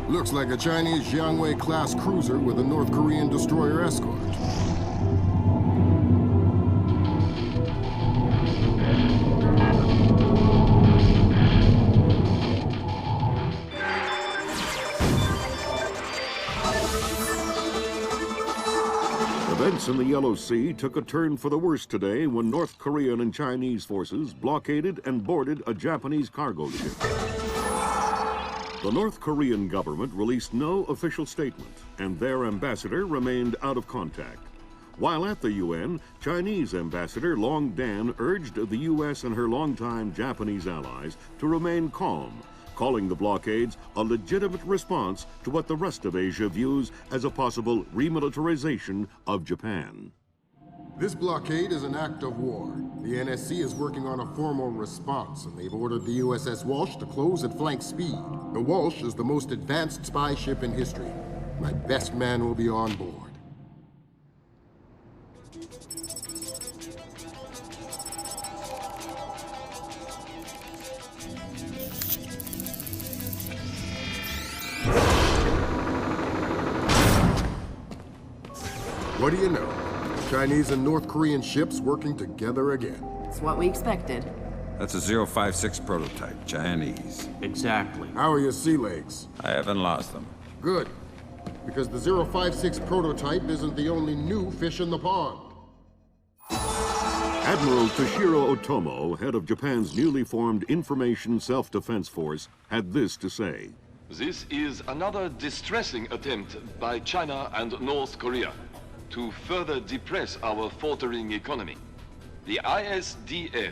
Looks like a Chinese Jiangwei-class cruiser with a North Korean destroyer escort. Events in the Yellow Sea took a turn for the worse today when North Korean and Chinese forces blockaded and boarded a Japanese cargo ship. The North Korean government released no official statement, and their ambassador remained out of contact. While at the UN, Chinese Ambassador Long Dan urged the U.S. and her longtime Japanese allies to remain calm, calling the blockades a legitimate response to what the rest of Asia views as a possible remilitarization of Japan. This blockade is an act of war. The NSC is working on a formal response, and they've ordered the USS Walsh to close at flank speed. The Walsh is the most advanced spy ship in history. My best man will be on board. What do you know? Chinese and North Korean ships working together again. It's what we expected. That's a 056 prototype, Chinese. Exactly. How are your sea legs? I haven't lost them. Good. Because the 056 prototype isn't the only new fish in the pond. Admiral Toshiro Otomo, head of Japan's newly formed Information Self-Defense Force, had this to say. This is another distressing attempt by China and North Korea to further depress our faltering economy. The ISDF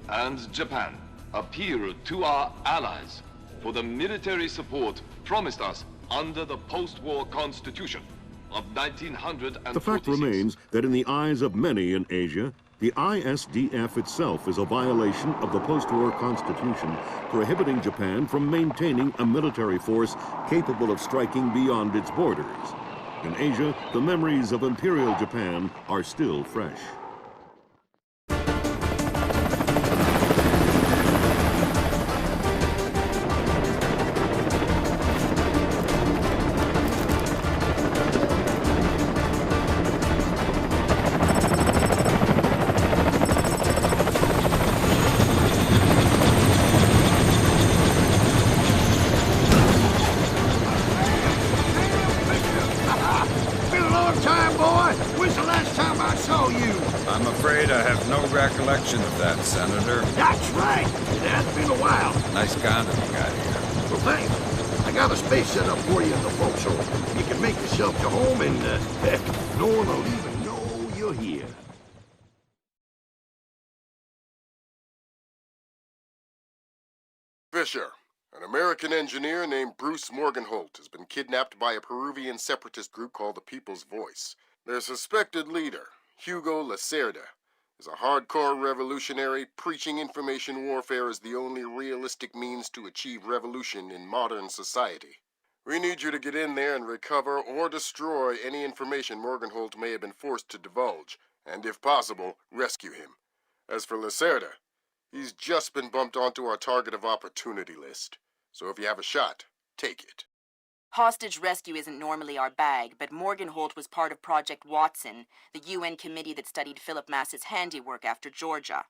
and Japan appeal to our allies for the military support promised us under the post-war constitution of 1946. The fact remains that in the eyes of many in Asia, the ISDF itself is a violation of the post-war constitution, prohibiting Japan from maintaining a military force capable of striking beyond its borders. In Asia, the memories of Imperial Japan are still fresh. I'm afraid I have no recollection of that, Senator. That's right. It has been a while. Nice condom you got here. Well, thanks. I got a space set up for you in the forecastle. You can make yourself to home and, heck, no one will even know you're here. Fisher, an American engineer named Bruce Morgenholt has been kidnapped by a Peruvian separatist group called the People's Voice. Their suspected leader, Hugo Lacerda, is a hardcore revolutionary preaching information warfare as the only realistic means to achieve revolution in modern society. We need you to get in there and recover or destroy any information Morgenholt may have been forced to divulge, and if possible, rescue him. As for Lacerda, he's just been bumped onto our target of opportunity list. So if you have a shot, take it. Hostage rescue isn't normally our bag, but Morgenholt was part of Project Watson, the UN committee that studied Philip Mass's handiwork after Georgia.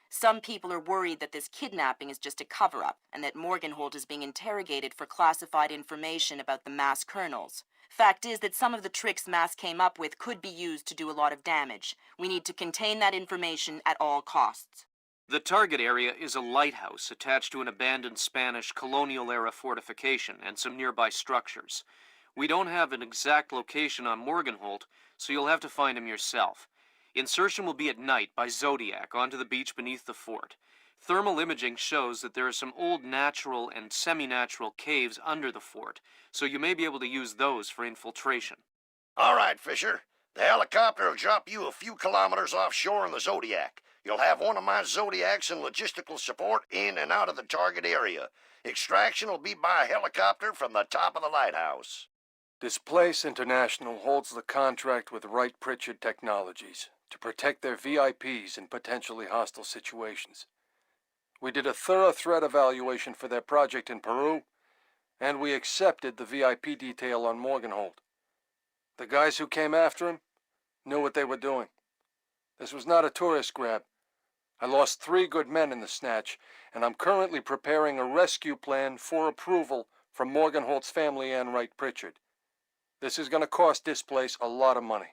Some people are worried that this kidnapping is just a cover-up, and that Morgenholt is being interrogated for classified information about the Mass kernels. Fact is that some of the tricks Mass came up with could be used to do a lot of damage. We need to contain that information at all costs. The target area is a lighthouse attached to an abandoned Spanish colonial-era fortification and some nearby structures. We don't have an exact location on Morgenholt, so you'll have to find him yourself. Insertion will be at night by Zodiac onto the beach beneath the fort. Thermal imaging shows that there are some old natural and semi-natural caves under the fort, so you may be able to use those for infiltration. All right, Fisher. The helicopter will drop you a few kilometers offshore in the Zodiac. You'll have one of my Zodiacs and logistical support in and out of the target area. Extraction will be by helicopter from the top of the lighthouse. Displace International holds the contract with Wright Pritchard Technologies to protect their VIPs in potentially hostile situations. We did a thorough threat evaluation for their project in Peru, and we accepted the VIP detail on Morgenhold. The guys who came after him knew what they were doing. This was not a tourist grab. I lost 3 good men in the snatch, and I'm currently preparing a rescue plan for approval from Morgenholt's family and Wright Pritchard. This is going to cost Displace a lot of money.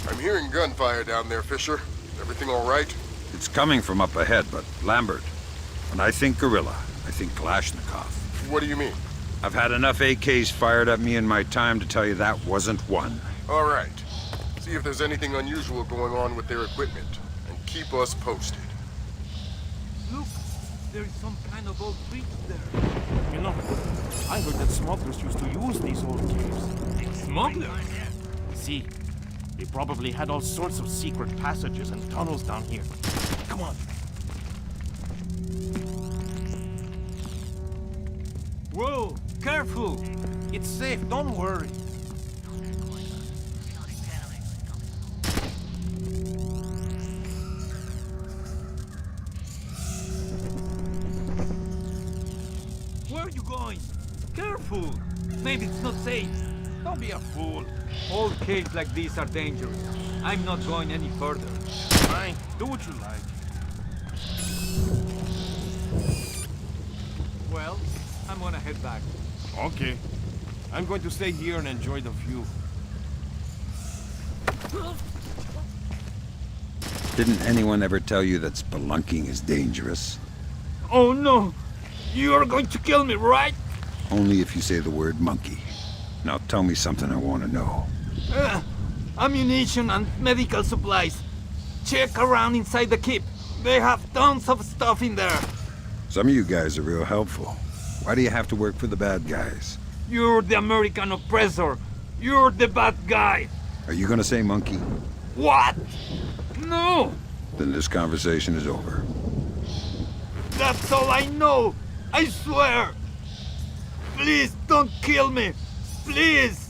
I'm hearing gunfire down there, Fisher. Everything all right? It's coming from up ahead, but Lambert. When I think guerrilla, I think Kalashnikov. What do you mean? I've had enough AKs fired at me in my time to tell you that wasn't one. All right. See if there's anything unusual going on with their equipment, and keep us posted. Look, there is some kind of old bridge there. You know, I heard that smugglers used to use these old caves. Smugglers? See, they probably had all sorts of secret passages and tunnels down here. Come on. Whoa, careful! It's safe, don't worry. Where are you going? Careful! Maybe it's not safe. Don't be a fool. Old caves like these are dangerous. I'm not going any further. Fine, do what you like. Well, I'm gonna head back. Okay. I'm going to stay here and enjoy the view. Didn't anyone ever tell you that spelunking is dangerous? Oh no! You're going to kill me, right? Only if you say the word monkey. Now tell me something I want to know. Ammunition and medical supplies. Check around inside the keep. They have tons of stuff in there. Some of you guys are real helpful. Why do you have to work for the bad guys? You're the American oppressor. You're the bad guy. Are you gonna say monkey? What? No! Then this conversation is over. That's all I know. I swear. Please don't kill me. Please.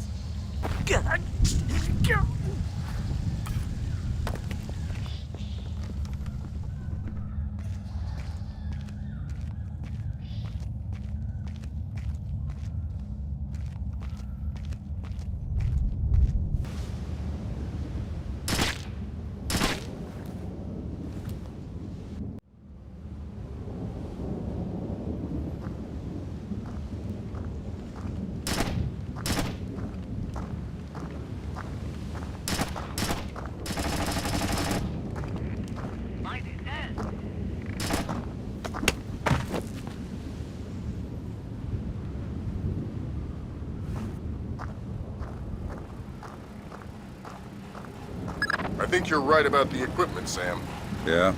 I think you're right about the equipment, Sam. Yeah?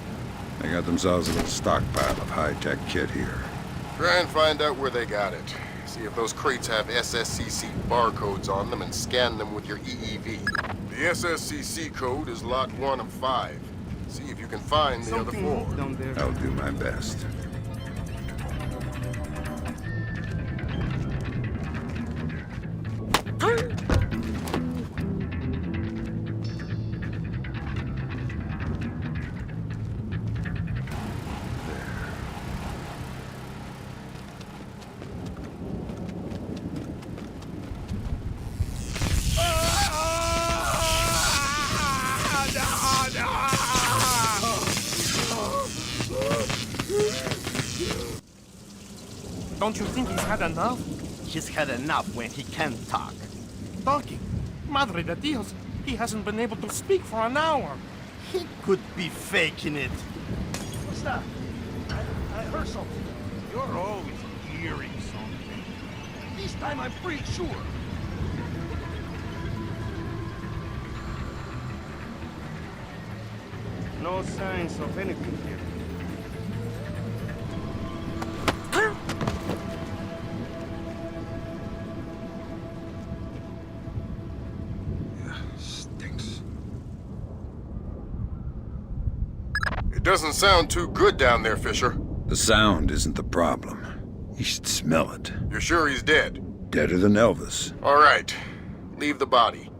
They got themselves a little stockpile of high-tech kit here. Try and find out where they got it. See if those crates have SSCC barcodes on them and scan them with your EEV. The SSCC code is lot 1 of 5. See if you can find the other 4. I'll do my best. Don't you think he's had enough? He's had enough when he can't talk. Talking? Madre de Dios, he hasn't been able to speak for an hour. He could be faking it. What's that? I heard something. You're always hearing something. This time I'm pretty sure. No signs of anything here. Stinks. It doesn't sound too good down there, Fisher. The sound isn't the problem. You should smell it. You're sure he's dead? Deader than Elvis. All right. Leave the body.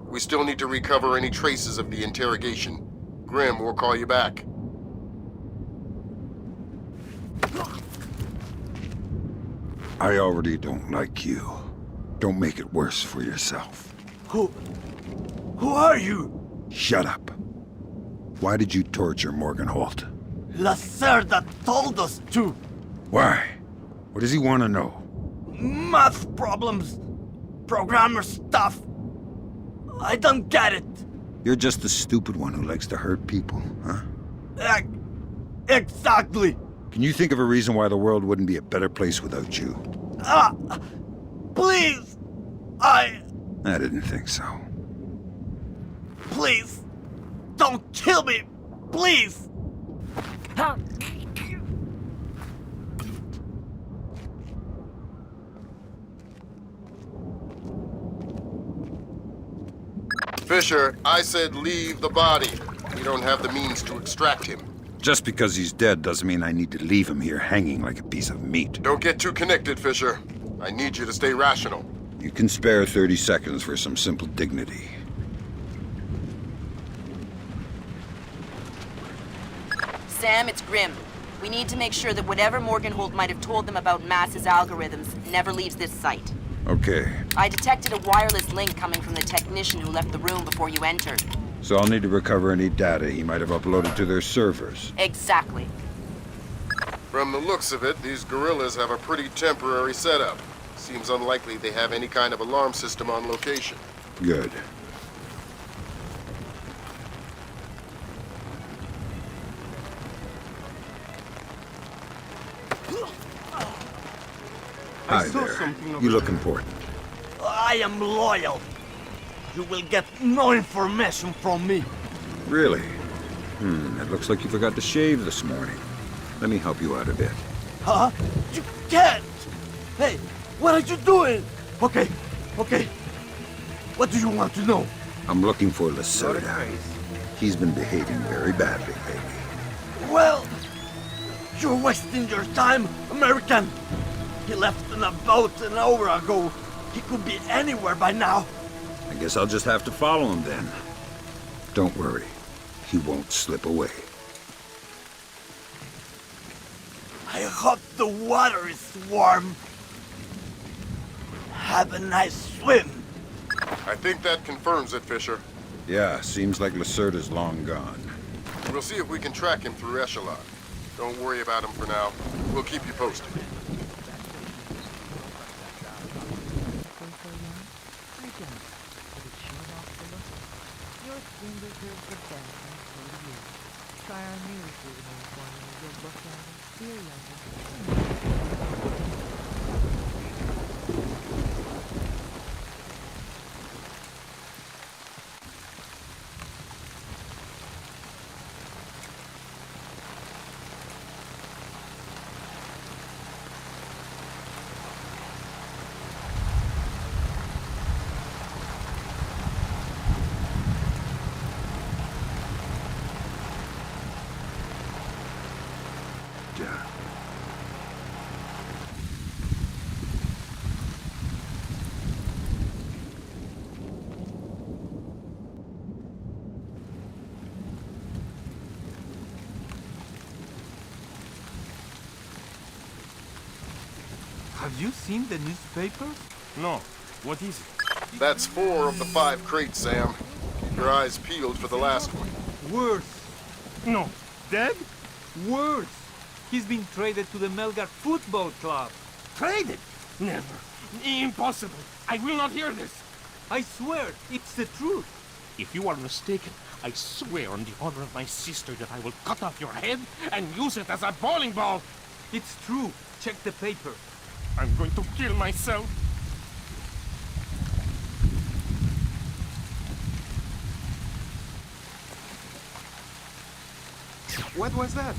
We still need to recover any traces of the interrogation. Grim will call you back. I already don't like you. Don't make it worse for yourself. Who are you? Shut up. Why did you torture Morgan Holt? Lacerda told us to. Why? What does he want to know? Math problems. Programmer stuff. I don't get it. You're just the stupid one who likes to hurt people, huh? Exactly. Can you think of a reason why the world wouldn't be a better place without you? Please. I didn't think so. Please. Don't kill me. Please. Fisher, I said leave the body. We don't have the means to extract him. Just because he's dead doesn't mean I need to leave him here hanging like a piece of meat. Don't get too connected, Fisher. I need you to stay rational. You can spare 30 seconds for some simple dignity. Sam, it's Grim. We need to make sure that whatever Morgan Holt might have told them about Mass's algorithms never leaves this site. Okay. I detected a wireless link coming from the technician who left the room before you entered. So I'll need to recover any data he might have uploaded to their servers. Exactly. From the looks of it, these guerrillas have a pretty temporary setup. Seems unlikely they have any kind of alarm system on location. Good. Hi there. You look important. I am loyal. You will get no information from me. Really? It looks like you forgot to shave this morning. Let me help you out a bit. Huh? You can't! Hey, what are you doing? Okay. What do you want to know? I'm looking for Lacerda. He's been behaving very badly lately. Well, you're wasting your time, American. He left in a boat an hour ago. He could be anywhere by now. I guess I'll just have to follow him then. Don't worry. He won't slip away. I hope the water is warm. Have a nice swim. I think that confirms it, Fisher. Yeah, seems like Lacerda's long gone. We'll see if we can track him through Echelon. Don't worry about him for now. We'll keep you posted. Have you seen the newspaper? No. What is it? That's 4 of the 5 crates, Sam. Keep your eyes peeled for the last one. Worse. No. Dead? Worse. He's been traded to the Melgar Football Club. Traded? Never. Impossible. I will not hear this. I swear, it's the truth. If you are mistaken, I swear on the honor of my sister that I will cut off your head and use it as a bowling ball. It's true. Check the paper. I'm going to kill myself. What was that?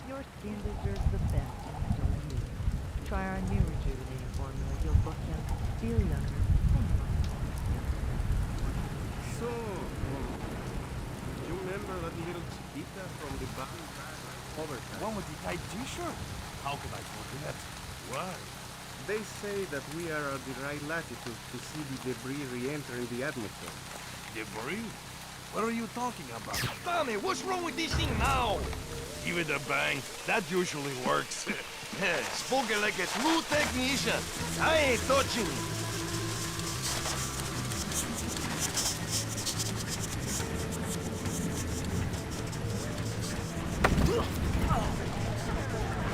Your skin deserves the best, and so do you. Try our new rejuvenating formula. You'll look younger, feel younger, and So, you remember that little chiquita from the band? The one with the tight t-shirt? How could I forget? Why? They say that we are at the right latitude to see the debris re-entering the atmosphere. Debris? What are you talking about? Tommy, what's wrong with this thing now? Give it a bang. That usually works. Spoken like a true technician. I ain't touching it.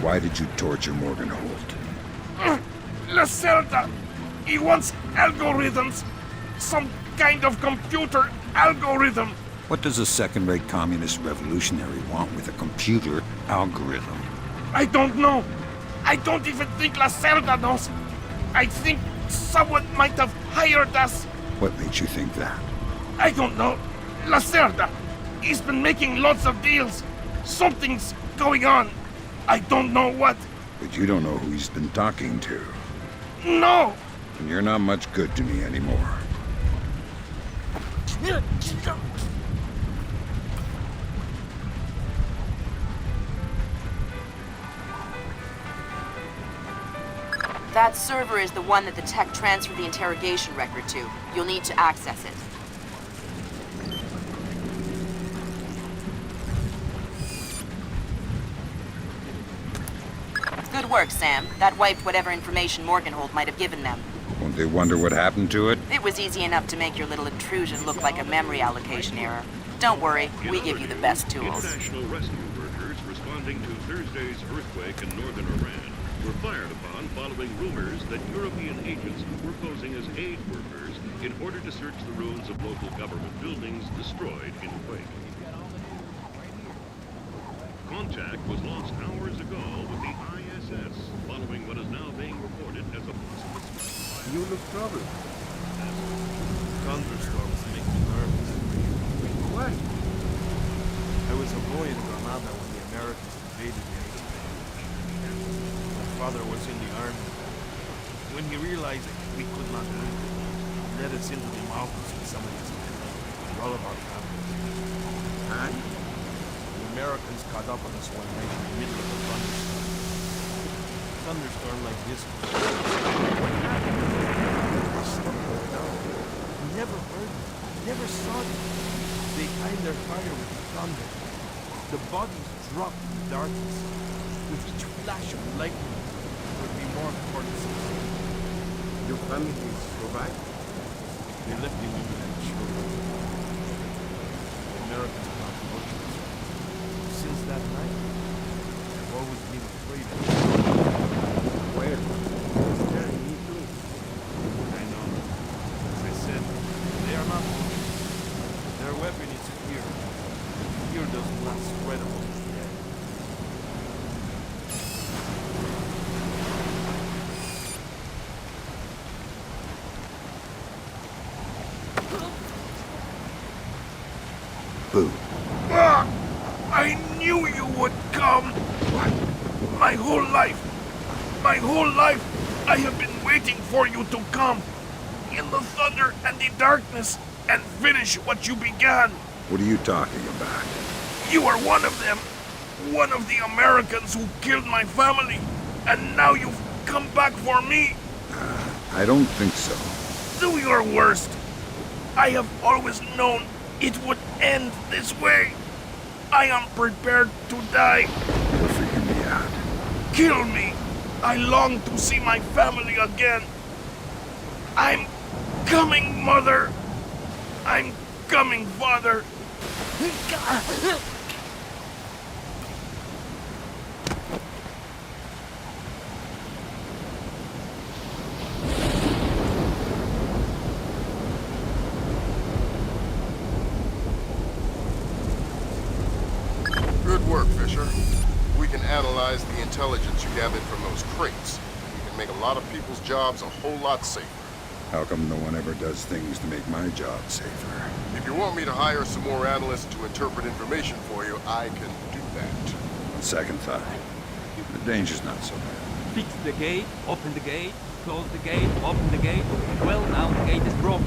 Why did you torture Morgan Holt? Lacerda! He wants algorithms. Some kind of computer algorithm. What does a second-rate communist revolutionary want with a computer algorithm? I don't know. I don't even think Lacerda knows. I think someone might have hired us. What makes you think that? I don't know. Lacerda. He's been making lots of deals. Something's going on. I don't know what. But you don't know who he's been talking to. No! And you're not much good to me anymore. That server is the one that the tech transferred the interrogation record to. You'll need to access it. Good work, Sam. That wiped whatever information Morgenhold might have given them. Won't they wonder what happened to it? It was easy enough to make your little intrusion look like a memory allocation error. Don't worry, we give you the best tools. International rescue workers responding to Thursday's earthquake in northern Iran were fired upon following rumors that European agents were posing as aid workers in order to search the ruins of local government buildings destroyed in the quake. Contact was lost hours ago with the ISS following what is now being reported as a possible... You look troubled. Thunderstorms make me nervous. Why? I was a boy in Granada when the Americans invaded the island. My father was in the army. When he realized we could not move, he led us into the mountains with some of his men, and all of our families. And? The Americans caught up on us one night in the middle of a thunderstorm. A thunderstorm like this. What happened? They slowed down. We never heard them, never saw them. They timed their fire with the thunder. The bodies dropped in the darkness. With each flash of lightning, there would be more corpses. Your family survived? They left the women and children. The Americans brought butchers. Since that night, I've always been afraid of them. Well, it's scaring me too. I know. As I said, they are not butchers. Their weapon is fear. Fear does not spread among the dead. Boo. I knew you would come! What? My whole life, I have been waiting for you to come. In the thunder and the darkness, and finish what you began. What are you talking about? You are one of them. One of the Americans who killed my family. And now you've come back for me. I don't think so. Do your worst. I have always known it would end this way. I am prepared to die. You're freaking me kill me. I long to see my family again. I'm coming, Mother. I'm coming, Father. Good work, Fisher. We can analyze the intelligence you gathered from those crates. We can make a lot of people's jobs a whole lot safer. How come no one ever does things to make my job safer? If you want me to hire some more analysts to interpret information for you, I can do that. On second thought, the danger's not so bad. Fix the gate, open the gate, close the gate, open the gate. Well, now the gate is broken.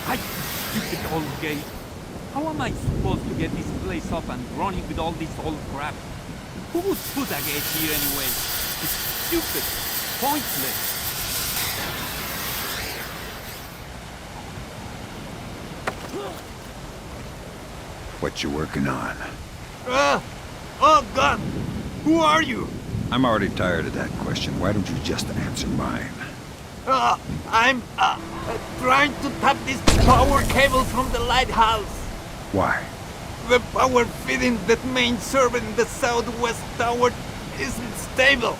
I stupid old gate. How am I supposed to get this place up and running with all this old crap? Who would put a gate here anyway? It's stupid, pointless. What you working on? Oh God! Who are you? I'm already tired of that question. Why don't you just answer mine? I'm trying to tap this power cable from the lighthouse. Why? The power feeding that main server in the southwest tower isn't stable.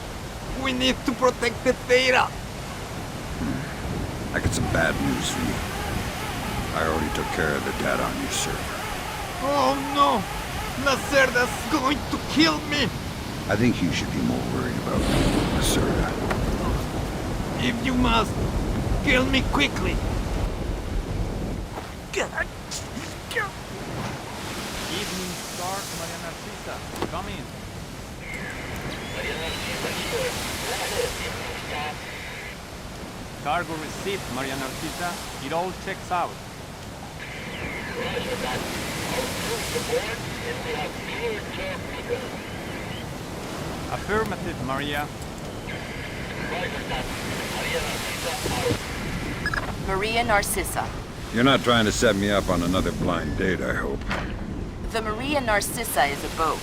We need to protect the data. I got some bad news for you. I already took care of the data on your server. Oh no! Lacerda's going to kill me! I think you should be more worried about Lacerda. If you must, kill me quickly. Evening Star, Maria Narcisa. Come in. Cargo received, Maria Narcisa. It all checks out. Affirmative, Maria. Maria Narcissa. You're not trying to set me up on another blind date, I hope. The Maria Narcissa is a boat.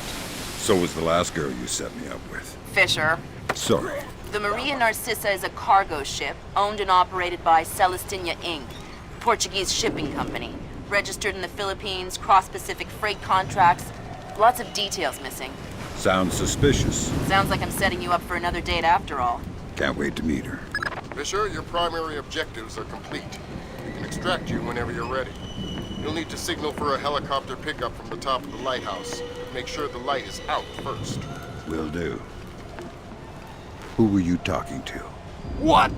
So was the last girl you set me up with. Fisher. Sorry. The Maria Narcissa is a cargo ship owned and operated by Celestina Inc., Portuguese shipping company. Registered in the Philippines, cross-Pacific freight contracts. Lots of details missing. Sounds suspicious. Sounds like I'm setting you up for another date after all. Can't wait to meet her. Fisher, your primary objectives are complete. We can extract you whenever you're ready. You'll need to signal for a helicopter pickup from the top of the lighthouse. Make sure the light is out first. Will do. Who were you talking to? What?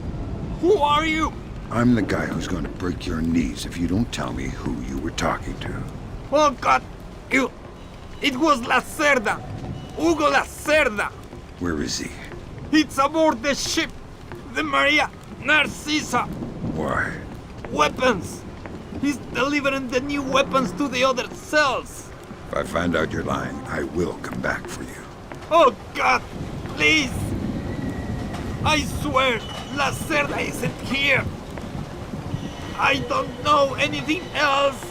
Who are you? I'm the guy who's going to break your knees if you don't tell me who you were talking to. Oh God! It was Lacerda! Hugo Lacerda! Where is he? It's aboard the ship! The Maria Narcissa! Why? Weapons! He's delivering the new weapons to the other cells! If I find out you're lying, I will come back for you. Oh God! Please! I swear, Lacerda isn't here! I don't know anything else!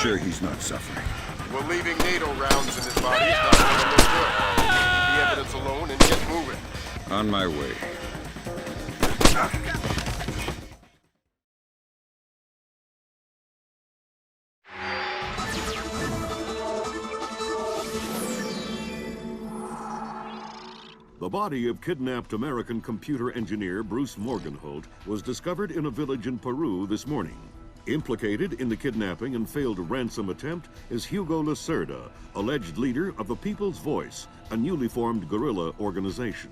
sure he's not suffering? Well, leaving NATO rounds in his body is not going to look good. Leave the evidence alone and get moving. On my way. The body of kidnapped American computer engineer Bruce Morgenholt was discovered in a village in Peru this morning. Implicated in the kidnapping and failed ransom attempt is Hugo Lacerda, alleged leader of the People's Voice, a newly formed guerrilla organization.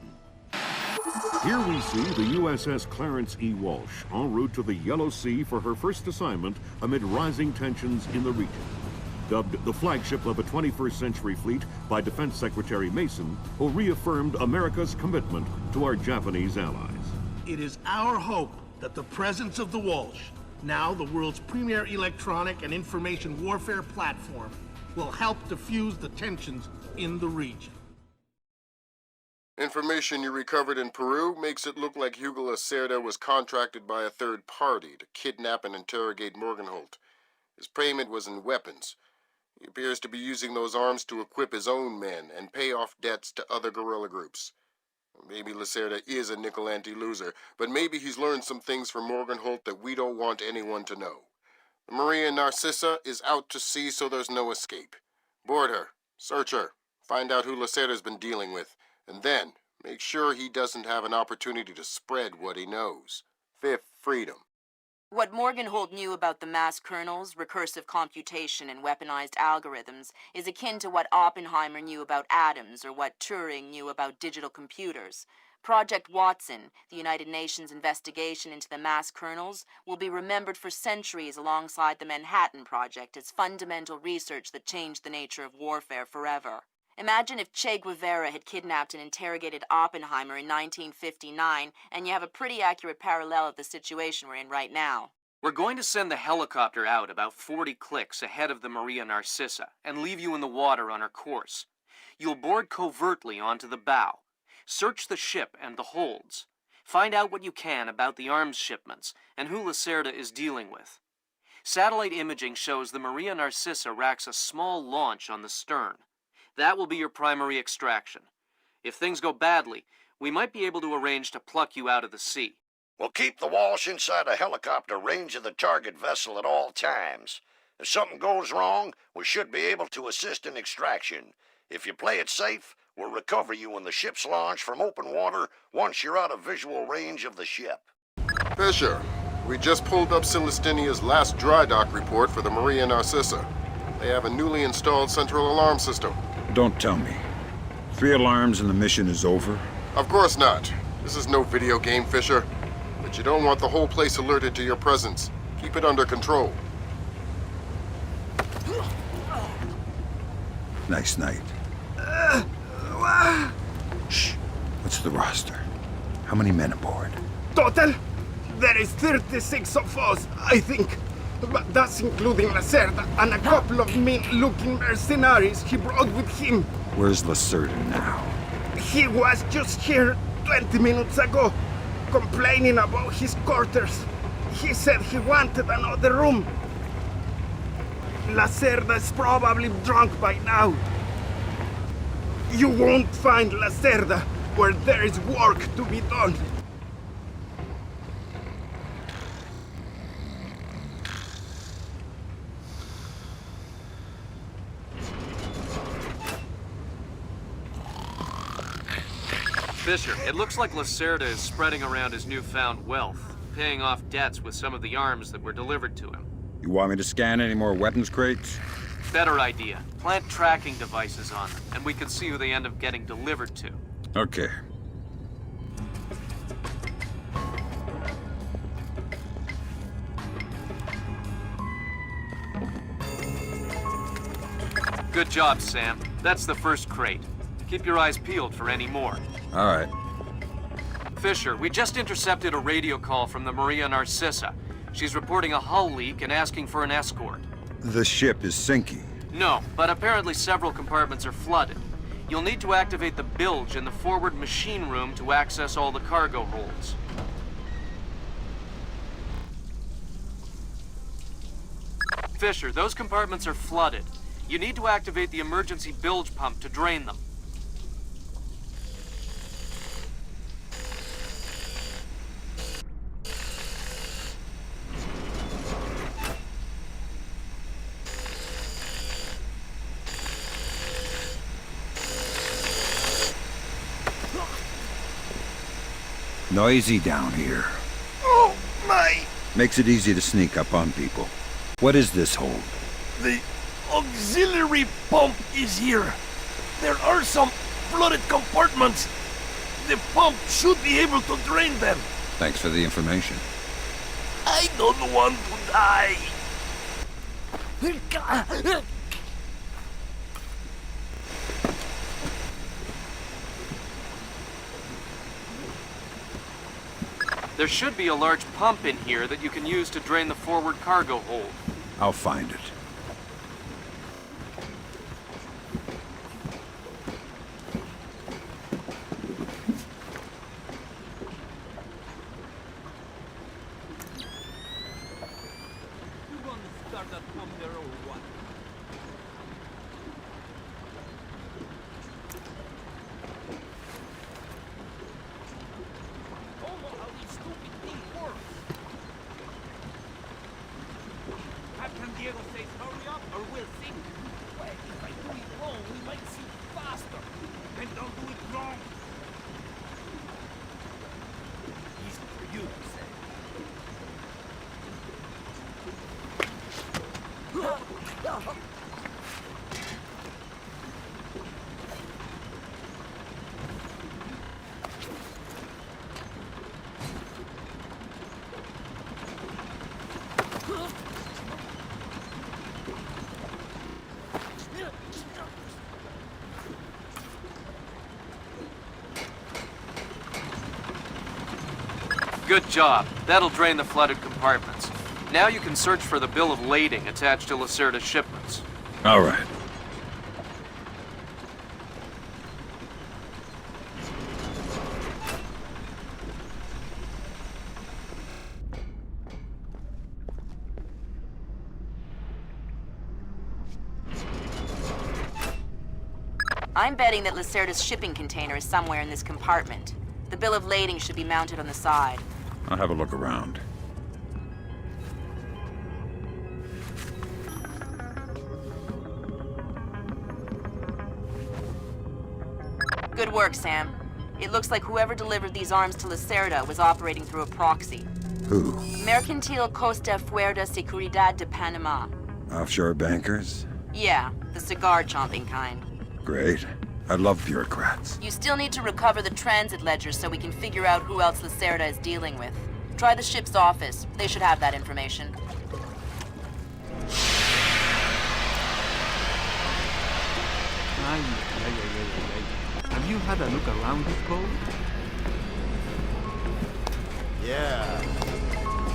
Here we see the USS Clarence E. Walsh en route to the Yellow Sea for her first assignment amid rising tensions in the region. Dubbed the flagship of a 21st century fleet by Defense Secretary Mason, who reaffirmed America's commitment to our Japanese allies. It is our hope that the presence of the Walsh, now the world's premier electronic and information warfare platform, will help diffuse the tensions in the region. Information you recovered in Peru makes it look like Hugo Lacerda was contracted by a third party to kidnap and interrogate Morgenholt. His payment was in weapons. He appears to be using those arms to equip his own men and pay off debts to other guerrilla groups. Maybe Lacerda is a nickel anti-loser, but maybe he's learned some things from Morgenholt that we don't want anyone to know. The Maria Narcissa is out to sea, so there's no escape. Board her, search her, find out who Lacerda's been dealing with, and then make sure he doesn't have an opportunity to spread what he knows. Fifth freedom. What Morgenholt knew about the mass kernels, recursive computation, and weaponized algorithms is akin to what Oppenheimer knew about atoms or what Turing knew about digital computers. Project Watson, the United Nations investigation into the mass kernels, will be remembered for centuries alongside the Manhattan Project as fundamental research that changed the nature of warfare forever. Imagine if Che Guevara had kidnapped and interrogated Oppenheimer in 1959, and you have a pretty accurate parallel of the situation we're in right now. We're going to send the helicopter out about 40 clicks ahead of the Maria Narcissa and leave you in the water on her course. You'll board covertly onto the bow. Search the ship and the holds. Find out what you can about the arms shipments and who Lacerda is dealing with. Satellite imaging shows the Maria Narcissa racks a small launch on the stern. That will be your primary extraction. If things go badly, we might be able to arrange to pluck you out of the sea. We'll keep the Walsh inside a helicopter range of the target vessel at all times. If something goes wrong, we should be able to assist in extraction. If you play it safe, we'll recover you when the ship's launched from open water once you're out of visual range of the ship. Fisher, we just pulled up Celestinia's last dry dock report for the Maria Narcissa. They have a newly installed central alarm system. Don't tell me. 3 alarms and the mission is over? Of course not. This is no video game, Fisher. But you don't want the whole place alerted to your presence. Keep it under control. Nice night. Shh. What's the roster? How many men aboard? Total? There is 36 of us, I think. But that's including Lacerda and a couple of mean-looking mercenaries he brought with him. Where's Lacerda now? He was just here 20 minutes ago, complaining about his quarters. He said he wanted another room. Lacerda's probably drunk by now. You won't find Lacerda where there is work to be done. Fisher, it looks like Lacerda is spreading around his newfound wealth, paying off debts with some of the arms that were delivered to him. You want me to scan any more weapons crates? Better idea. Plant tracking devices on them, and we can see who they end up getting delivered to. Okay. Good job, Sam. That's the first crate. Keep your eyes peeled for any more. All right. Fisher, we just intercepted a radio call from the Maria Narcissa. She's reporting a hull leak and asking for an escort. The ship is sinking. No, but apparently several compartments are flooded. You'll need to activate the bilge in the forward machine room to access all the cargo holds. Fisher, those compartments are flooded. You need to activate the emergency bilge pump to drain them. Noisy down here. Oh, my! Makes it easy to sneak up on people. What is this hold? The auxiliary pump is here. There are some flooded compartments. The pump should be able to drain them. Thanks for the information. I don't want to die. There should be a large pump in here that you can use to drain the forward cargo hold. I'll find it. Good job. That'll drain the flooded compartments. Now you can search for the bill of lading attached to Lacerda's shipments. All right. I'm betting that Lacerda's shipping container is somewhere in this compartment. The bill of lading should be mounted on the side. I'll have a look around. Good work, Sam. It looks like whoever delivered these arms to Lacerda was operating through a proxy. Who? Mercantil Costa Fuerza Seguridad de Panama. Offshore bankers? Yeah, the cigar-chomping kind. Great. I love bureaucrats. You still need to recover the transit ledger so we can figure out who else Lacerda is dealing with. Try the ship's office. They should have that information. Have you had a look around this boat? Yeah.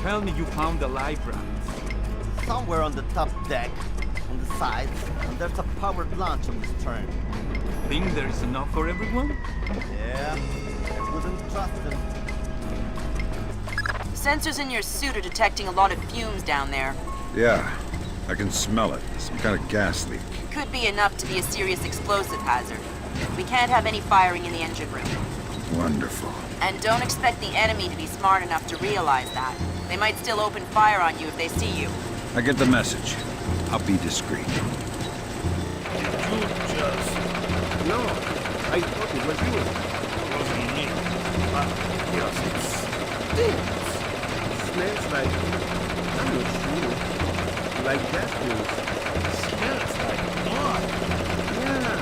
Tell me you found the live rounds. Somewhere on the top deck, on the sides, and there's a powered launch on the stern. Think there's enough for everyone? Yeah, I wouldn't trust them. Sensors in your suit are detecting a lot of fumes down there. Yeah, I can smell it. Some kind of gas leak. Could be enough to be a serious explosive hazard. We can't have any firing in the engine room. Wonderful. And don't expect the enemy to be smart enough to realize that. They might still open fire on you if they see you. I get the message. I'll be discreet. No, I thought it was you. It wasn't me. Yes, it stinks. Smells like... I'm not sure. Like gas fumes. Smells like blood. Yeah,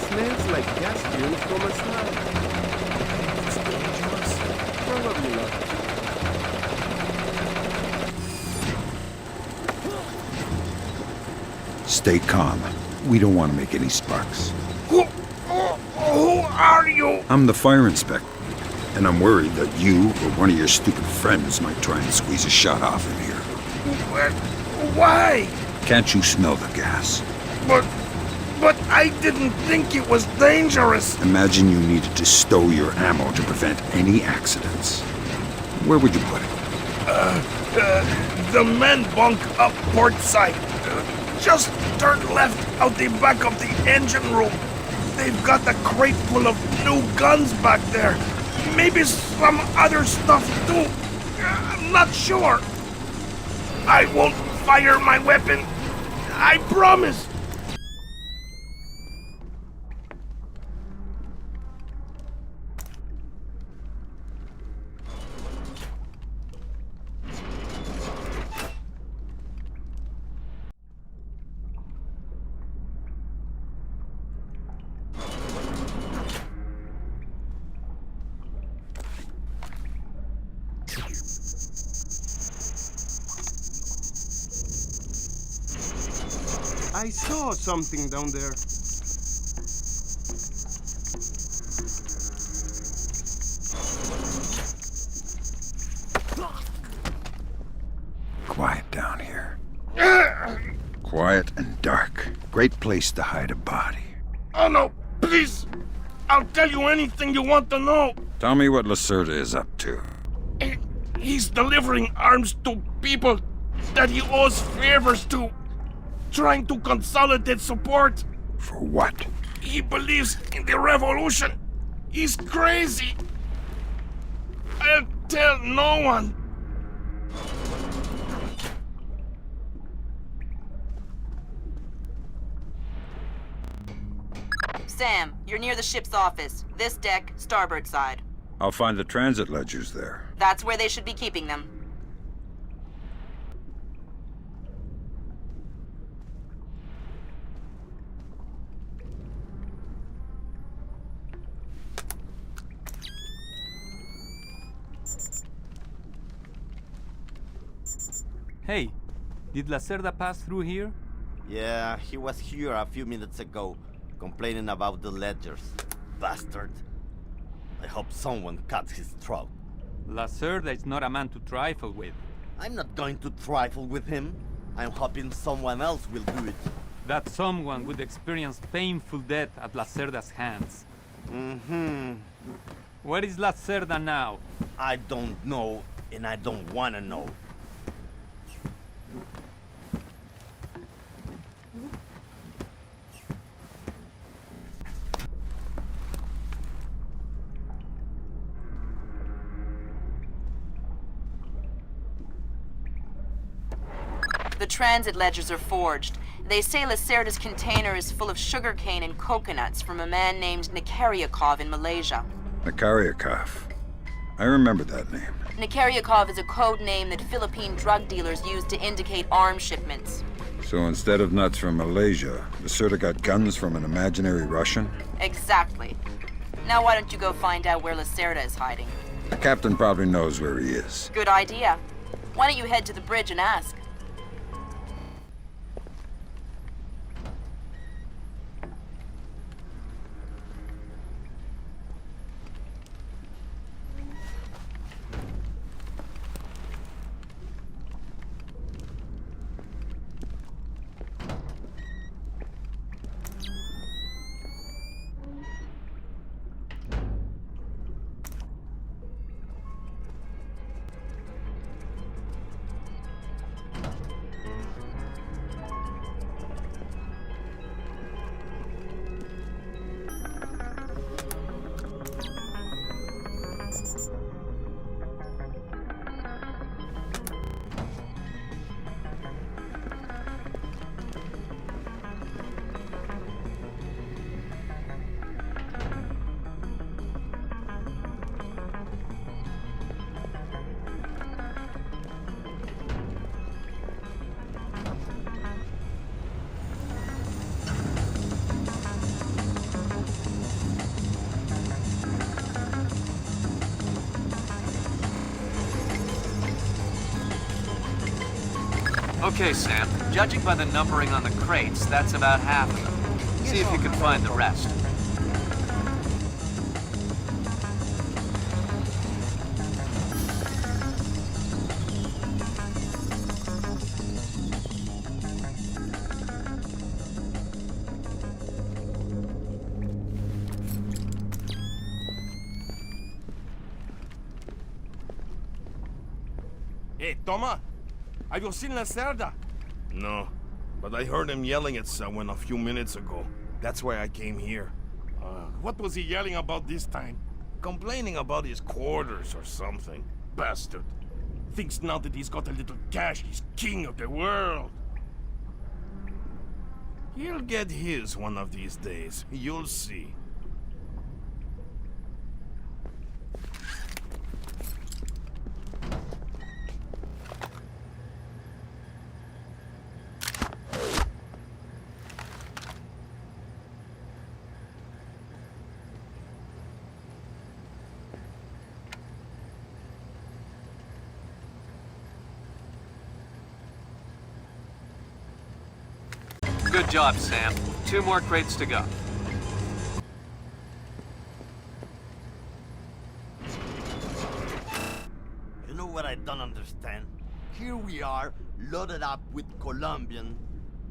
smells like gas fumes from a slide. It's dangerous. Probably not. Stay calm. We don't want to make any sparks. Who are you? I'm the fire inspector, and I'm worried that you or one of your stupid friends might try and squeeze a shot off in here. Why? Can't you smell the gas? But I didn't think it was dangerous. Imagine you needed to stow your ammo to prevent any accidents. Where would you put it? The men bunk up port side. Just turn left out the back of the engine room. They've got a crate full of new guns back there. Maybe some other stuff too. I'm not sure. I won't fire my weapon. I promise. I saw something down there. Quiet down here. Quiet and dark. Great place to hide a body. Oh no, please. I'll tell you anything you want to know. Tell me what Lacerda is up to. He's delivering arms to people that he owes favors to. Trying to consolidate support. For what? He believes in the revolution. He's crazy. I'll tell no one. Sam, you're near the ship's office. This deck, starboard side. I'll find the transit ledgers there. That's where they should be keeping them. Hey, did Lacerda pass through here? Yeah, he was here a few minutes ago, complaining about the ledgers. Bastard. I hope someone cuts his throat. Lacerda is not a man to trifle with. I'm not going to trifle with him. I'm hoping someone else will do it. That someone would experience painful death at Lacerda's hands. Where is Lacerda now? I don't know, and I don't want to know. The transit ledgers are forged. They say Lacerda's container is full of sugarcane and coconuts from a man named Nikaryakov in Malaysia. Nikaryakov. I remember that name. Nikaryakov is a code name that Philippine drug dealers use to indicate arms shipments. So instead of nuts from Malaysia, Lacerda got guns from an imaginary Russian? Exactly. Now why don't you go find out where Lacerda is hiding? The captain probably knows where he is. Good idea. Why don't you head to the bridge and ask? Okay, Sam. Judging by the numbering on the crates, that's about half of them. See if you can find the rest. Hey, toma. Have you seen Lacerda? No, but I heard him yelling at someone a few minutes ago. That's why I came here. What was he yelling about this time? Complaining about his quarters or something. Bastard. Thinks now that he's got a little cash, he's king of the world. He'll get his one of these days. You'll see. Good job, Sam. 2 more crates to go. You know what I don't understand? Here we are, loaded up with Colombian,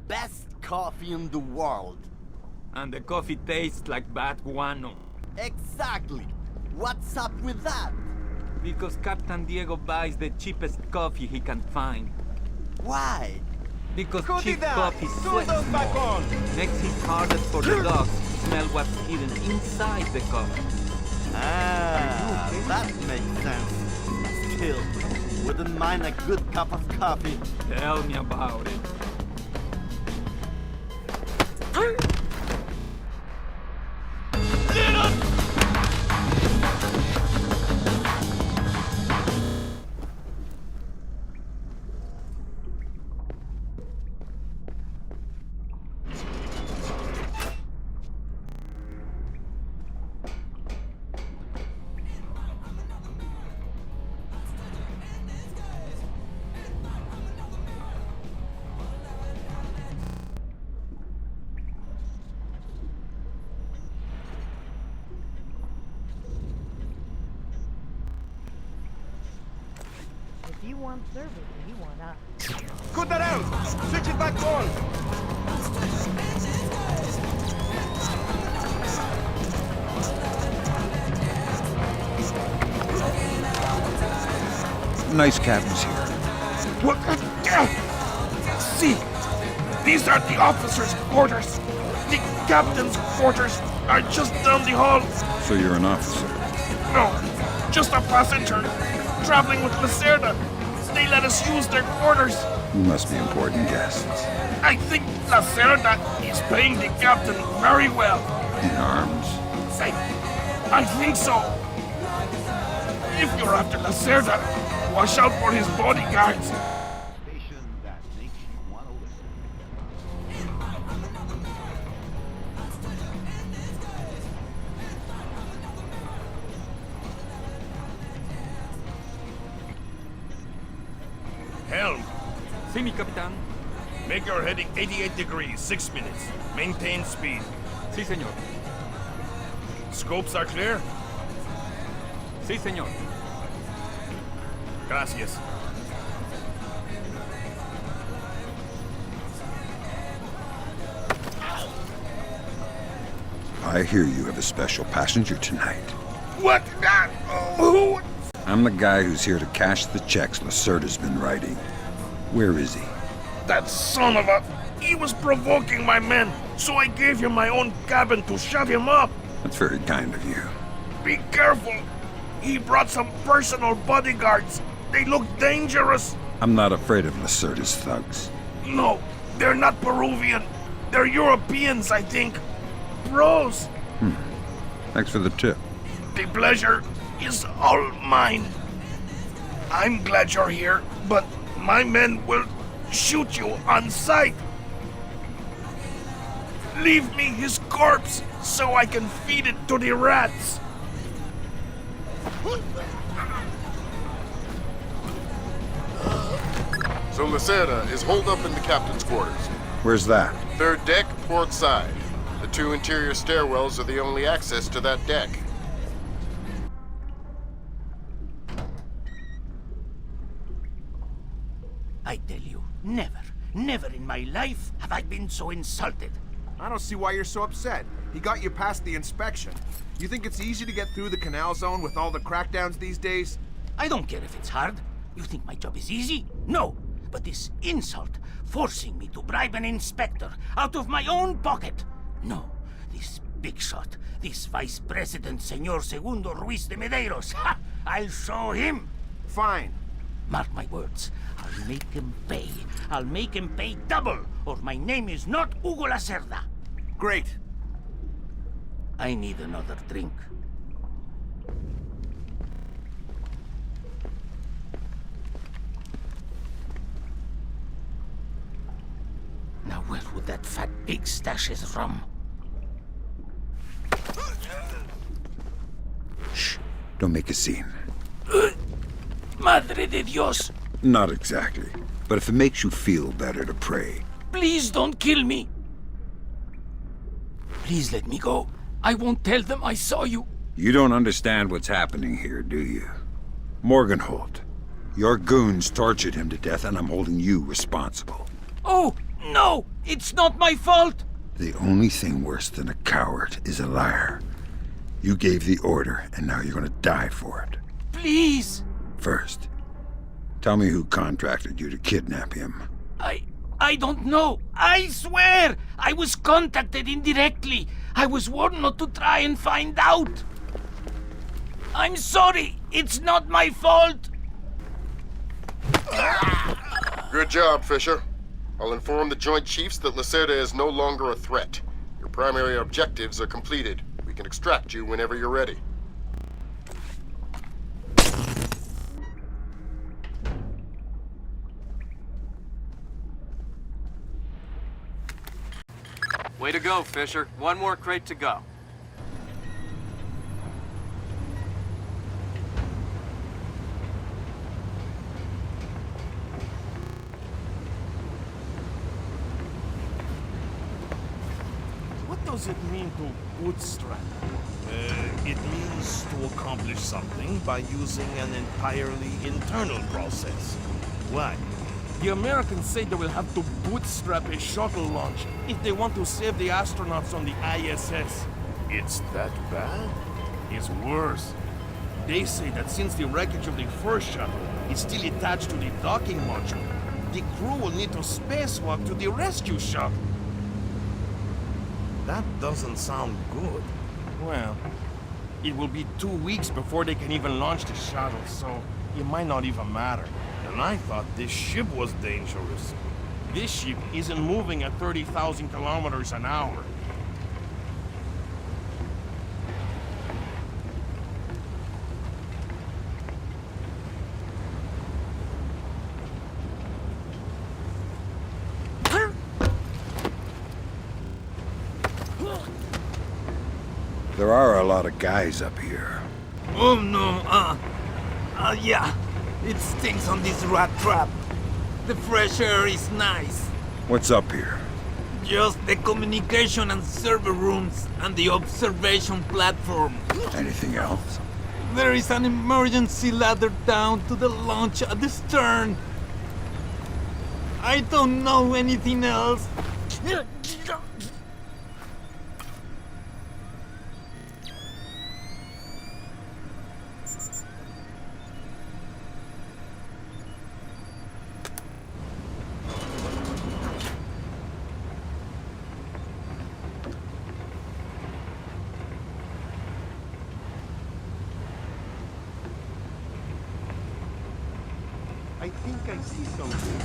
best coffee in the world. And the coffee tastes like bad guano. Exactly. What's up with that? Because Captain Diego buys the cheapest coffee he can find. Why? Because cheap coffee sweats more. Makes it harder for the dogs to smell what's hidden inside the coffee. Ah, that makes sense. Still, wouldn't mind a good cup of coffee. Tell me about it. If you want service, you want us. Cut that out! Switch it back on! Nice cabins here. What? See, these are the officers' quarters. The captain's quarters are just down the hall. So you're an officer? No, just a passenger traveling with Lacerda. They let us use their quarters. You must be important guests. I think Lacerda is paying the captain very well. In arms? I think so. If you're after Lacerda, watch out for his bodyguards. Helm, See me, Capitan. make your heading 88 degrees, 6 minutes. Maintain speed. Sí, señor. Scopes are clear? Sí, señor. Gracias. I hear you have a special passenger tonight. What? Who? I'm the guy who's here to cash the checks Lacerda's been writing. Where is he? That son of a... He was provoking my men, so I gave him my own cabin to shut him up. That's very kind of you. Be careful. He brought some personal bodyguards. They look dangerous. I'm not afraid of Lacerda's thugs. No, they're not Peruvian. They're Europeans, I think. Pros. Thanks for the tip. The pleasure is all mine. I'm glad you're here, but my men will shoot you on sight. Leave me his corpse so I can feed it to the rats. So Lacerda is holed up in the captain's quarters. Where's that? Third deck, port side. The 2 interior stairwells are the only access to that deck. I tell you, never in my life have I been so insulted. I don't see why you're so upset. He got you past the inspection. You think it's easy to get through the canal zone with all the crackdowns these days? I don't care if it's hard. You think my job is easy? No. But this insult, forcing me to bribe an inspector out of my own pocket. No, this big shot, this Vice President Senor Segundo Ruiz de Medeiros. Ha! I'll show him. Fine. Mark my words. I'll make him pay. I'll make him pay double, or my name is not Hugo Lacerda. Great. I need another drink. Now where would that fat pig stash his rum? Shh. Don't make a scene. Madre de Dios! Not exactly. But if it makes you feel better to pray. Please don't kill me! Please let me go. I won't tell them I saw you. You don't understand what's happening here, do you? Morgenholt. Your goons tortured him to death, and I'm holding you responsible. Oh, no! It's not my fault! The only thing worse than a coward is a liar. You gave the order, and now you're gonna die for it. Please! First, tell me who contracted you to kidnap him. I don't know. I swear! I was contacted indirectly. I was warned not to try and find out. I'm sorry. It's not my fault. Good job, Fisher. I'll inform the Joint Chiefs that Lacerda is no longer a threat. Your primary objectives are completed. We can extract you whenever you're ready. Way to go, Fisher. One more crate to go. What does it mean to bootstrap? It means to accomplish something by using an entirely internal process. Why? The Americans say they will have to bootstrap a shuttle launch if they want to save the astronauts on the ISS. It's that bad? It's worse. They say that since the wreckage of the first shuttle is still attached to the docking module, the crew will need to spacewalk to the rescue shuttle. That doesn't sound good. Well, it will be 2 weeks before they can even launch the shuttle, so it might not even matter. And I thought this ship was dangerous. This ship isn't moving at 30,000 kilometers an hour. There are a lot of guys up here. Oh no, yeah. It stinks on this rat trap. The fresh air is nice. What's up here? Just the communication and server rooms and the observation platform. Anything else? There is an emergency ladder down to the launch at the stern. I don't know anything else. I think I see something.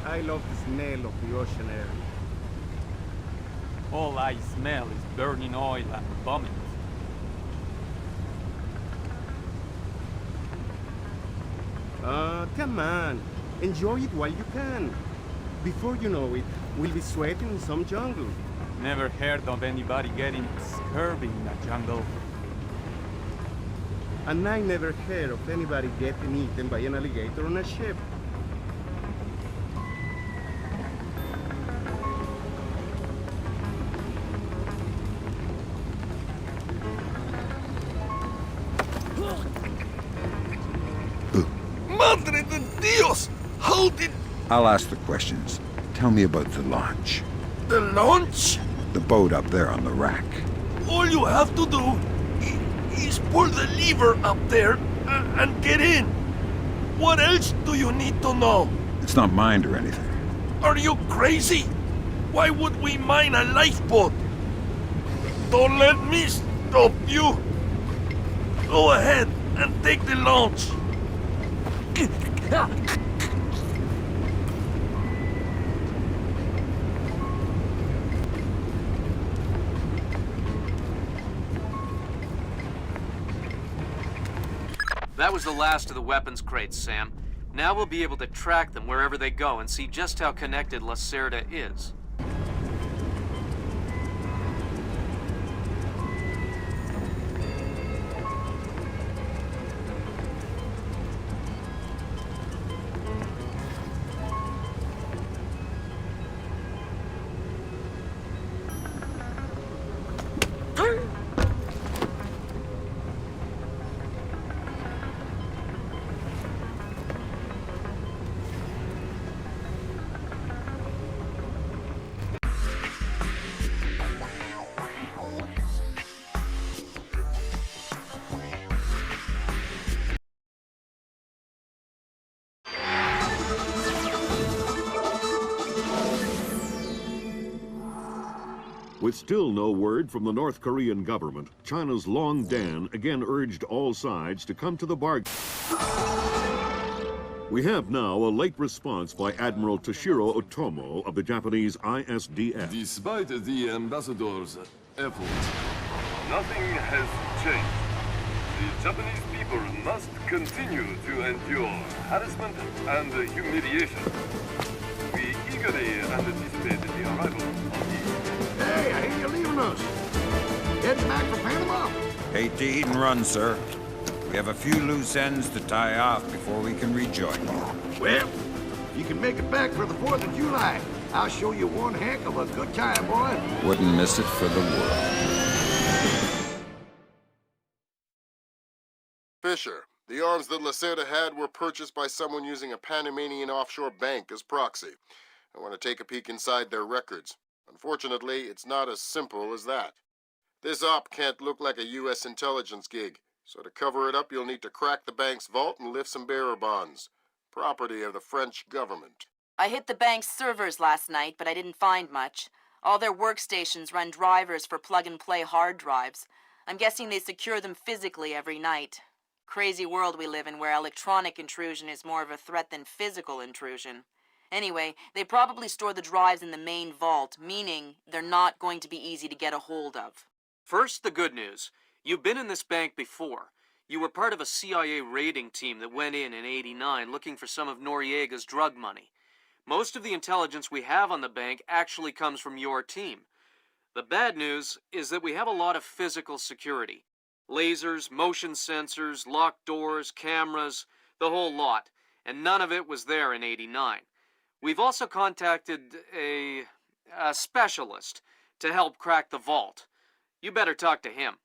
I love the smell of the ocean air. All I smell is burning oil and vomit. Come on. Enjoy it while you can. Before you know it, we'll be sweating in some jungle. Never heard of anybody getting scurvy in a jungle. And I never heard of anybody getting eaten by an alligator on a ship. Madre de Dios! How did... I'll ask the questions. Tell me about the launch. The launch? The boat up there on the rack. All you have to do is pull the lever up there and get in. What else do you need to know? It's not mined or anything. Are you crazy? Why would we mine a lifeboat? Don't let me stop you. Go ahead and take the launch. That was the last of the weapons crates, Sam. Now we'll be able to track them wherever they go and see just how connected Lacerda is. With still no word from the North Korean government, China's Long Dan again urged all sides to come to the bargain. We have now a late response by Admiral Toshiro Otomo of the Japanese ISDF. Despite the ambassador's efforts, nothing has changed. The Japanese people must continue to endure harassment and humiliation. We eagerly anticipate the arrival of the... Hey, I hear you're leaving us. Heading back for Panama? Hate to eat and run, sir. We have a few loose ends to tie off before we can rejoin you. Well, you can make it back for the 4th of July. I'll show you one heck of a good time, boy. Wouldn't miss it for the world. Fisher, the arms that Lacerda had were purchased by someone using a Panamanian offshore bank as proxy. I want to take a peek inside their records. Unfortunately, it's not as simple as that. This op can't look like a U.S. intelligence gig, so to cover it up, you'll need to crack the bank's vault and lift some bearer bonds. Property of the French government. I hit the bank's servers last night, but I didn't find much. All their workstations run drivers for plug-and-play hard drives. I'm guessing they secure them physically every night. Crazy world we live in where electronic intrusion is more of a threat than physical intrusion. Anyway, they probably store the drives in the main vault, meaning they're not going to be easy to get a hold of. First, the good news. You've been in this bank before. You were part of a CIA raiding team that went in '89 looking for some of Noriega's drug money. Most of the intelligence we have on the bank actually comes from your team. The bad news is that we have a lot of physical security. Lasers, motion sensors, locked doors, cameras, the whole lot. And none of it was there in '89. We've also contacted a specialist to help crack the vault. You better talk to him.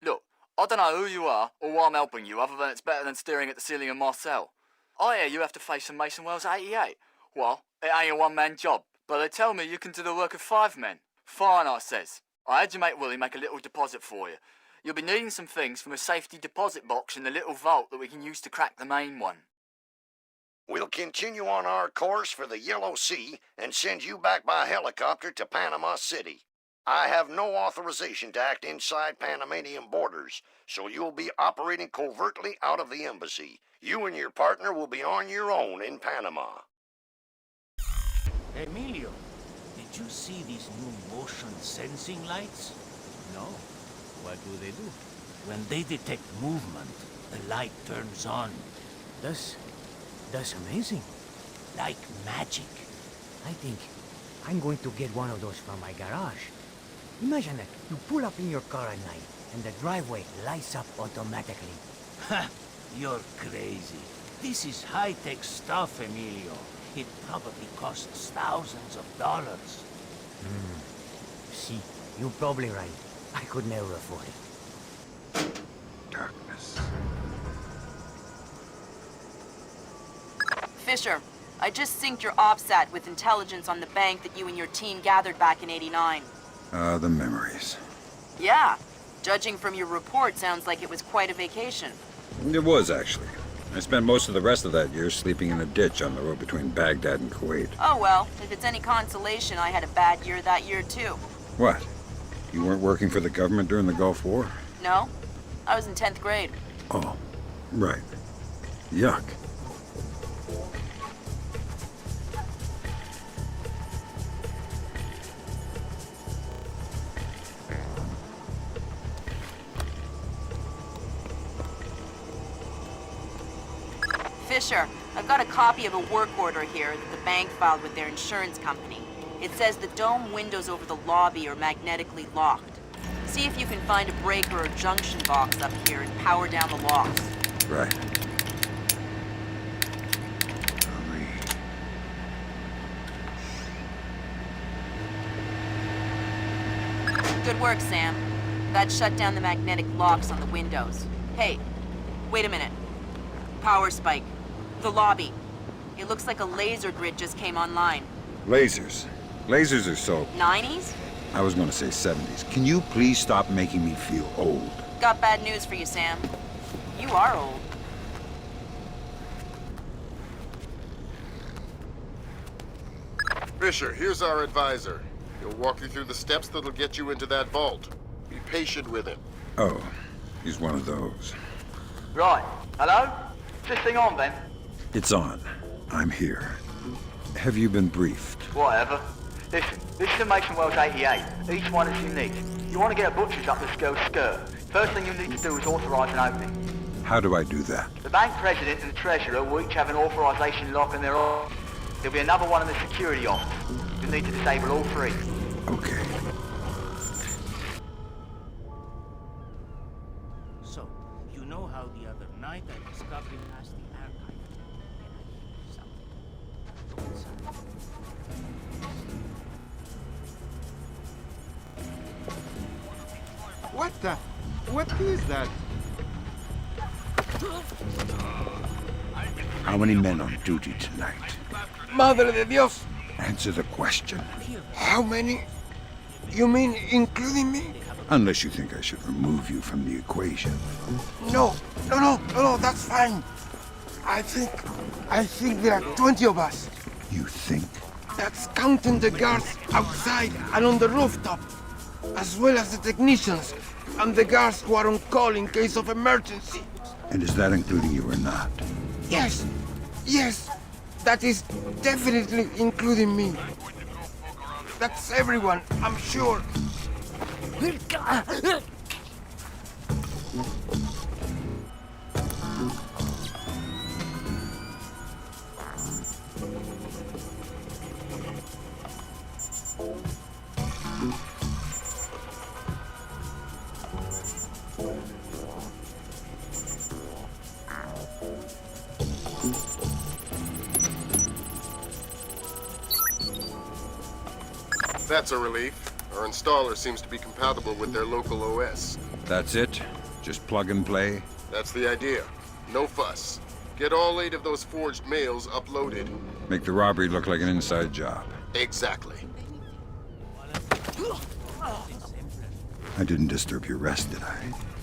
Look, I don't know who you are or why I'm helping you, other than it's better than staring at the ceiling in my cell. I hear you have to face some Mason Wells 88. Well, it ain't a one-man job, but they tell me you can do the work of 5 men. Fine, I says. I had your mate Willie make a little deposit for you. You'll be needing some things from a safety deposit box in the little vault that we can use to crack the main one. We'll continue on our course for the Yellow Sea and send you back by helicopter to Panama City. I have no authorization to act inside Panamanian borders, so you'll be operating covertly out of the embassy. You and your partner will be on your own in Panama. Emilio, did you see these new motion sensing lights? No. What do they do? When they detect movement, the light turns on. That's amazing. Like magic. I think I'm going to get one of those from my garage. Imagine that you pull up in your car at night and the driveway lights up automatically. Ha! You're crazy. This is high-tech stuff, Emilio. It probably costs thousands of dollars. See, you're probably right. I could never afford it. Darkness. Fisher, I just synced your OPSAT with intelligence on the bank that you and your team gathered back in '89. The memories. Yeah. Judging from your report, sounds like it was quite a vacation. It was, actually. I spent most of the rest of that year sleeping in a ditch on the road between Baghdad and Kuwait. Oh well, if it's any consolation, I had a bad year that year too. What? You weren't working for the government during the Gulf War? No? I was in 10th grade. Oh, right. Yuck. Fisher, I've got a copy of a work order here that the bank filed with their insurance company. It says the dome windows over the lobby are magnetically locked. See if you can find a breaker or junction box up here and power down the locks. Right. Good work, Sam. That shut down the magnetic locks on the windows. Hey, wait a minute. Power spike. The lobby. It looks like a laser grid just came online. Lasers. Lasers are so... 90s? I was going to say 70s. Can you please stop making me feel old? Got bad news for you, Sam. You are old. Fisher, here's our advisor. He'll walk you through the steps that'll get you into that vault. Be patient with him. Oh, he's one of those. Right. Hello? Is this thing on, then? It's on. I'm here. Have you been briefed? Whatever. Listen, this is a Mason Wells 88. Each one is unique. You want to get a butcher's up the skirt. First thing you need to do is authorise an opening. How do I do that? The bank president and the treasurer will each have an authorisation lock in their office. There'll be another one in the security office. You'll need to disable all three. Okay. So, you know how the other night I discovered past the archive. What the? What is that? How many men on duty tonight? Madre de Dios! Answer the question. How many? You mean including me? Unless you think I should remove you from the equation. No, that's fine. I think there are 20 of us. You think? That's counting the guards outside and on the rooftop, as well as the technicians and the guards who are on call in case of emergency. And is that including you or not? Yes, that is definitely including me. That's everyone, I'm sure. That's a relief. Our installer seems to be compatible with their local OS. That's it? Just plug and play? That's the idea. No fuss. Get all 8 of those forged mails uploaded. Make the robbery look like an inside job. Exactly. I didn't disturb your rest, did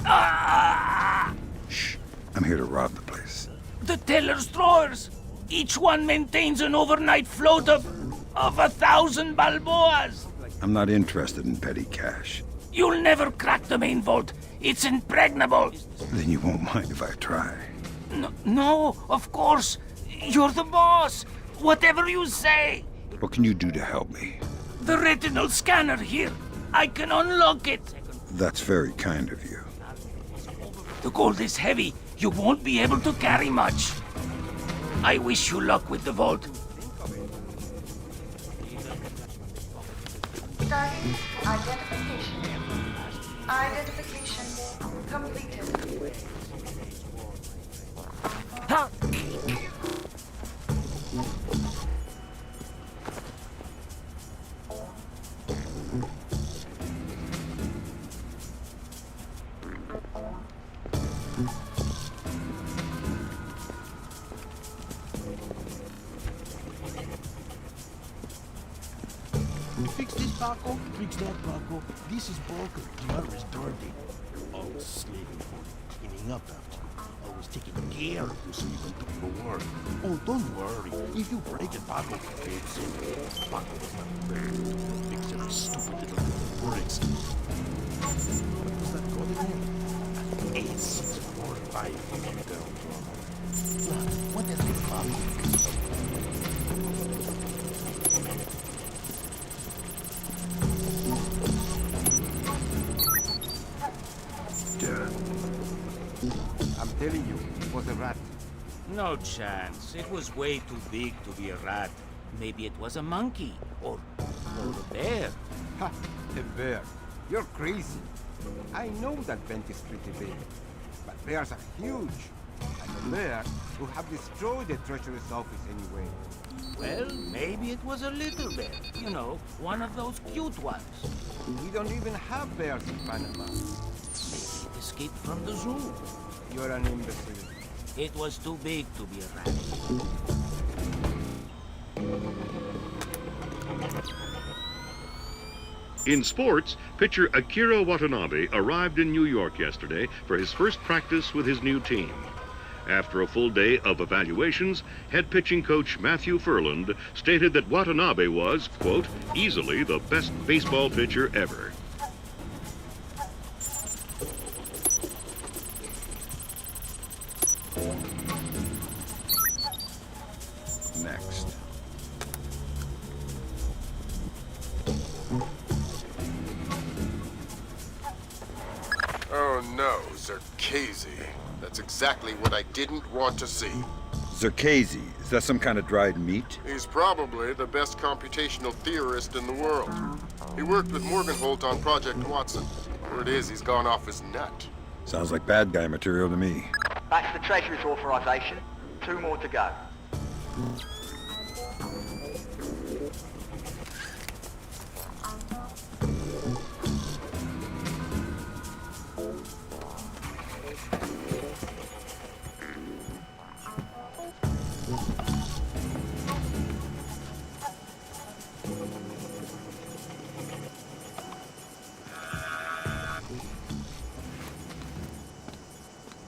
I? Shh. I'm here to rob the place. The teller's drawers! Each one maintains an overnight float of 1,000 balboas! I'm not interested in petty cash. You'll never crack the main vault. It's impregnable. Then you won't mind if I try. No, of course. You're the boss. Whatever you say. What can you do to help me? The retinal scanner here. I can unlock it. That's very kind of you. The gold is heavy. You won't be able to carry much. I wish you luck with the vault. Starting identification. Identification completed. Ha! fix this, Paco? Fix that, Paco. This is broken. The other is dirty. Always slaving for you, cleaning up after you. Always taking care of you so you can do your work. Oh, don't worry. If you break it, Paco can fix it. Paco was not ready to fix every stupid little bricks. What was that called again? 8645 Hotel Drama. What the hell, Paco? I'm telling you, it was a rat. No chance. It was way too big to be a rat. Maybe it was a monkey or a bear. Ha! A bear. You're crazy. I know that vent is pretty big, but bears are huge. And a bear would have destroyed the treasurer's office anyway. Well, maybe it was a little bear. You know, one of those cute ones. We don't even have bears in Panama. Maybe it escaped from the zoo. You're an imbecile. It was too big to be a rat. In sports, pitcher Akira Watanabe arrived in New York yesterday for his first practice with his new team. After a full day of evaluations, head pitching coach Matthew Furland stated that Watanabe was, quote, easily the best baseball pitcher ever. Next. Oh no, Zerkezi. That's exactly what I didn't want to see. Zerkezi, is that some kind of dried meat? He's probably the best computational theorist in the world. He worked with Morgenholt on Project Watson. Word is he's gone off his nut. Sounds like bad guy material to me. That's the Treasury's authorization. 2 more to go.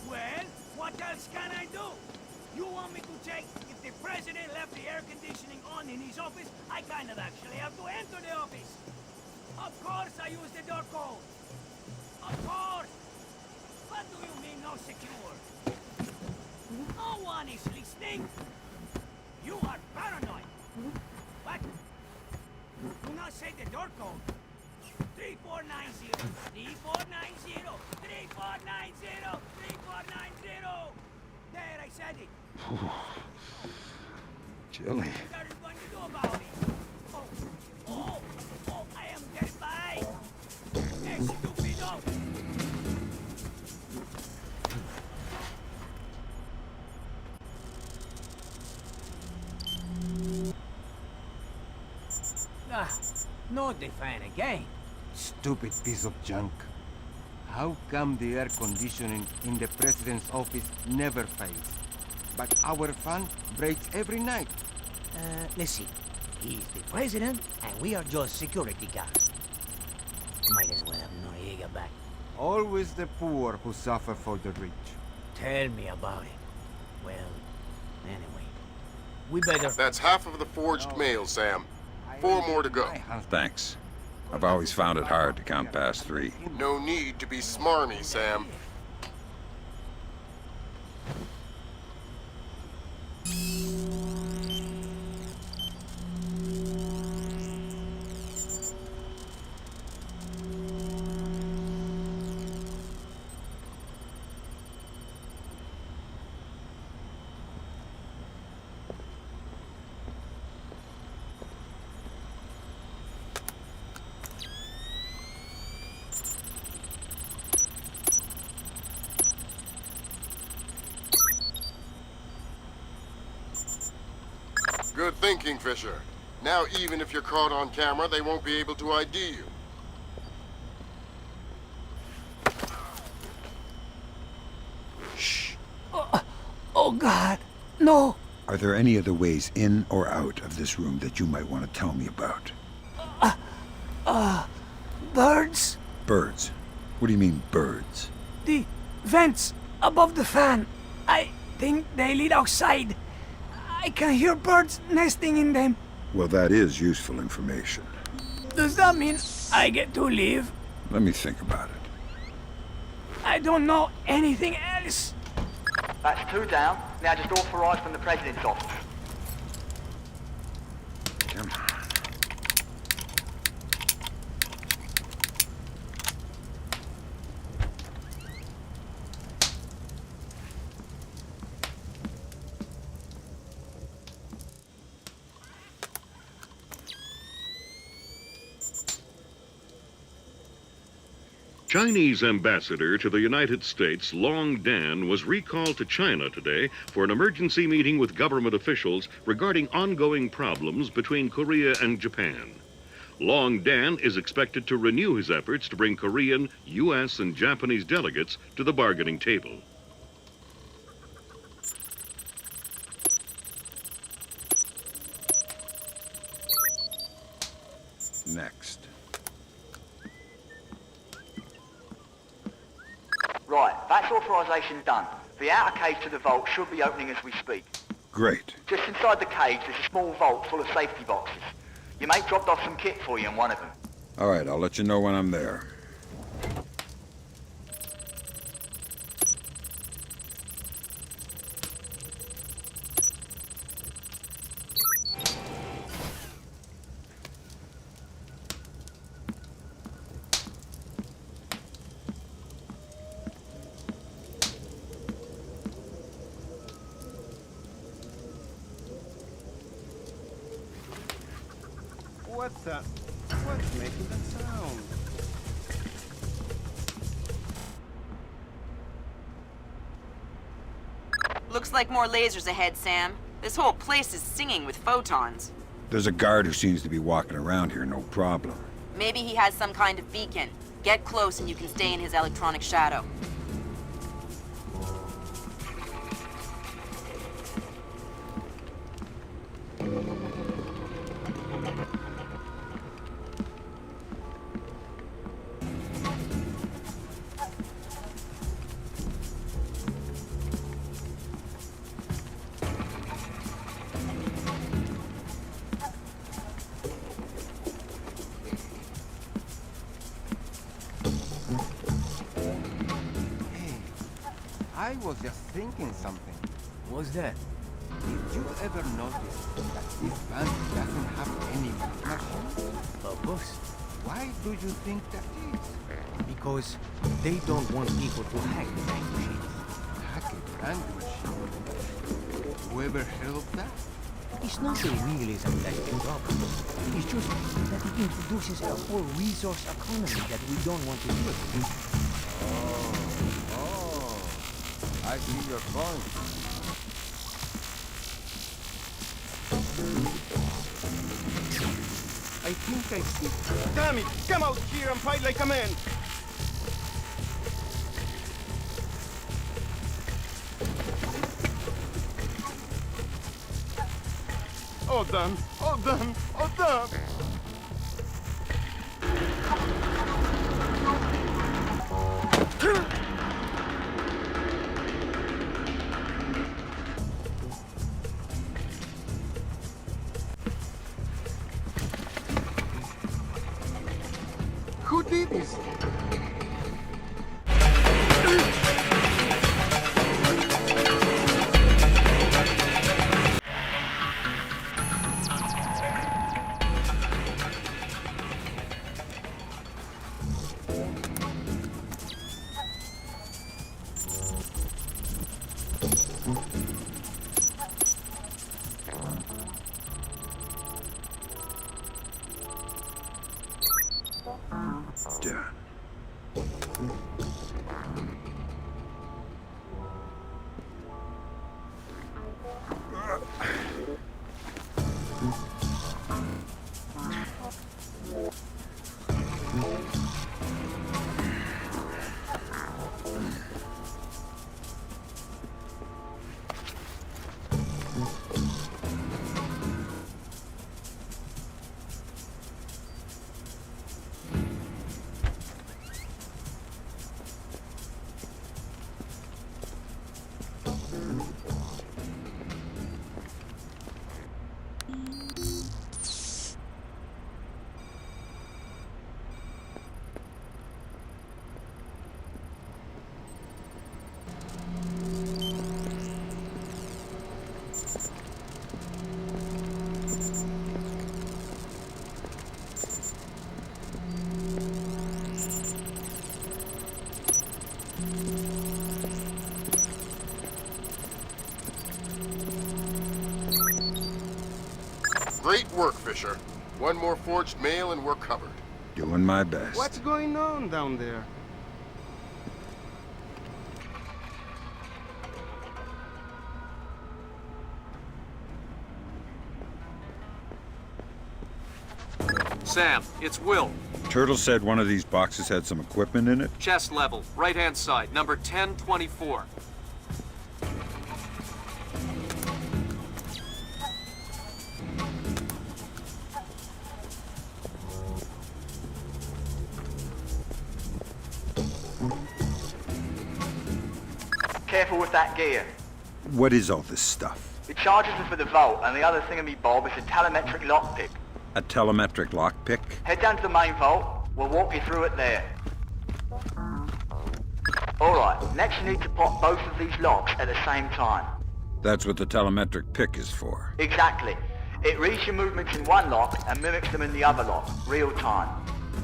Well, what else can I do? You want me to check if the president left the air conditioning on in his office? I kind of actually have to enter the office. Of course I use the door code. Of course. What do you mean no secure? No one is listening. You are paranoid. What? Do not say the door code. 3490, 3490, 3490, 3490. There, I said it. Chilly. What are you going to do about it? Oh, I am terrified. Estúpido. Not the fan again. Stupid piece of junk. How come the air conditioning in the president's office never fails, but our fan breaks every night? Let's see. He's the president, and we are just security guards. Might as well have Noriega back. Always the poor who suffer for the rich. Tell me about it. Well, anyway, we better... That's half of the forged mail, Sam. 4 more to go. Thanks. I've always found it hard to count past 3. No need to be smarmy, Sam. Good thinking, Fisher. Now, even if you're caught on camera, they won't be able to ID you. Shh. Oh, God. No. Are there any other ways in or out of this room that you might want to tell me about? birds. Birds? What do you mean, birds? The vents above the fan. I think they lead outside. I can hear birds nesting in them. Well, that is useful information. Does that mean I get to leave? Let me think about it. I don't know anything else. That's 2 down. Now just authorised from the President's office. Come on. Chinese ambassador to the United States, Long Dan, was recalled to China today for an emergency meeting with government officials regarding ongoing problems between Korea and Japan. Long Dan is expected to renew his efforts to bring Korean, U.S., and Japanese delegates to the bargaining table. Next. Right, that's authorisation done. The outer cage to the vault should be opening as we speak. Great. Just inside the cage, there's a small vault full of safety boxes. Your mate dropped off some kit for you in one of them. All right, I'll let you know when I'm there. What's that? What's making that sound? Looks like more lasers ahead, Sam. This whole place is singing with photons. There's a guard who seems to be walking around here, no problem. Maybe he has some kind of beacon. Get close and you can stay in his electronic shadow. I was just thinking something. What's that? Did you ever notice that this band doesn't have any machines? Boss? Why do you think that is? Because they don't want people to hack the bank machines. Hack a bank machine? Whoever heard of that? It's not the realism that is the problem. It's just that it introduces a whole resource economy that we don't want to deal with. I see your point. I think I see. Damn it! Come out here and fight like a man! All done! All done! All done! Who did this? Done. Great work, Fisher. One more forged mail and we're covered. Doing my best. What's going on down there? Sam, it's Will. Turtle said one of these boxes had some equipment in it. Chest level, right-hand side, number 1024. Careful with that gear. What is all this stuff? It charges us for the vault, and the other thingamy-bob is a telemetric lockpick. A telemetric lockpick? Head down to the main vault. We'll walk you through it there. Alright, next you need to pop both of these locks at the same time. That's what the telemetric pick is for. Exactly. It reads your movements in one lock and mimics them in the other lock, real time.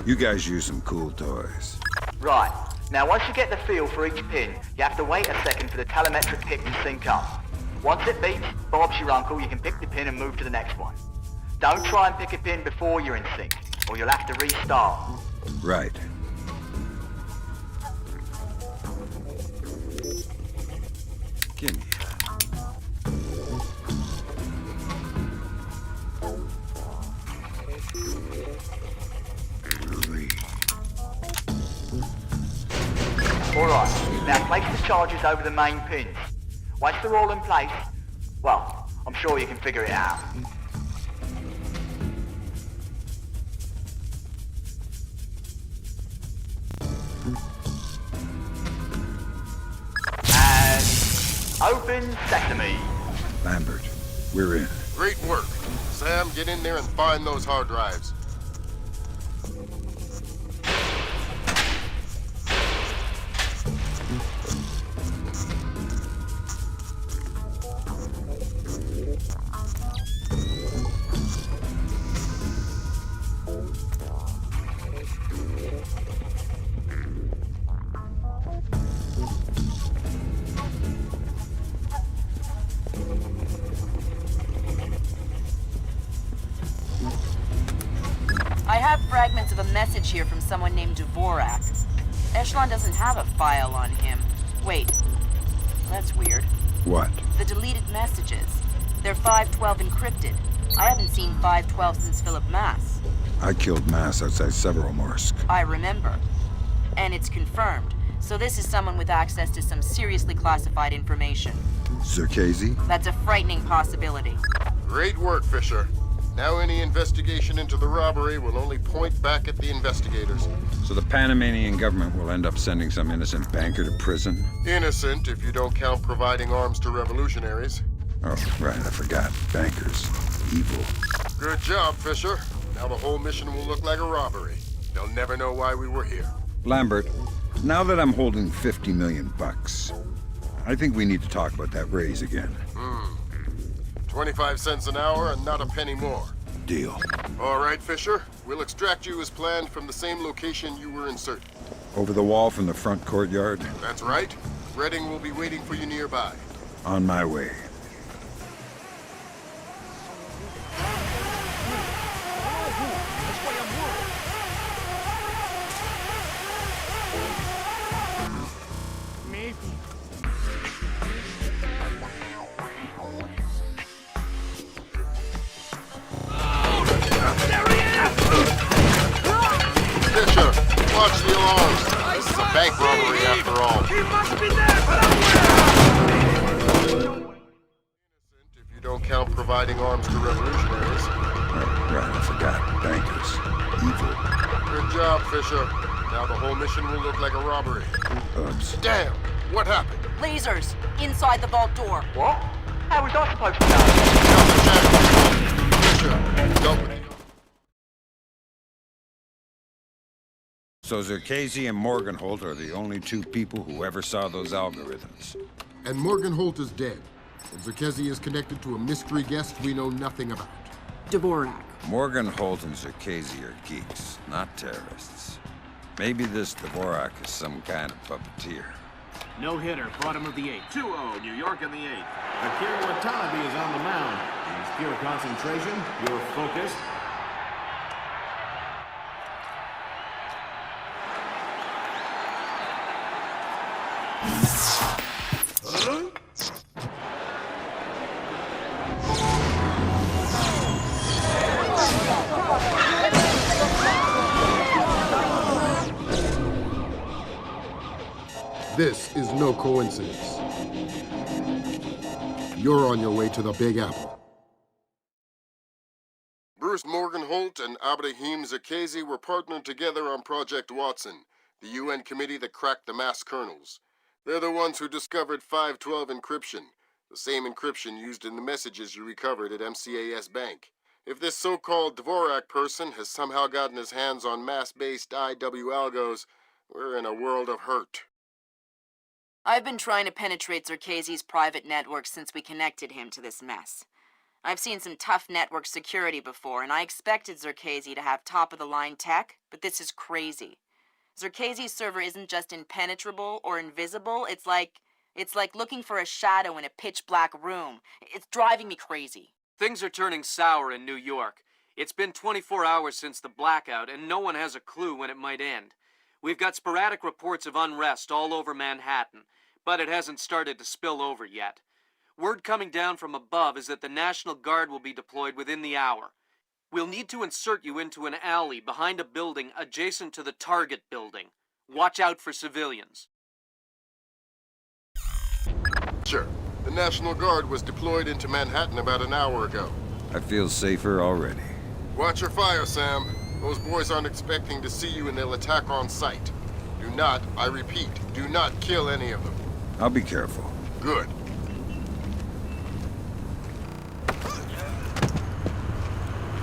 You guys use some cool toys. Right. Now once you get the feel for each pin, you have to wait a second for the telemetric pick to sync up. Once it beeps, Bob's your uncle, you can pick the pin and move to the next one. Don't try and pick a pin before you're in sync, or you'll have to restart. Right. Give me Alright, now place the charges over the main pins. Once they're all in place, well, I'm sure you can figure it out. And open sesame. Lambert, we're in. Great work. Sam, get in there and find those hard drives. I have fragments of a message here from someone named Dvorak. Echelon doesn't have a file on him. Wait. That's weird. What? The deleted messages. They're 512 encrypted. I haven't seen 512 since Philip Mass. I killed Mass outside Severomorsk. I remember. And it's confirmed. So this is someone with access to some seriously classified information. Zerkazy? That's a frightening possibility. Great work, Fisher. Now any investigation into the robbery will only point back at the investigators. So the Panamanian government will end up sending some innocent banker to prison? Innocent if you don't count providing arms to revolutionaries. Oh, right, I forgot. Bankers. Evil. Good job, Fisher. Now the whole mission will look like a robbery. They'll never know why we were here. Lambert, now that I'm holding 50 million bucks, I think we need to talk about that raise again. 25 cents an hour and not a penny more. Deal. All right, Fisher. We'll extract you as planned from the same location you were inserted. Over the wall from the front courtyard? That's right. Redding will be waiting for you nearby. On my way. Fisher, watch the alarms. This is a bank robbery after all. He must be there Innocent if you don't count providing arms to revolutionaries. Oh, right, I forgot. Bankers. Evil. Good job, Fisher. Now the whole mission will look like a robbery. Oops. Damn! What happened? Lasers! Inside the vault door. What? How was I supposed to know? Fisher, dealt with you. So Zerkazy and Morgenholt are the only two people who ever saw those algorithms. And Morgenholt is dead. And Zerkazy is connected to a mystery guest we know nothing about. Dvorak. Morgenholt and Zerkazy are geeks, not terrorists. Maybe this Dvorak is some kind of puppeteer. No hitter, bottom of the 8th. 2-0, New York in the 8th. Akira Watanabe is on the mound. He's Pure concentration, pure focus. This is no coincidence. You're on your way to the Big Apple. Bruce Morgenholt and Abraham Zakesi were partnered together on Project Watson, the UN committee that cracked the mass kernels. They're the ones who discovered 512 encryption, the same encryption used in the messages you recovered at MCAS Bank. If this so-called Dvorak person has somehow gotten his hands on mass-based IW algos, we're in a world of hurt. I've been trying to penetrate Zerkesi's private network since we connected him to this mess. I've seen some tough network security before, and I expected Zerkesi to have top-of-the-line tech, but this is crazy. Zerkesi's server isn't just impenetrable or invisible, it's like looking for a shadow in a pitch-black room. It's driving me crazy. Things are turning sour in New York. It's been 24 hours since the blackout, and no one has a clue when it might end. We've got sporadic reports of unrest all over Manhattan, but it hasn't started to spill over yet. Word coming down from above is that the National Guard will be deployed within the hour. We'll need to insert you into an alley behind a building adjacent to the target building. Watch out for civilians. Sure. The National Guard was deployed into Manhattan about an hour ago. I feel safer already. Watch your fire, Sam. Those boys aren't expecting to see you and they'll attack on sight. Do not, I repeat, do not kill any of them. I'll be careful. Good.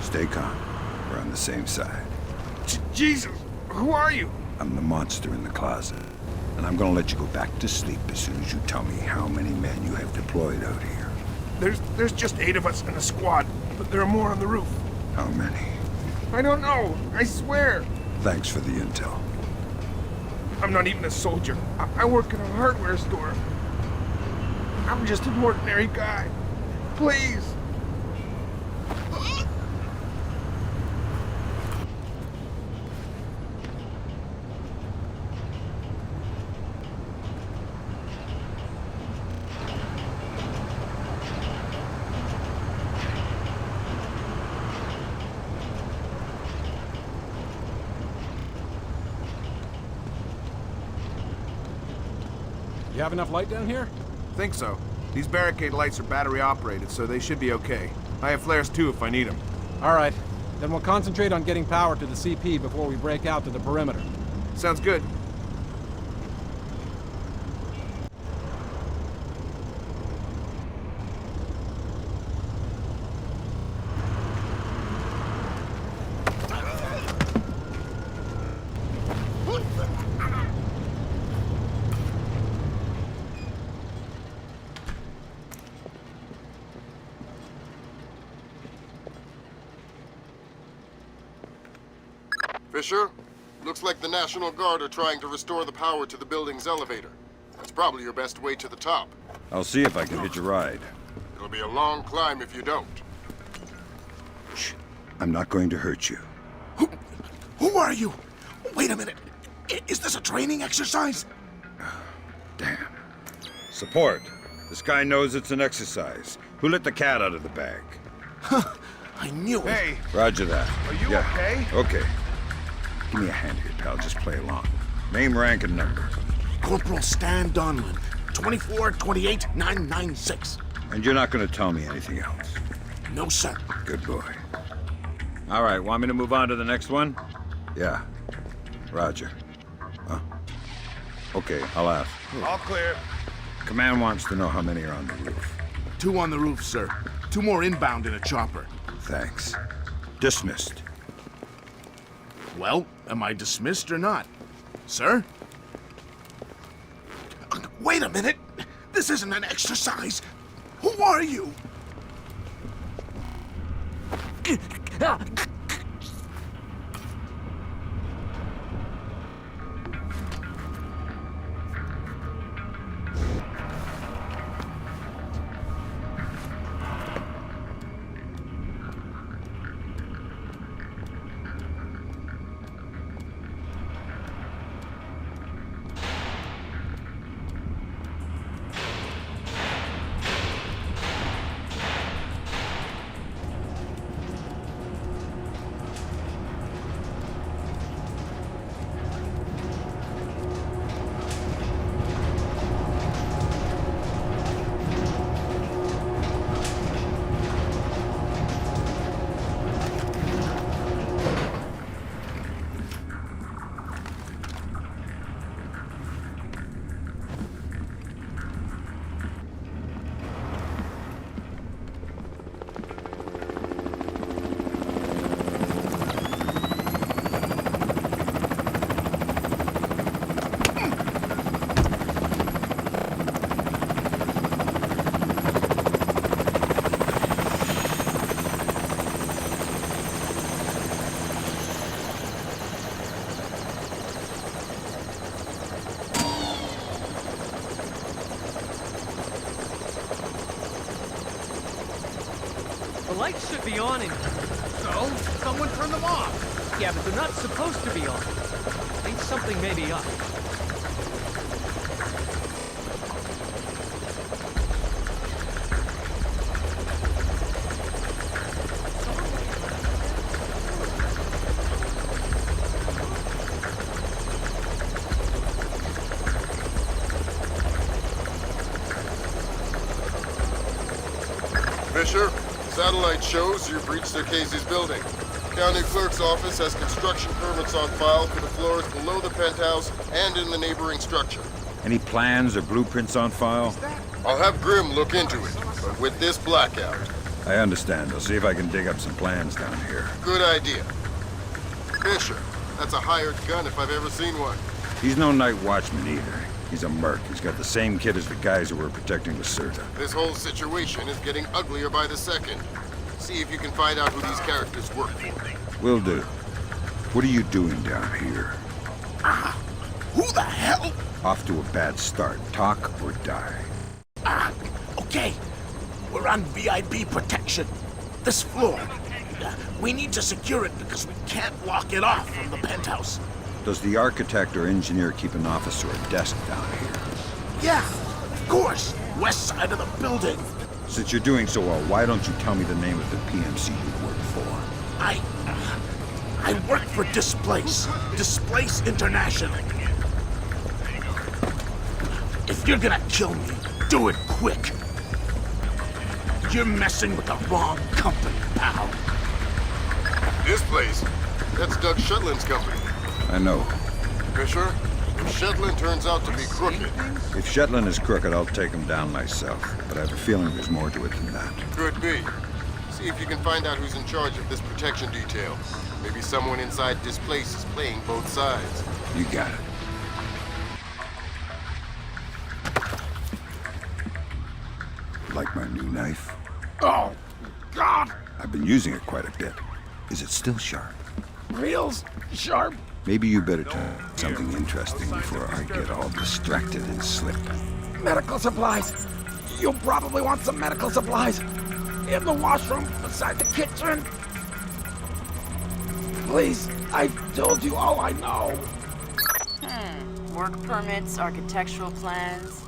Stay calm. We're on the same side. Jesus, who are you? I'm the monster in the closet. And I'm gonna let you go back to sleep as soon as you tell me how many men you have deployed out here. There's just 8 of us in a squad, but there are more on the roof. How many? I don't know, I swear. Thanks for the intel. I'm not even a soldier. I work in a hardware store. I'm just an ordinary guy. Please. You have enough light down here? Think so. These barricade lights are battery operated, so they should be okay. I have flares too if I need them. All right. Then we'll concentrate on getting power to the CP before we break out to the perimeter. Sounds good. Fisher, looks like the National Guard are trying to restore the power to the building's elevator. That's probably your best way to the top. I'll see if I can hitch a ride. It'll be a long climb if you don't. Shh. I'm not going to hurt you. Who are you? Wait a minute. Is this a training exercise? Damn. Support. This guy knows it's an exercise. Who let the cat out of the bag? I knew it. Hey. Roger that. Are you okay? Okay. Give me a hand here, pal. Just play along. Name, rank, and number. Corporal Stan Donlin, 2428996. And you're not going to tell me anything else? No, sir. Good boy. All right, want me to move on to the next one? Yeah. Roger. Huh? Okay, I'll ask. All clear. Command wants to know how many are on the roof. 2 on the roof, sir. 2 more inbound in a chopper. Thanks. Dismissed. Well, am I dismissed or not? Sir? Wait a minute! This isn't an exercise! Who are you? The lights should be on in here. So? Someone turn them off! Yeah, but they're not supposed to be on. I think something may be up. Fisher, satellite shows you've reached Casey's building. County Clerk's office has construction permits on file for the floors below the penthouse and in the neighboring structure. Any plans or blueprints on file? I'll have Grim look into it, but with this blackout. I understand. I'll see if I can dig up some plans down here. Good idea. Fisher, that's a hired gun if I've ever seen one. He's no night watchman either. He's a merc. He's got the same kit as the guys who were protecting Lacerda. This whole situation is getting uglier by the second. See if you can find out who these characters work for. Will do. What are you doing down here? Who the hell? Off to a bad start. Talk or die. Okay. We're on VIP protection. This floor. We need to secure it because we can't lock it off from the penthouse. Does the architect or engineer keep an office or a desk down here? Yeah, of course. West side of the building. Since you're doing so well, why don't you tell me the name of the PMC you work for? I work for Displace. Displace International. If you're gonna kill me, do it quick. You're messing with the wrong company, pal. This place? That's Doug Shetland's company. I know. Fisher, if Shetland turns out to be crooked... If Shetland is crooked, I'll take him down myself. But I have a feeling there's more to it than that. Could be. See if you can find out who's in charge of this protection detail. Maybe someone inside this place is playing both sides. You got it. Like my new knife? Oh, God! I've been using it quite a bit. Is it still sharp? Real sharp. Maybe you better tell me something interesting before I get all distracted and slip. Medical supplies. You'll probably want some medical supplies. In the washroom beside the kitchen. Please, I've told you all I know. Work permits, architectural plans.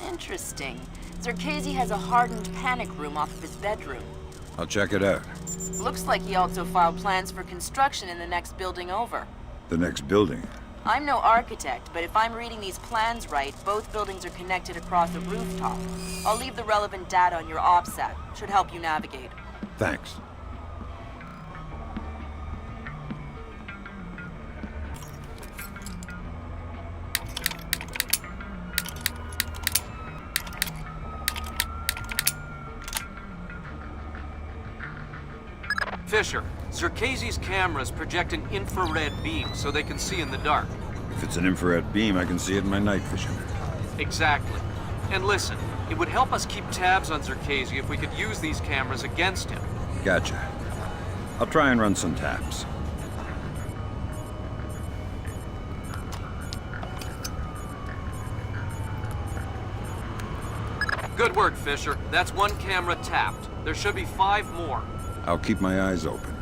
Interesting. Zerkesi has a hardened panic room off of his bedroom. I'll check it out. Looks like he also filed plans for construction in the next building over. The next building? I'm no architect, but if I'm reading these plans right, both buildings are connected across a rooftop. I'll leave the relevant data on your OPSAT. Should help you navigate. Thanks. Fisher, Zerkesi's cameras project an infrared beam so they can see in the dark. If it's an infrared beam, I can see it in my night vision. Exactly. And listen, it would help us keep tabs on Zerkesi if we could use these cameras against him. Gotcha. I'll try and run some taps. Good work, Fisher. That's one camera tapped. There should be 5 more. I'll keep my eyes open.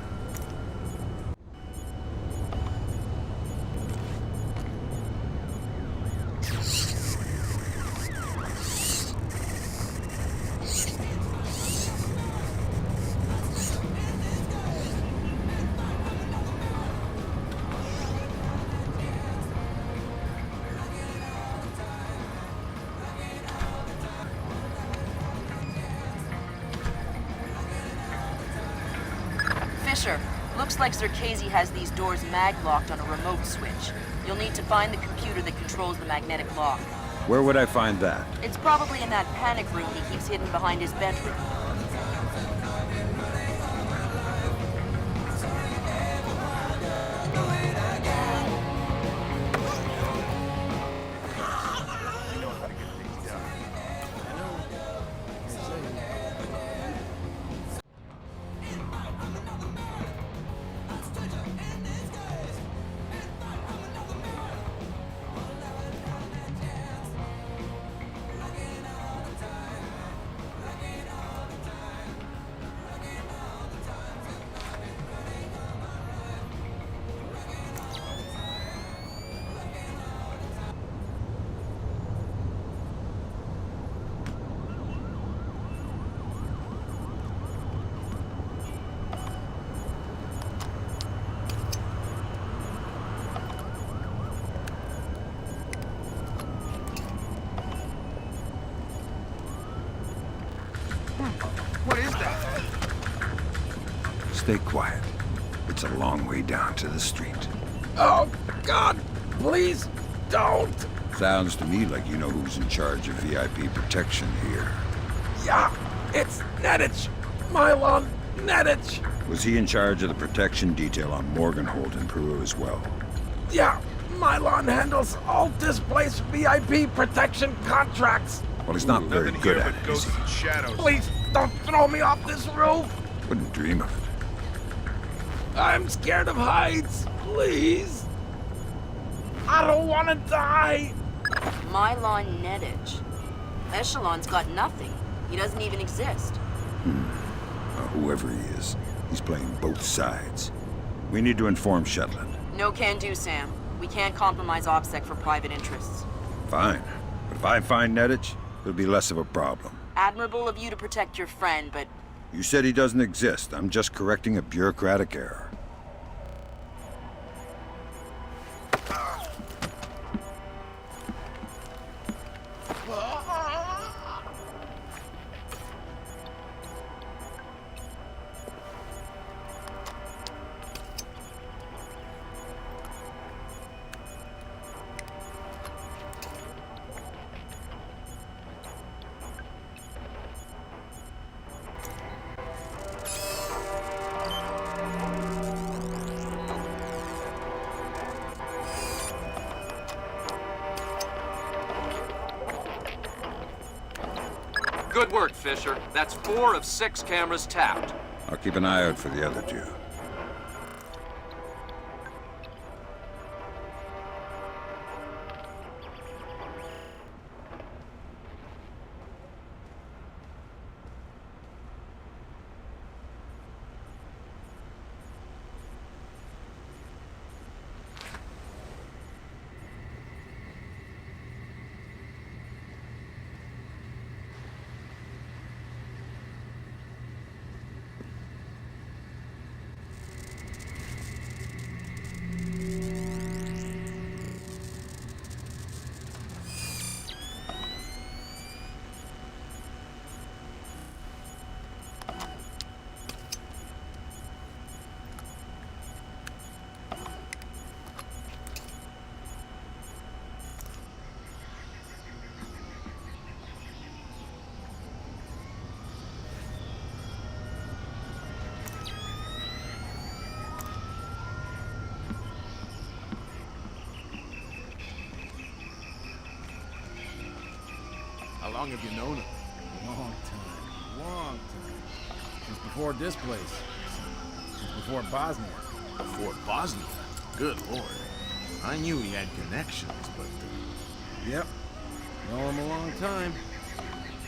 Fisher, looks like Zerkesi has these doors mag-locked on a remote switch. You'll need to find the computer that controls the magnetic lock. Where would I find that? It's probably in that panic room he keeps hidden behind his bedroom. What is that? Stay quiet. It's a long way down to the street. Oh, God, please don't. Sounds to me like you know who's in charge of VIP protection here. Yeah, it's Nedich. Mylon Nedich. Was he in charge of the protection detail on Morgenholt in Peru as well? Yeah, Mylon handles all displaced VIP protection contracts. Well, he's not very good at it, is he? Shadows. Please don't throw me off this roof. Wouldn't dream of it. I'm scared of heights. Please. I don't want to die. Mylon Nedich. Echelon's got nothing. He doesn't even exist. Whoever he is, he's playing both sides. We need to inform Shetland. No can do, Sam. We can't compromise OPSEC for private interests. Fine. But if I find Nedich, it'll be less of a problem. Admirable of you to protect your friend, but You said he doesn't exist. I'm just correcting a bureaucratic error. Good work, Fisher. That's 4 of 6 cameras tapped. I'll keep an eye out for the other 2. How long have you known him? Long time. Long time. Since before this place. Since before Bosnia. Before Bosnia? Good lord. I knew he had connections, but... Yep. Know him a long time.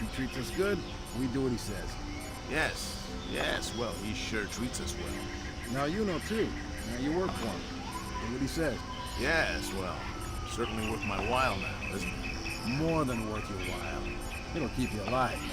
He treats us good, we do what he says. Yes, well, he sure treats us well. Now you know too. Now you work for him. Do what he says. Yes, well, certainly worth my while now, isn't it? More than worth your while. It'll keep you alive, man.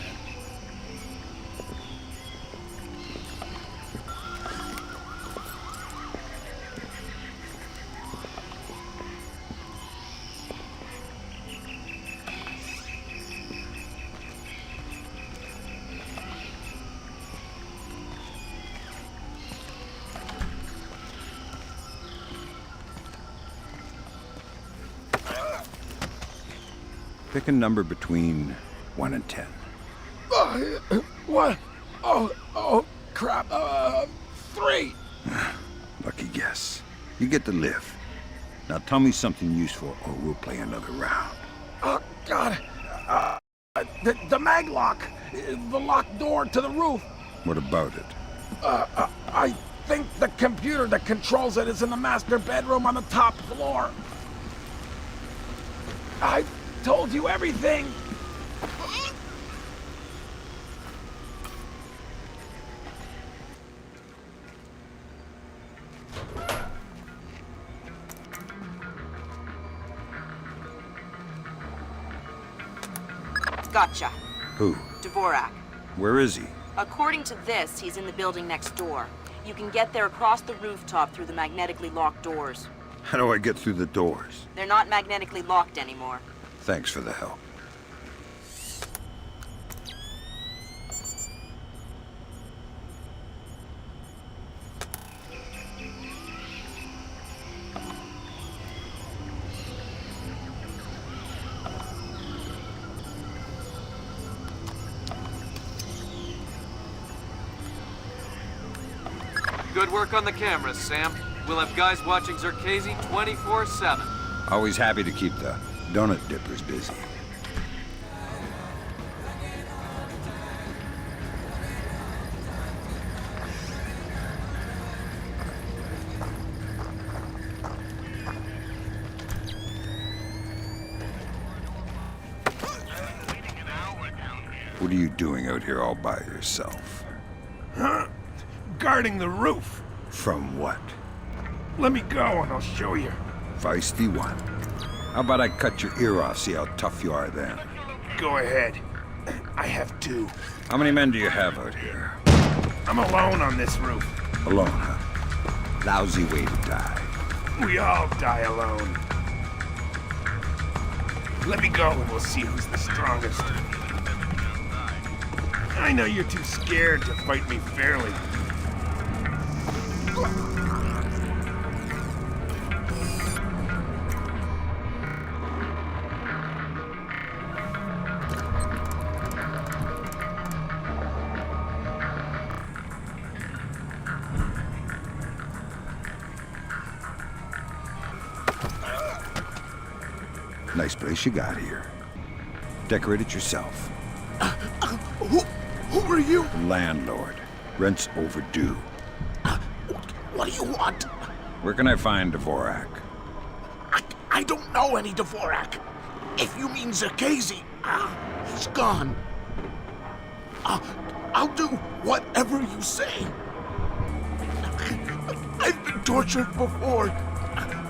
Pick a number between 1 and 10. What? Oh, crap. 3. Lucky guess. You get to live. Now tell me something useful or we'll play another round. Oh, God. The mag lock. The locked door to the roof. What about it? I think the computer that controls it is in the master bedroom on the top floor. I told you everything. Gotcha. Who? Dvorak. Where is he? According to this, he's in the building next door. You can get there across the rooftop through the magnetically locked doors. How do I get through the doors? They're not magnetically locked anymore. Thanks for the help. Good work on the cameras, Sam. We'll have guys watching Zerkezi 24/7. Always happy to keep the donut dippers busy. What are you doing out here all by yourself? Huh? Guarding the roof. From what? Let me go and I'll show you. Feisty one. How about I cut your ear off, see how tough you are then? Go ahead. I have two. How many men do you have out here? I'm alone on this roof. Alone, huh? Lousy way to die. We all die alone. Let me go and we'll see who's the strongest. I know you're too scared to fight me fairly. Nice place you got here. Decorate it yourself. Who are you? The landlord. Rent's overdue. What do you want? Where can I find Dvorak? I don't know any Dvorak. If you mean Zerkezi, he's gone. I'll do whatever you say. I've been tortured before.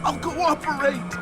I'll cooperate.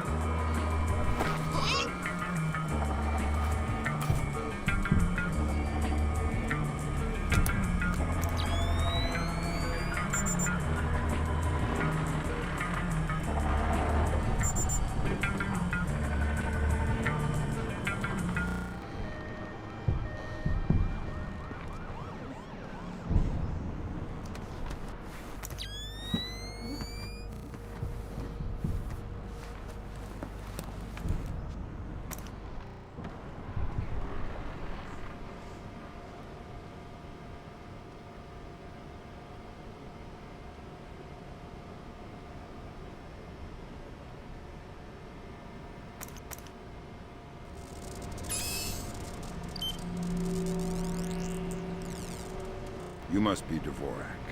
You must be Dvorak.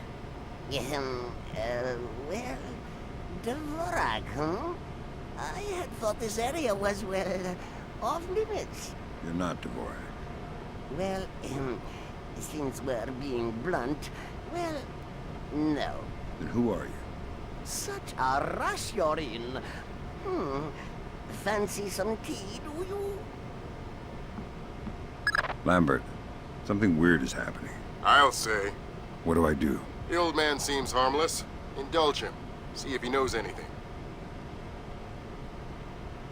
Well, Dvorak, huh? I had thought this area was, well, off limits. You're not Dvorak. Well, since we're being blunt, well, no. Then who are you? Such a rush you're in. Fancy some tea, do you? Lambert, something weird is happening. I'll say. What do I do? The old man seems harmless. Indulge him. See if he knows anything.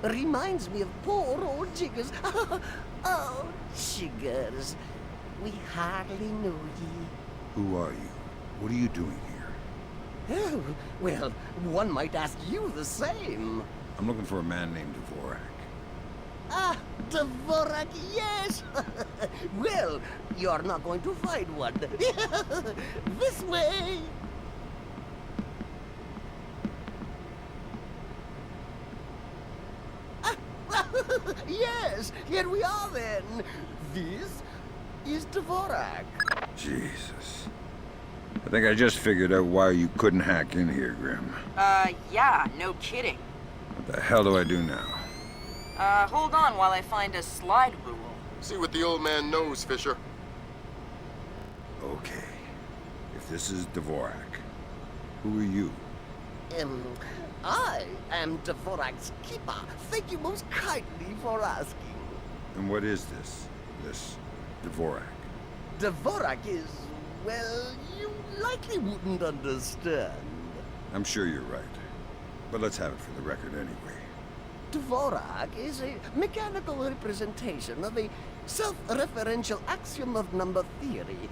Reminds me of poor old Jiggers. Oh, Jiggers. We hardly knew ye. Who are you? What are you doing here? Oh, well, one might ask you the same. I'm looking for a man named Dvorak. Ah, Dvorak, yes! Well, you're not going to find one. This way! Yes, here we are then. This is Dvorak. Jesus. I think I just figured out why you couldn't hack in here, Grim. Yeah, no kidding. What the hell do I do now? Hold on while I find a slide rule. See what the old man knows, Fisher. Okay. If this is Dvorak, who are you? I am Dvorak's keeper. Thank you most kindly for asking. And what is this Dvorak? Dvorak is, well, you likely wouldn't understand. I'm sure you're right. But let's have it for the record anyway. Dvorak is a mechanical representation of a self-referential axiom of number theory.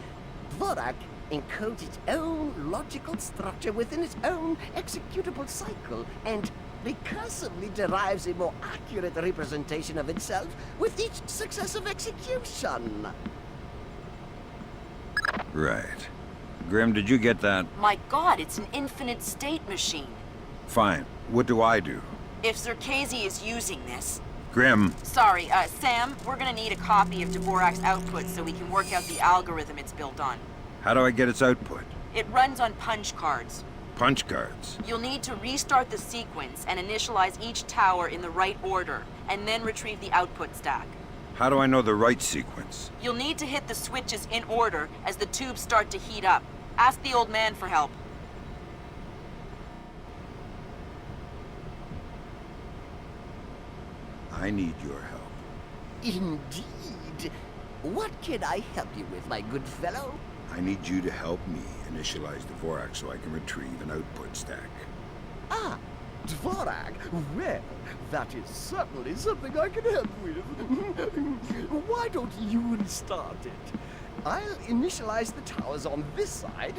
Dvorak encodes its own logical structure within its own executable cycle, and recursively derives a more accurate representation of itself with each successive execution. Right. Grim, did you get that? My god, it's an infinite state machine. Fine. What do I do? If Zerkezi is using this... Grim, Sorry, Sam, we're gonna need a copy of Dvorak's output so we can work out the algorithm it's built on. how do I get its output? It runs on punch cards. Punch cards. You'll need to restart the sequence and initialize each tower in the right order, and then retrieve the output stack. How do I know the right sequence? You'll need to hit the switches in order as the tubes start to heat up. Ask the old man for help. I need your help. Indeed. What can I help you with, my good fellow? I need you to help me initialize Dvorak so I can retrieve an output stack. Ah, Dvorak. Well, that is certainly something I can help with. Why don't you start it? I'll initialize the towers on this side,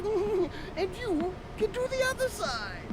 and you can do the other side.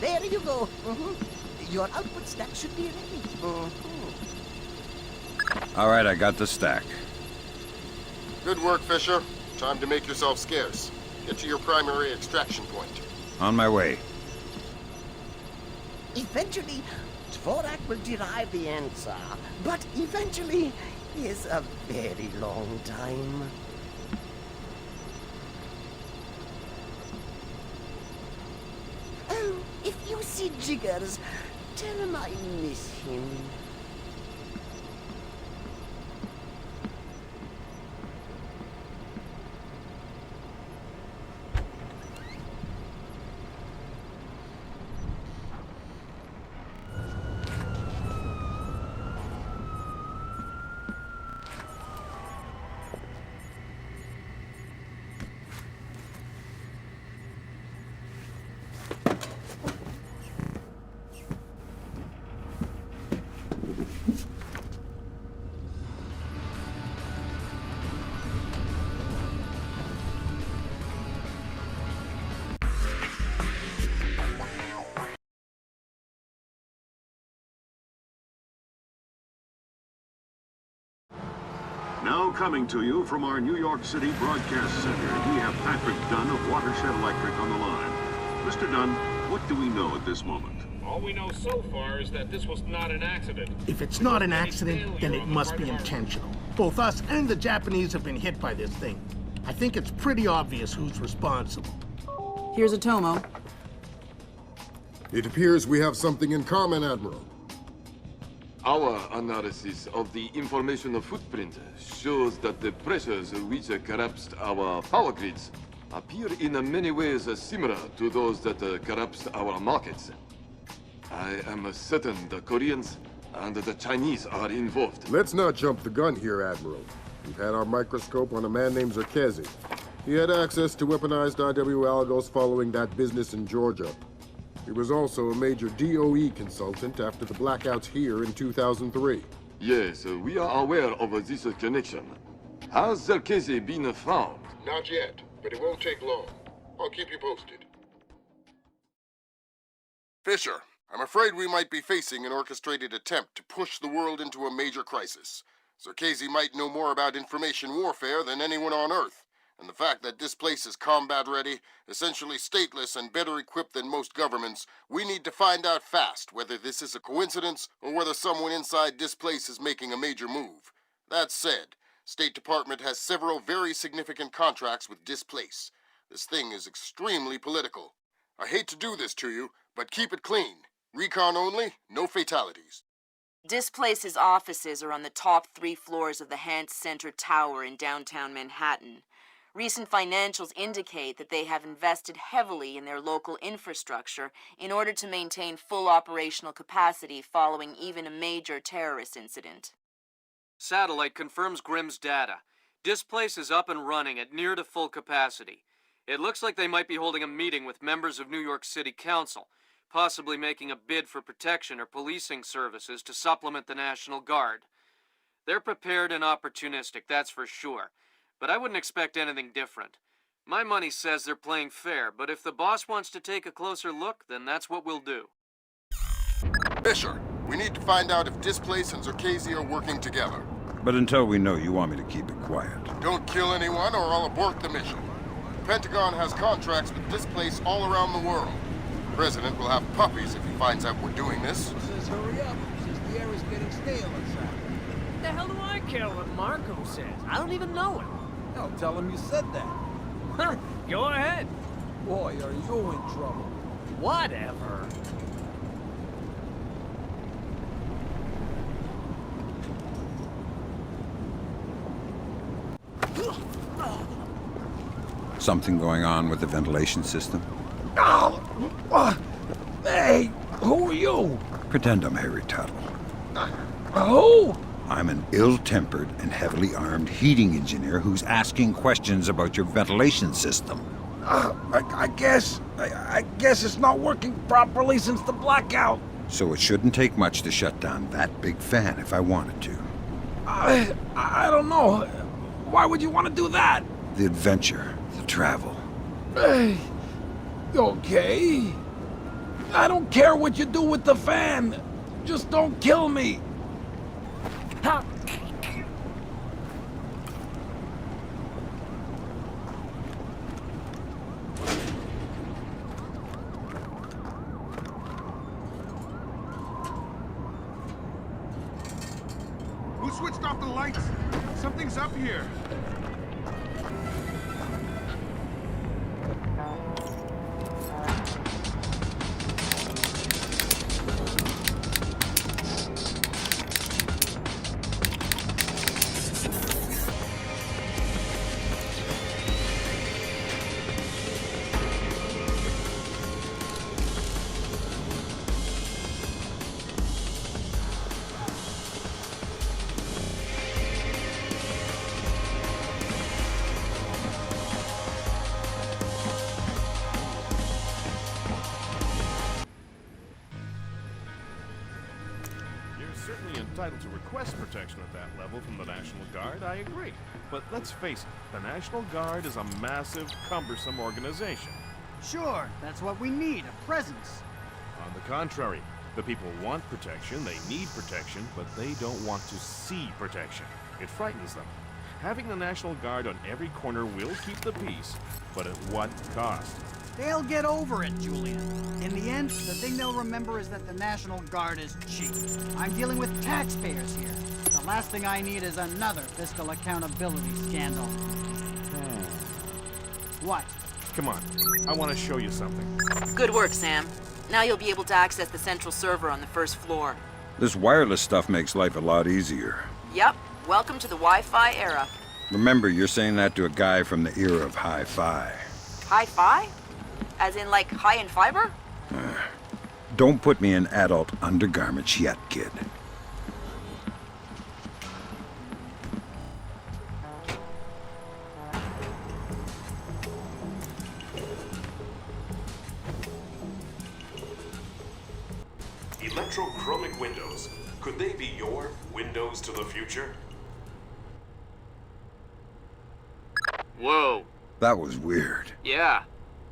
There you go. Your output stack should be ready. All right, I got the stack. Good work, Fisher. Time to make yourself scarce. Get to your primary extraction point. On my way. Eventually, Dvorak will derive the answer. But eventually is a very long time. Oh, if you see Jiggers, tell him I miss him. Now coming to you from our New York City broadcast center, we have Patrick Dunn of Watershed Electric on the line. Mr. Dunn, what do we know at this moment? All we know so far is that this was not an accident. If it's not an accident, then it must be intentional. Both us and the Japanese have been hit by this thing. I think it's pretty obvious who's responsible. Here's a Tomo. It appears we have something in common, Admiral. Our analysis of the information footprint shows that the pressures which collapsed our power grids appear in many ways similar to those that collapsed our markets. I am certain the Koreans and the Chinese are involved. Let's not jump the gun here, Admiral. We've had our microscope on a man named Zerkezi. He had access to weaponized IW algos following that business in Georgia. He was also a major DOE consultant after the blackouts here in 2003. Yes, we are aware of this connection. Has Zerkezi been found? Not yet, but it won't take long. I'll keep you posted. Fisher, I'm afraid we might be facing an orchestrated attempt to push the world into a major crisis. Zerkezi might know more about information warfare than anyone on Earth. And the fact that this place is combat-ready, essentially stateless and better equipped than most governments, we need to find out fast whether this is a coincidence or whether someone inside this place is making a major move. That said, State Department has several very significant contracts with Displace. This thing is extremely political. I hate to do this to you, but keep it clean. Recon only, no fatalities. Displace's offices are on the top 3 floors of the Hance Center Tower in downtown Manhattan. Recent financials indicate that they have invested heavily in their local infrastructure in order to maintain full operational capacity following even a major terrorist incident. Satellite confirms Grimm's data. Displace is up and running at near to full capacity. It looks like they might be holding a meeting with members of New York City Council, possibly making a bid for protection or policing services to supplement the National Guard. They're prepared and opportunistic, that's for sure. But I wouldn't expect anything different. My money says they're playing fair, but if the boss wants to take a closer look, then that's what we'll do. Fisher, we need to find out if Displace and Zerkasi are working together. But until we know, you want me to keep it quiet. Don't kill anyone or I'll abort the mission. The Pentagon has contracts with Displace all around the world. The President will have puppies if he finds out we're doing this. Says hurry up. Says the air is getting stale inside. What the hell do I care what Marco says? I don't even know him. No, tell him you said that. Huh, go ahead. Boy, are you in trouble. Whatever. Something going on with the ventilation system? Hey, who are you? Pretend I'm Harry Tuttle. Who? I'm an ill-tempered and heavily armed heating engineer who's asking questions about your ventilation system. I guess it's not working properly since the blackout. So it shouldn't take much to shut down that big fan if I wanted to. I don't know. Why would you want to do that? The adventure, the travel. Okay. I don't care what you do with the fan. Just don't kill me. Who switched off the lights? Something's up here. Certainly entitled to request protection at that level from the National Guard, I agree. But let's face it, the National Guard is a massive, cumbersome organization. Sure, that's what we need, a presence. On the contrary, the people want protection, they need protection, but they don't want to see protection. It frightens them. Having the National Guard on every corner will keep the peace, but at what cost? They'll get over it, Julian. In the end, the thing they'll remember is that the National Guard is cheap. I'm dealing with taxpayers here. The last thing I need is another fiscal accountability scandal. What? Come on, I want to show you something. Good work, Sam. Now you'll be able to access the central server on the first floor. This wireless stuff makes life a lot easier. Yep. Welcome to the Wi-Fi era. Remember, you're saying that to a guy from the era of hi-fi. Hi-fi? As in, like, high in fiber? Don't put me in adult undergarments yet, kid. Electrochromic windows. Could they be your windows to the future? Whoa. That was weird. Yeah,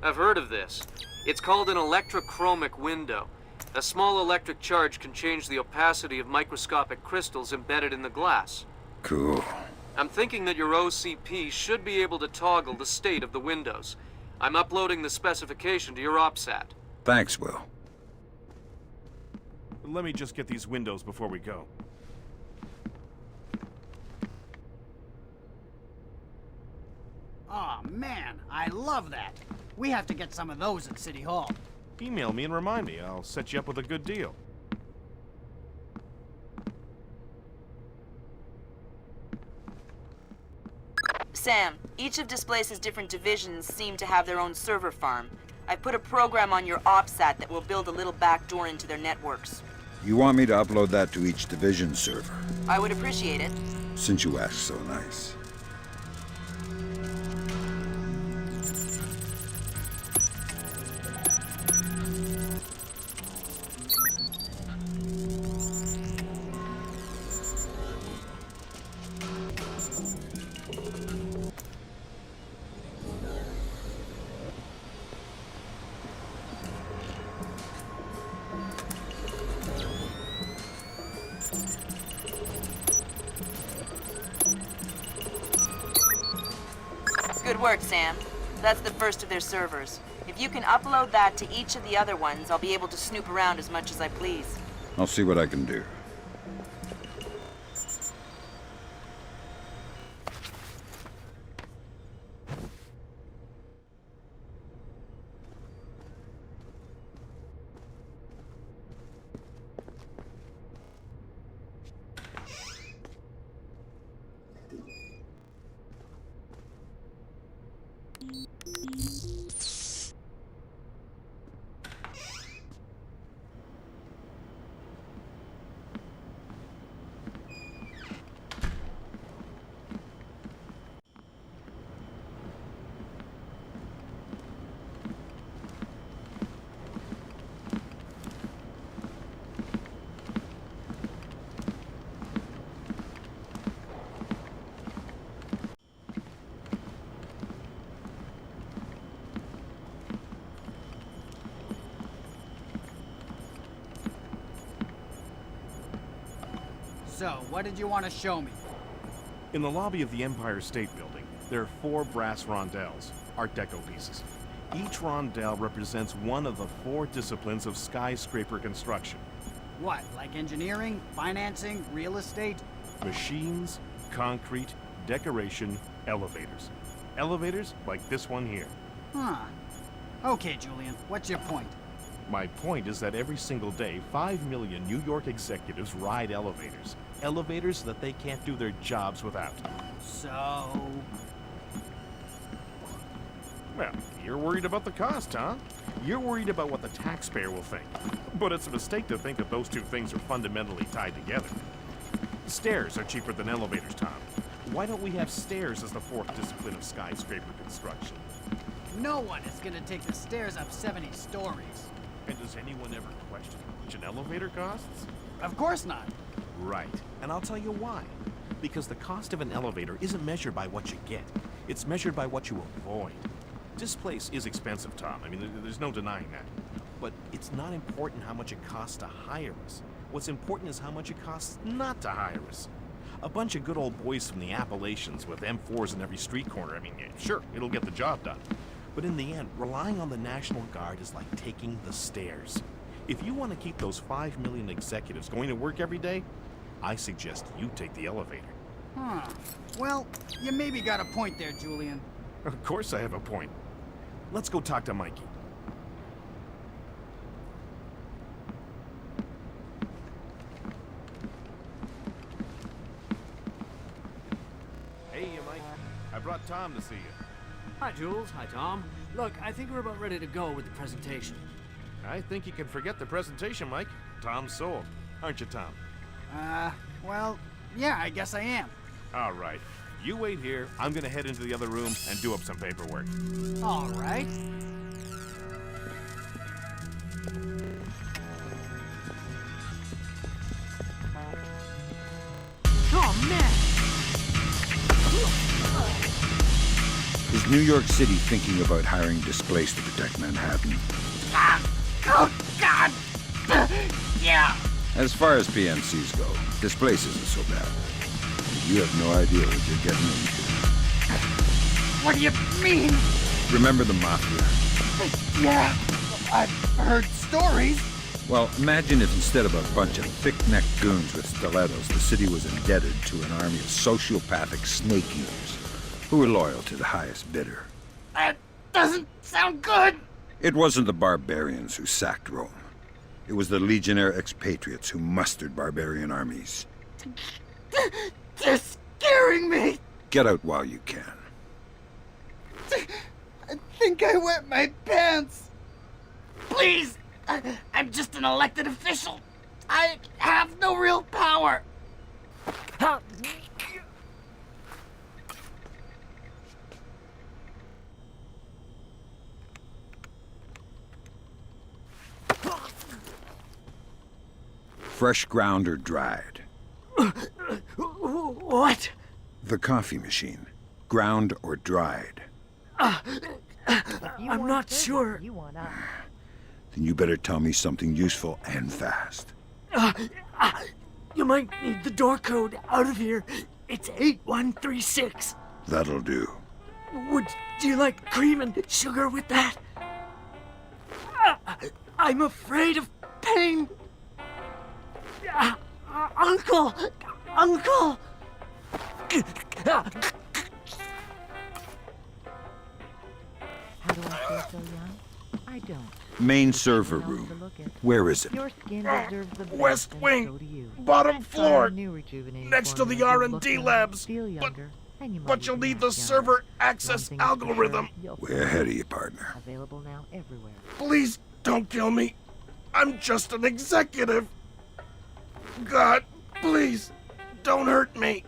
I've heard of this. It's called an electrochromic window. A small electric charge can change the opacity of microscopic crystals embedded in the glass. Cool. I'm thinking that your OCP should be able to toggle the state of the windows. I'm uploading the specification to your OPSAT. Thanks, Will. Let me just get these windows before we go. Oh man, I love that. We have to get some of those at City Hall. Email me and remind me. I'll set you up with a good deal. Sam, each of Displace's different divisions seem to have their own server farm. I've put a program on your OPSAT that will build a little backdoor into their networks. You want me to upload that to each division server? I would appreciate it. Since you asked so nice. Good work, Sam. That's the first of their servers. If you can upload that to each of the other ones, I'll be able to snoop around as much as I please. I'll see what I can do. So, what did you want to show me? In the lobby of the Empire State Building, there are 4 brass rondelles, Art Deco pieces. Each rondelle represents one of the 4 disciplines of skyscraper construction. What, like engineering, financing, real estate? Machines, concrete, decoration, elevators. Elevators like this one here. Huh. Okay, Julian, what's your point? My point is that every single day, 5 million New York executives ride elevators. Elevators that they can't do their jobs without. So... Well, you're worried about the cost, huh? You're worried about what the taxpayer will think. But it's a mistake to think that those two things are fundamentally tied together. Stairs are cheaper than elevators, Tom. Why don't we have stairs as the 4th discipline of skyscraper construction? No one is gonna take the stairs up 70 stories. And does anyone ever question how much an elevator costs? Of course not. Right. And I'll tell you why. Because the cost of an elevator isn't measured by what you get. It's measured by what you avoid. Displace is expensive, Tom. I mean, there's no denying that. But it's not important how much it costs to hire us. What's important is how much it costs not to hire us. A bunch of good old boys from the Appalachians with M4s in every street corner. I mean, yeah, sure, it'll get the job done. But in the end, relying on the National Guard is like taking the stairs. If you want to keep those 5 million executives going to work every day, I suggest you take the elevator. Huh. Well, you maybe got a point there, Julian. Of course I have a point. Let's go talk to Mikey. Hey, Mike. I brought Tom to see you. Hi, Jules. Hi, Tom. Look, I think we're about ready to go with the presentation. I think you can forget the presentation, Mike. Tom's sold. Aren't you, Tom? Well, yeah, I guess I am. All right. You wait here. I'm gonna head into the other room and do up some paperwork. All right. Oh, man! Is New York City thinking about hiring Displace to protect Manhattan? Oh, God! Yeah! As far as PMCs go, Displace isn't so bad. You have no idea what you're getting into. What do you mean? Remember the Mafia? Yeah, I've heard stories. Well, imagine if instead of a bunch of thick-necked goons with stilettos, the city was indebted to an army of sociopathic snake eaters. who were loyal to the highest bidder. That doesn't sound good! It wasn't the barbarians who sacked Rome. It was the legionnaire expatriates who mustered barbarian armies. They're scaring me! Get out while you can. I think I wet my pants! Please! I'm just an elected official! I have no real power! Fresh ground or dried? What? The coffee machine. Ground or dried? I'm not sure. Then you better tell me something useful and fast. You might need the door code out of here. It's 8136. That'll do. Would you like cream and sugar with that? I'm afraid of pain. Uncle! Uncle! How do I feel so young? I don't. Main server room. Where is it? Your skin deserves the best, West and wing, so do you. bottom Try floor, a new rejuvenating next to the formula to look R&D younger, labs. feel younger, and you might But you'll even need act the younger. server access One thing is for algorithm. sure, you'll Way ahead of you, partner. Available now everywhere. Please don't kill me. I'm just an executive. God, please, don't hurt me.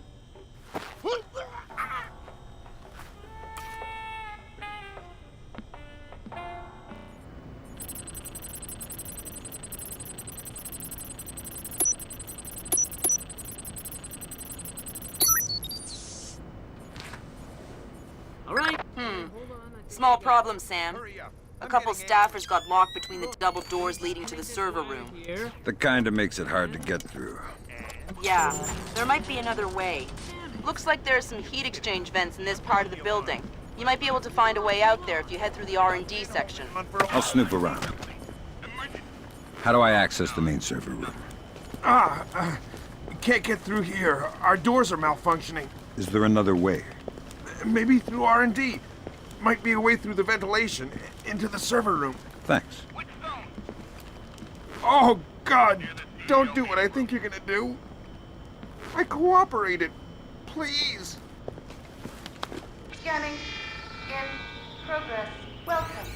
All right. Small problem, Sam. A couple staffers got locked between the double doors leading to the server room. The kind that makes it hard to get through. Yeah, there might be another way. Looks like there are some heat exchange vents in this part of the building. You might be able to find a way out there if you head through the R&D section. I'll snoop around. How do I access the main server room? Can't get through here. Our doors are malfunctioning. Is there another way? Maybe through R&D. Might be a way through the ventilation into the server room. Thanks. Oh, God! Don't do what I think you're gonna do. I cooperated. Please. Scanning. In progress. Welcome.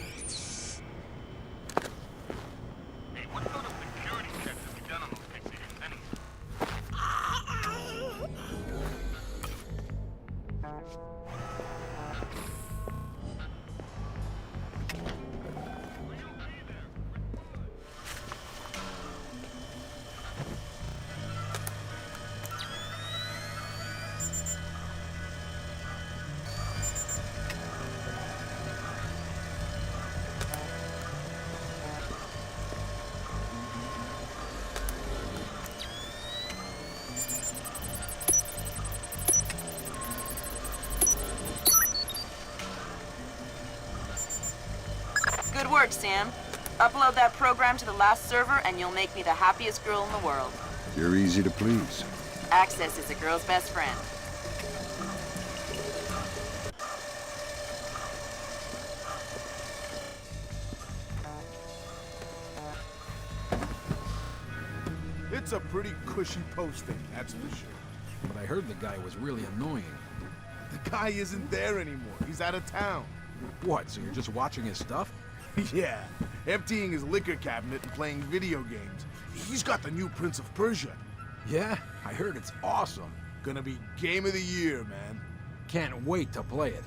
Good work, Sam. Upload that program to the last server and you'll make me the happiest girl in the world. You're easy to please. Access is a girl's best friend. It's a pretty cushy posting, that's for sure. But I heard the guy was really annoying. The guy isn't there anymore. He's out of town. What, so you're just watching his stuff? Yeah, emptying his liquor cabinet and playing video games. He's got the new Prince of Persia. Yeah, I heard it's awesome. Gonna be game of the year, man. Can't wait to play it.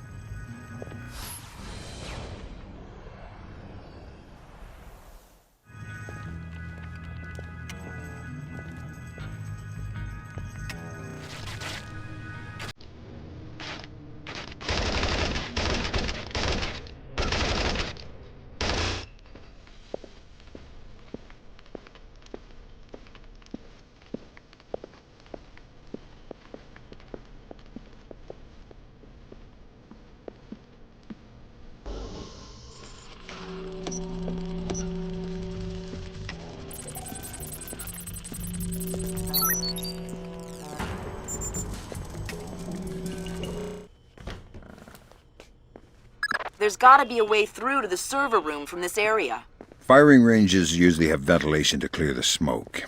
There's gotta be a way through to the server room from this area. Firing ranges usually have ventilation to clear the smoke.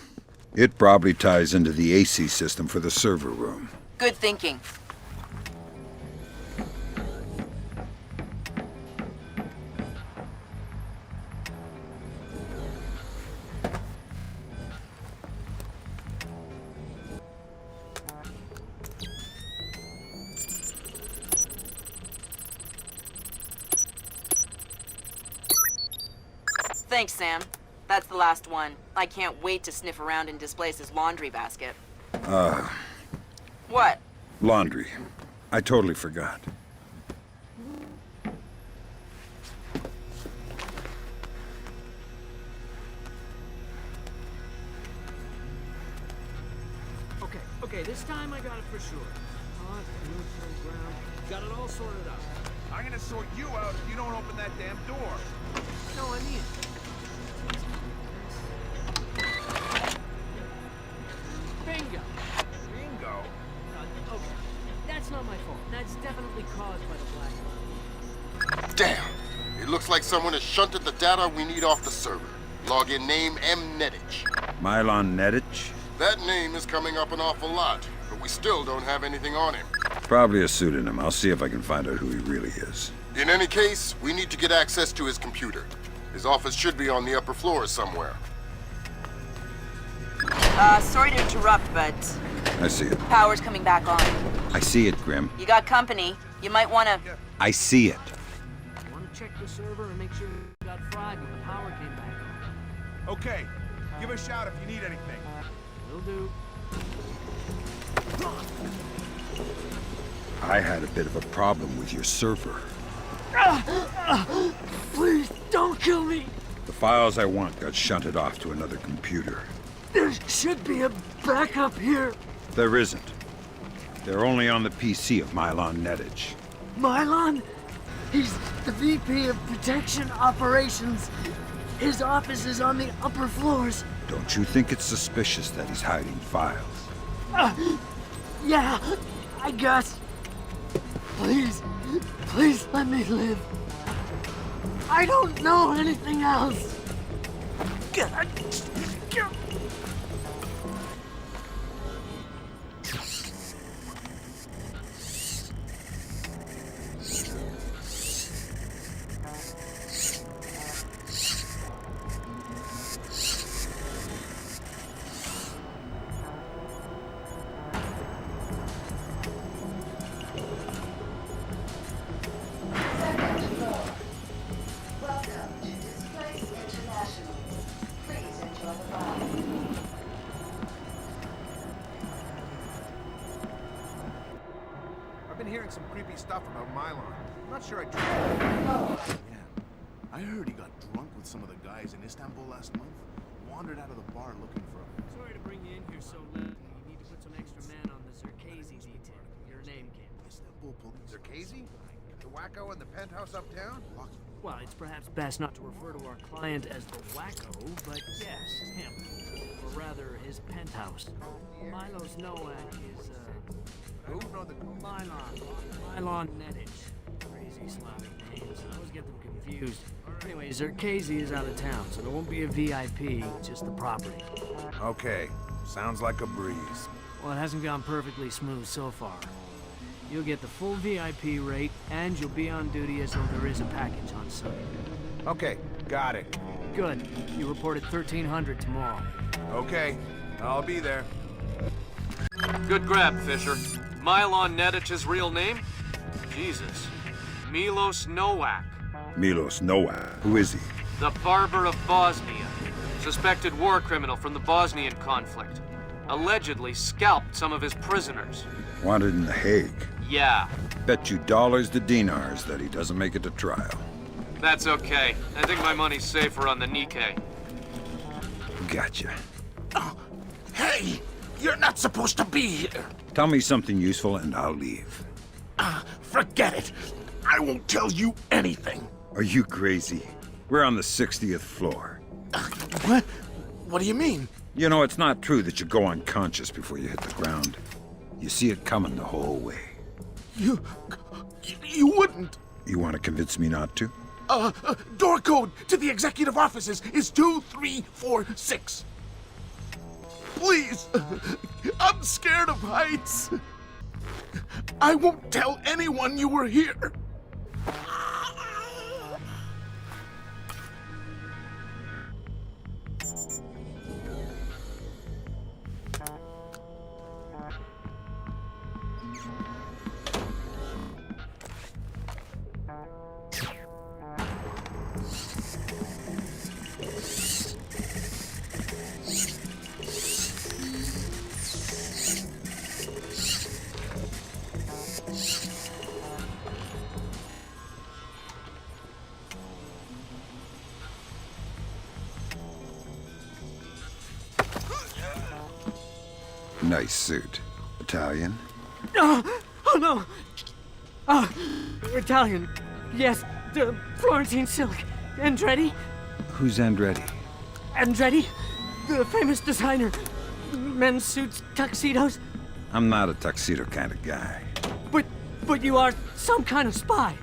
It probably ties into the AC system for the server room. Good thinking. Thanks, Sam. That's the last one. I can't wait to sniff around in Displace's laundry basket. What? Laundry. I totally forgot. Okay, this time I got it for sure. Hot, neutral ground. Got it all sorted out. I'm gonna sort you out if you don't open that damn door. No, I mean it. Bingo. Bingo? Okay, that's not my fault. That's definitely caused by the black line. Damn! It looks like someone has shunted the data we need off the server. Login name M. Nedich. Mylon Nedich? That name is coming up an awful lot, but we still don't have anything on him. Probably a pseudonym. I'll see if I can find out who he really is. In any case, we need to get access to his computer. His office should be on the upper floor somewhere. Sorry to interrupt, but I see it. power's coming back on. I see it, Grim. You got company. You might wanna... I see it. Want to check the server and make sure you got fried when the power came back on. Okay, give a shout if you need anything. Will do. I had a bit of a problem with your server. Please, don't kill me! The files I want got shunted off to another computer. There should be a backup here. There isn't. They're only on the PC of Mylon Nedich. Mylon? He's the VP of Protection Operations. His office is on the upper floors. Don't you think it's suspicious that he's hiding files? Yeah, I guess. Please, please let me live. I don't know anything else. God. I've been hearing some creepy stuff about Mylon. I'm not sure I trust him. Yeah. I heard he got drunk with some of the guys in Istanbul last month. Wandered out of the bar looking for him. Sorry to bring you in here so late. You need to put some extra men on the Zerkazi detail. Your name came. Istanbul police. Zerkazi? The wacko in the penthouse uptown? Well, it's perhaps best not to refer to our client as the wacko, but yes, him. Or rather, his penthouse. Milos Nowak is, Who? No, the... Mylon Nedich. Crazy Slavic names. I always get them confused. Anyway, Zerkazi is out of town, so there won't be a VIP, just the property. Okay. Sounds like a breeze. Well, it hasn't gone perfectly smooth so far. You'll get the full VIP rate, and you'll be on duty as though there is a package on site. Okay, got it. Good. You reported 1300 tomorrow. Okay, I'll be there. Good grab, Fisher. Mylon Nedich's real name? Jesus. Milos Nowak. Milos Nowak. Who is he? The Barber of Bosnia. Suspected war criminal from the Bosnian conflict. Allegedly scalped some of his prisoners. Wanted in The Hague. Yeah. Bet you dollars to dinars that he doesn't make it to trial. That's okay. I think my money's safer on the Nikkei. Gotcha. Oh, hey! You're not supposed to be here. Tell me something useful and I'll leave. Forget it. I won't tell you anything. Are you crazy? We're on the 60th floor. What? What do you mean? You know, it's not true that you go unconscious before you hit the ground. You see it coming the whole way. You wouldn't. You want to convince me not to? Door code to the executive offices is 2346. Please, I'm scared of heights. I won't tell anyone you were here. Nice suit. Italian? Oh no! Italian. Yes, the Florentine silk. Andretti? Who's Andretti? Andretti? The famous designer. Men's suits, tuxedos. I'm not a tuxedo kind of guy. But you are some kind of spy.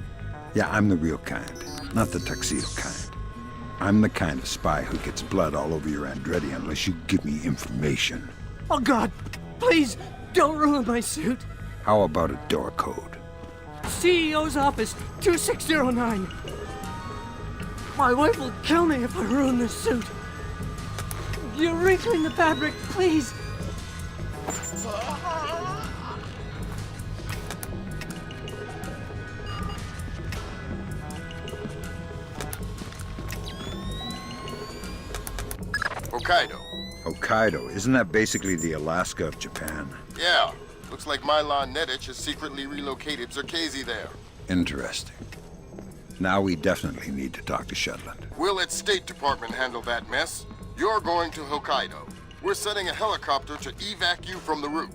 Yeah, I'm the real kind, not the tuxedo kind. I'm the kind of spy who gets blood all over your Andretti unless you give me information. Oh God, please don't ruin my suit. How about a door code? CEO's office, 2609. My wife will kill me if I ruin this suit. You're wrinkling the fabric, please. Hokkaido. Hokkaido? Isn't that basically the Alaska of Japan? Yeah. Looks like Milan Nedich has secretly relocated Zerkezi there. Interesting. Now we definitely need to talk to Shetland. We'll let State Department handle that mess. You're going to Hokkaido. We're sending a helicopter to evac you from the roof.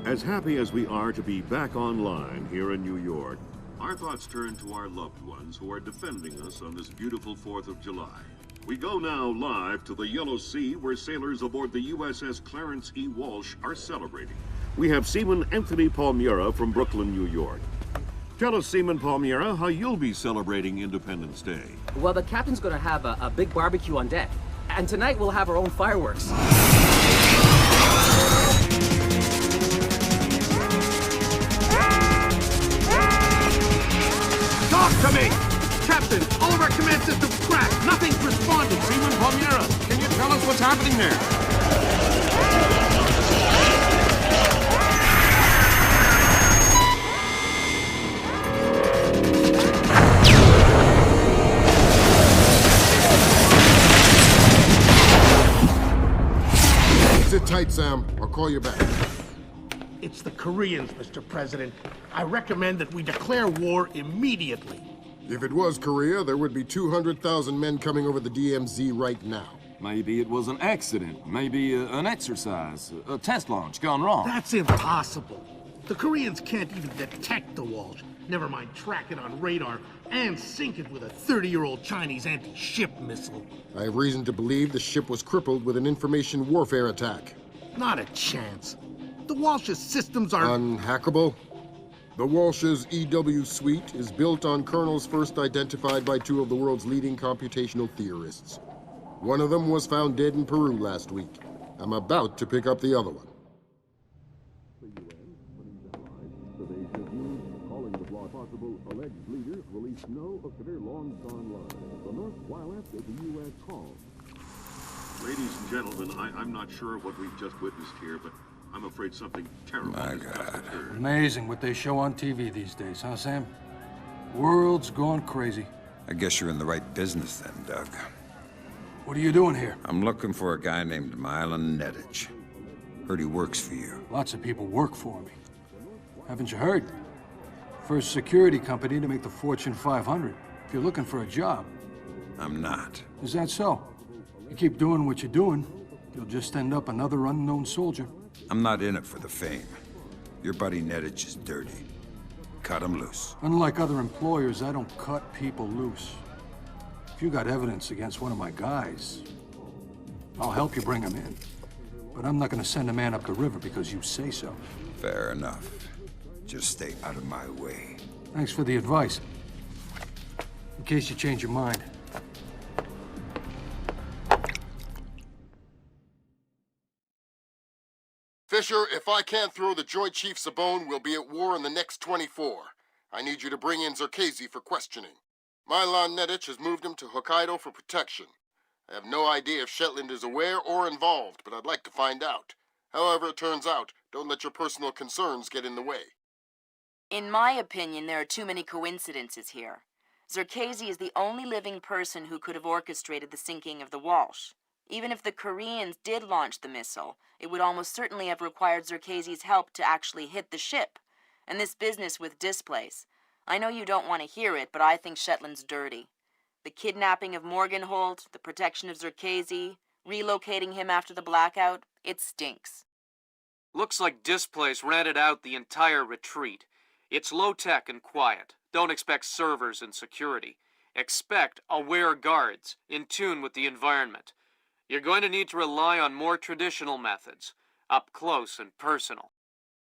As happy as we are to be back online here in New York, our thoughts turn to our loved ones who are defending us on this beautiful 4th of July. We go now live to the Yellow Sea, where sailors aboard the USS Clarence E. Walsh are celebrating. We have Seaman Anthony Palmiera from Brooklyn, New York. Tell us, Seaman Palmiera, how you'll be celebrating Independence Day. Well, the captain's gonna have a big barbecue on deck. And tonight we'll have our own fireworks. Talk to me! Captain, all of our command systems cracked. Nothing's responding. Seaman Palmiera, can you tell us what's happening there? Sit tight, Sam. I'll call you back. It's the Koreans, Mr. President. I recommend that we declare war immediately. If it was Korea, there would be 200,000 men coming over the DMZ right now. Maybe it was an accident. Maybe an exercise. A test launch gone wrong. That's impossible. The Koreans can't even detect the Walsh. Never mind track it on radar and sink it with a 30-year-old Chinese anti-ship missile. I have reason to believe the ship was crippled with an information warfare attack. Not a chance. The Walsh's systems are... Unhackable? The Walsh's EW suite is built on kernels first identified by two of the world's leading computational theorists. One of them was found dead in Peru last week. I'm about to pick up the other one. Calling the possible alleged leader released no of their long-gone lives. The North while after the U.S. call. Ladies and gentlemen, I'm not sure what we've just witnessed here, but I'm afraid something terrible has just occurred. Amazing what they show on TV these days, huh, Sam? World's gone crazy. I guess you're in the right business then, Doug. What are you doing here? I'm looking for a guy named Milan Nedich. Heard he works for you. Lots of people work for me. Haven't you heard? First security company to make the Fortune 500. If you're looking for a job. I'm not. Is that so? You keep doing what you're doing, you'll just end up another unknown soldier. I'm not in it for the fame. Your buddy Nedich is dirty. Cut him loose. Unlike other employers, I don't cut people loose. If you got evidence against one of my guys, I'll help you bring him in. But I'm not gonna send a man up the river because you say so. Fair enough. Just stay out of my way. Thanks for the advice. In case you change your mind. Fisher, if I can't throw the Joint Chiefs a bone, we'll be at war in the next 24. I need you to bring in Zerkezi for questioning. Milan Nedich has moved him to Hokkaido for protection. I have no idea if Shetland is aware or involved, but I'd like to find out. However it turns out, don't let your personal concerns get in the way. In my opinion, there are too many coincidences here. Zerkezi is the only living person who could have orchestrated the sinking of the Walsh. Even if the Koreans did launch the missile, it would almost certainly have required Zerkezi's help to actually hit the ship. And this business with displays. I know you don't want to hear it, but I think Shetland's dirty. The kidnapping of Morgenholt, the protection of Zerkezi, relocating him after the blackout, it stinks. Looks like Displace rented out the entire retreat. It's low-tech and quiet. Don't expect servers and security. Expect aware guards, in tune with the environment. You're going to need to rely on more traditional methods, up close and personal.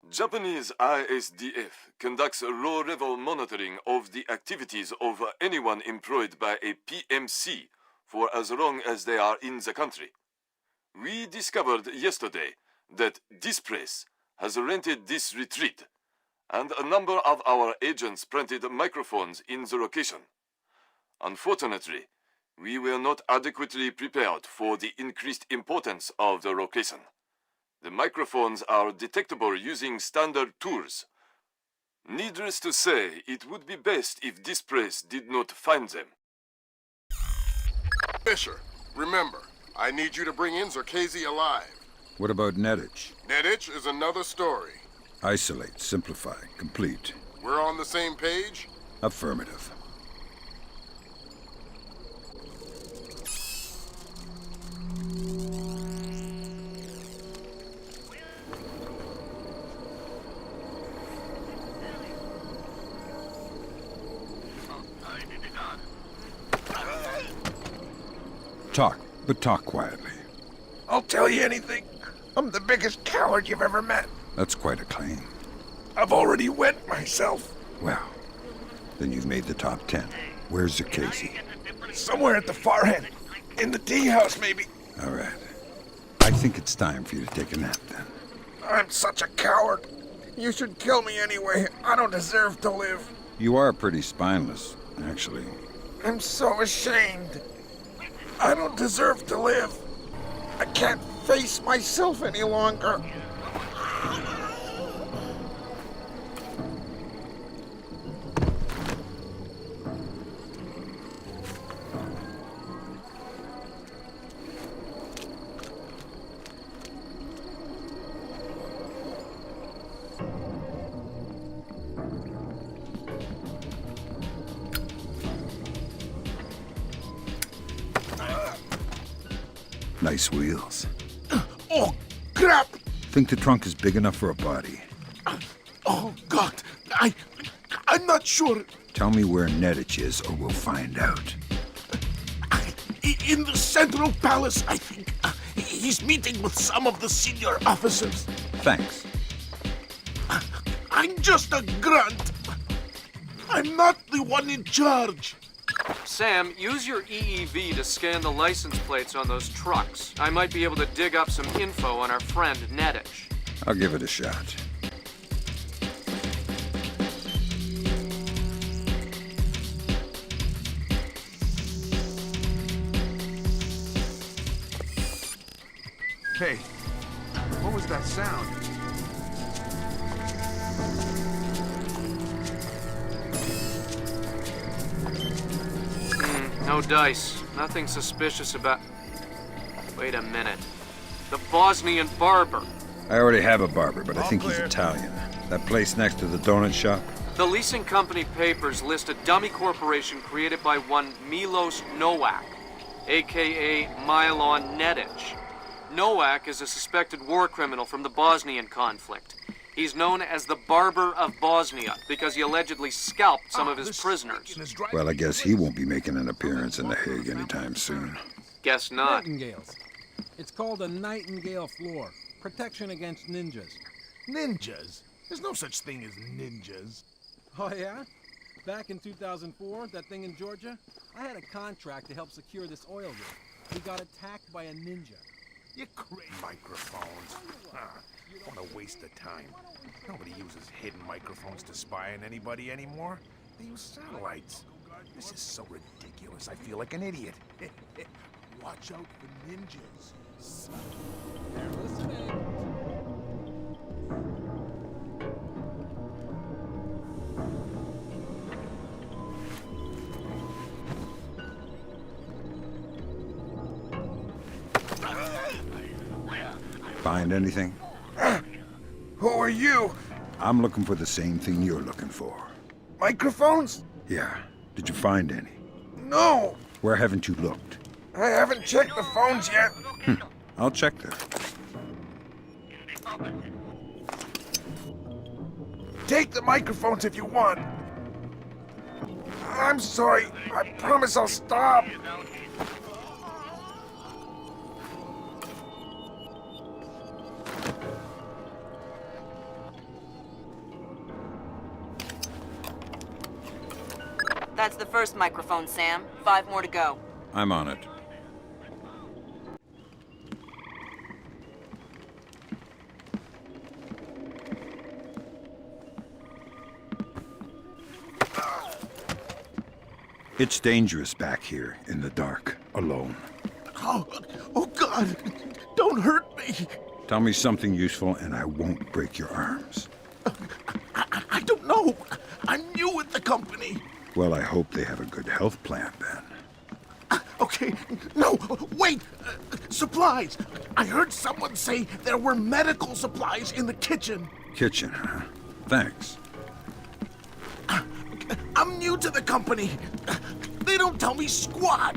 Japanese ISDF conducts low-level monitoring of the activities of anyone employed by a PMC for as long as they are in the country. We discovered yesterday that Displace has rented this retreat, and a number of our agents planted microphones in the location. Unfortunately, we were not adequately prepared for the increased importance of the location. The microphones are detectable using standard tools. Needless to say, it would be best if Displace did not find them. Fisher, remember, I need you to bring in Zerkezi alive. What about Nedich? Nedich is another story. Isolate, simplify, complete. We're on the same page? Affirmative. Talk, but talk quietly. I'll tell you anything. I'm the biggest coward you've ever met. That's quite a claim. I've already wet myself. Well, then you've made the top 10. Where's Zerkezi? Somewhere at the far end. In the tea house, maybe. All right. I think it's time for you to take a nap, then. I'm such a coward. You should kill me anyway. I don't deserve to live. You are pretty spineless, actually. I'm so ashamed. I don't deserve to live. I can't face myself any longer. Nice wheels. Oh, crap! Think the trunk is big enough for a body? Oh, God. I'm not sure. Tell me where Nedich is, or we'll find out. In the Central Palace, I think. He's meeting with some of the senior officers. Thanks. I'm just a grunt. I'm not the one in charge. Sam, use your EEV to scan the license plates on those trucks. I might be able to dig up some info on our friend Nedich. I'll give it a shot. Hey, what was that sound? No dice. Nothing suspicious about... Wait a minute. The Bosnian barber. I already have a barber, but I think he's Italian. That place next to the donut shop? The leasing company papers list a dummy corporation created by one Milos Nowak, aka Milon Nedic. Nowak is a suspected war criminal from the Bosnian conflict. He's known as the Barber of Bosnia because he allegedly scalped some of his prisoners. Well, I guess he won't be making an appearance in The Hague anytime soon. Guess not. Nightingales. It's called a nightingale floor. Protection against ninjas. Ninjas? There's no such thing as ninjas. Oh, yeah? Back in 2004, that thing in Georgia, I had a contract to help secure this oil rig. We got attacked by a ninja. You crazy microphones. What a waste of time. Nobody uses hidden microphones to spy on anybody anymore. They use satellites. This is so ridiculous. I feel like an idiot. Watch out for ninjas. They're listening. Find anything? Who are you? I'm looking for the same thing you're looking for. Microphones? Yeah. Did you find any? No. Where haven't you looked? I haven't checked the phones yet. I'll check them. Take the microphones if you want. I'm sorry. I promise I'll stop. That's the first microphone, Sam. 5 more to go. I'm on it. It's dangerous back here in the dark, alone. Oh God, don't hurt me. Tell me something useful and I won't break your arms. I don't know. I'm new with the company. Well, I hope they have a good health plan then. Okay, no, wait! Supplies! I heard someone say there were medical supplies in the kitchen. Kitchen, huh? Thanks. I'm new to the company. They don't tell me squat.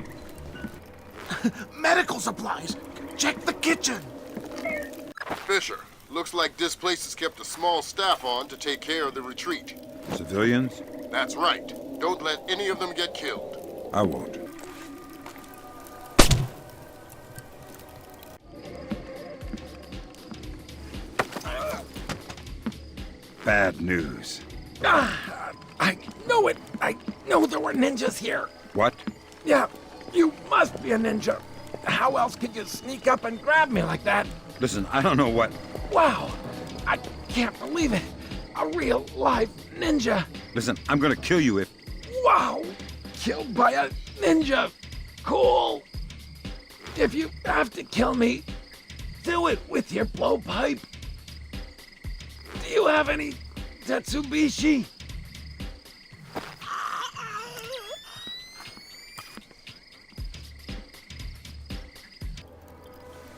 Medical supplies. Check the kitchen. Fisher, looks like this place has kept a small staff on to take care of the retreat. Civilians? That's right. Don't let any of them get killed. I won't. Bad news. I know it. I know there were ninjas here. What? Yeah, you must be a ninja. How else could you sneak up and grab me like that? Listen, I don't know what... Wow, I can't believe it. A real live ninja. Listen, I'm gonna kill you if... Wow, killed by a ninja. Cool. If you have to kill me, do it with your blowpipe. Do you have any Tetsubishi?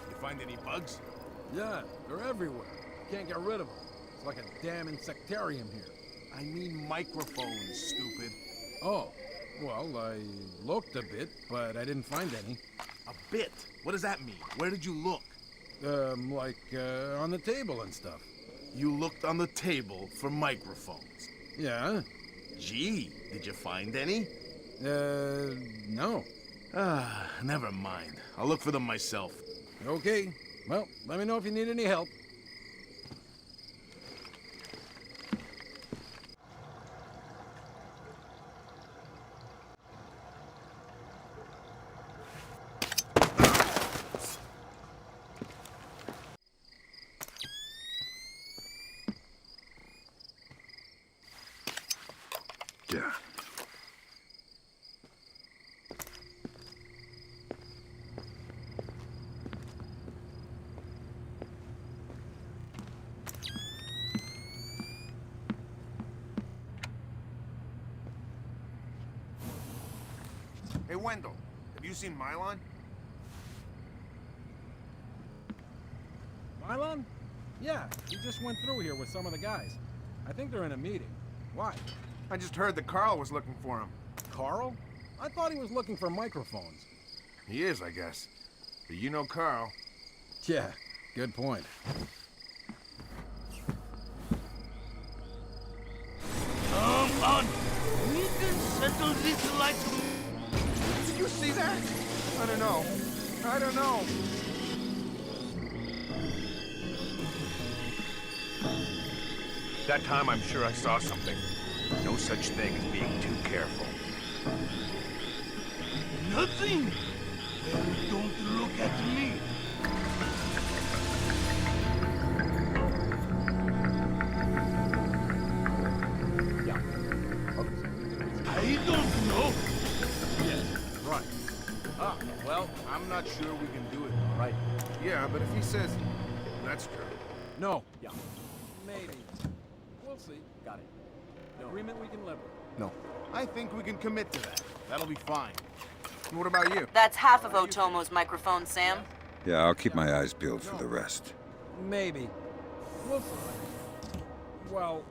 You find any bugs? Yeah, they're everywhere. Can't get rid of them. It's like a damn insectarium here. I mean microphones, stupid. Oh, well, I looked a bit, but I didn't find any. A bit? What does that mean? Where did you look? On the table and stuff. You looked on the table for microphones? Yeah. Gee, did you find any? No. Ah, never mind. I'll look for them myself. Okay. Well, let me know if you need any help. Yeah. Hey, Wendell, have you seen Milon? Mylon? Yeah, he just went through here with some of the guys. I think they're in a meeting. Why? I just heard that Carl was looking for him. Carl? I thought he was looking for microphones. He is, I guess. But you know Carl. Yeah, good point. Come on! We can settle this like... Did you see that? I don't know. I don't know. That time I'm sure I saw something. No such thing as being too careful. Nothing? Then don't look at me. I don't know. Yes, right. Well, I'm not sure we can do it, right? Yeah, but if he says that's true. No. Yeah. Maybe. We'll see. Got it. No. Agreement we can live with. No. I think we can commit to that. That'll be fine. And what about you? That's half of Otomo's microphone, Sam. Yeah, I'll keep my eyes peeled for the rest. Maybe. We'll see. Well...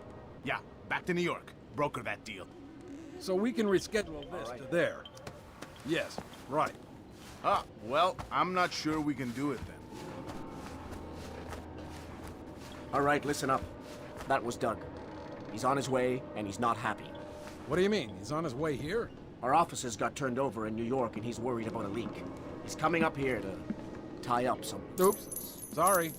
Yeah, back to New York. Broker that deal. So we can reschedule this to there. Yes, right. Well, I'm not sure we can do it then. All right, listen up. That was Doug. He's on his way, and he's not happy. What do you mean? He's on his way here? Our offices got turned over in New York, and he's worried about a leak. He's coming up here to tie up some... Oops. Sorry.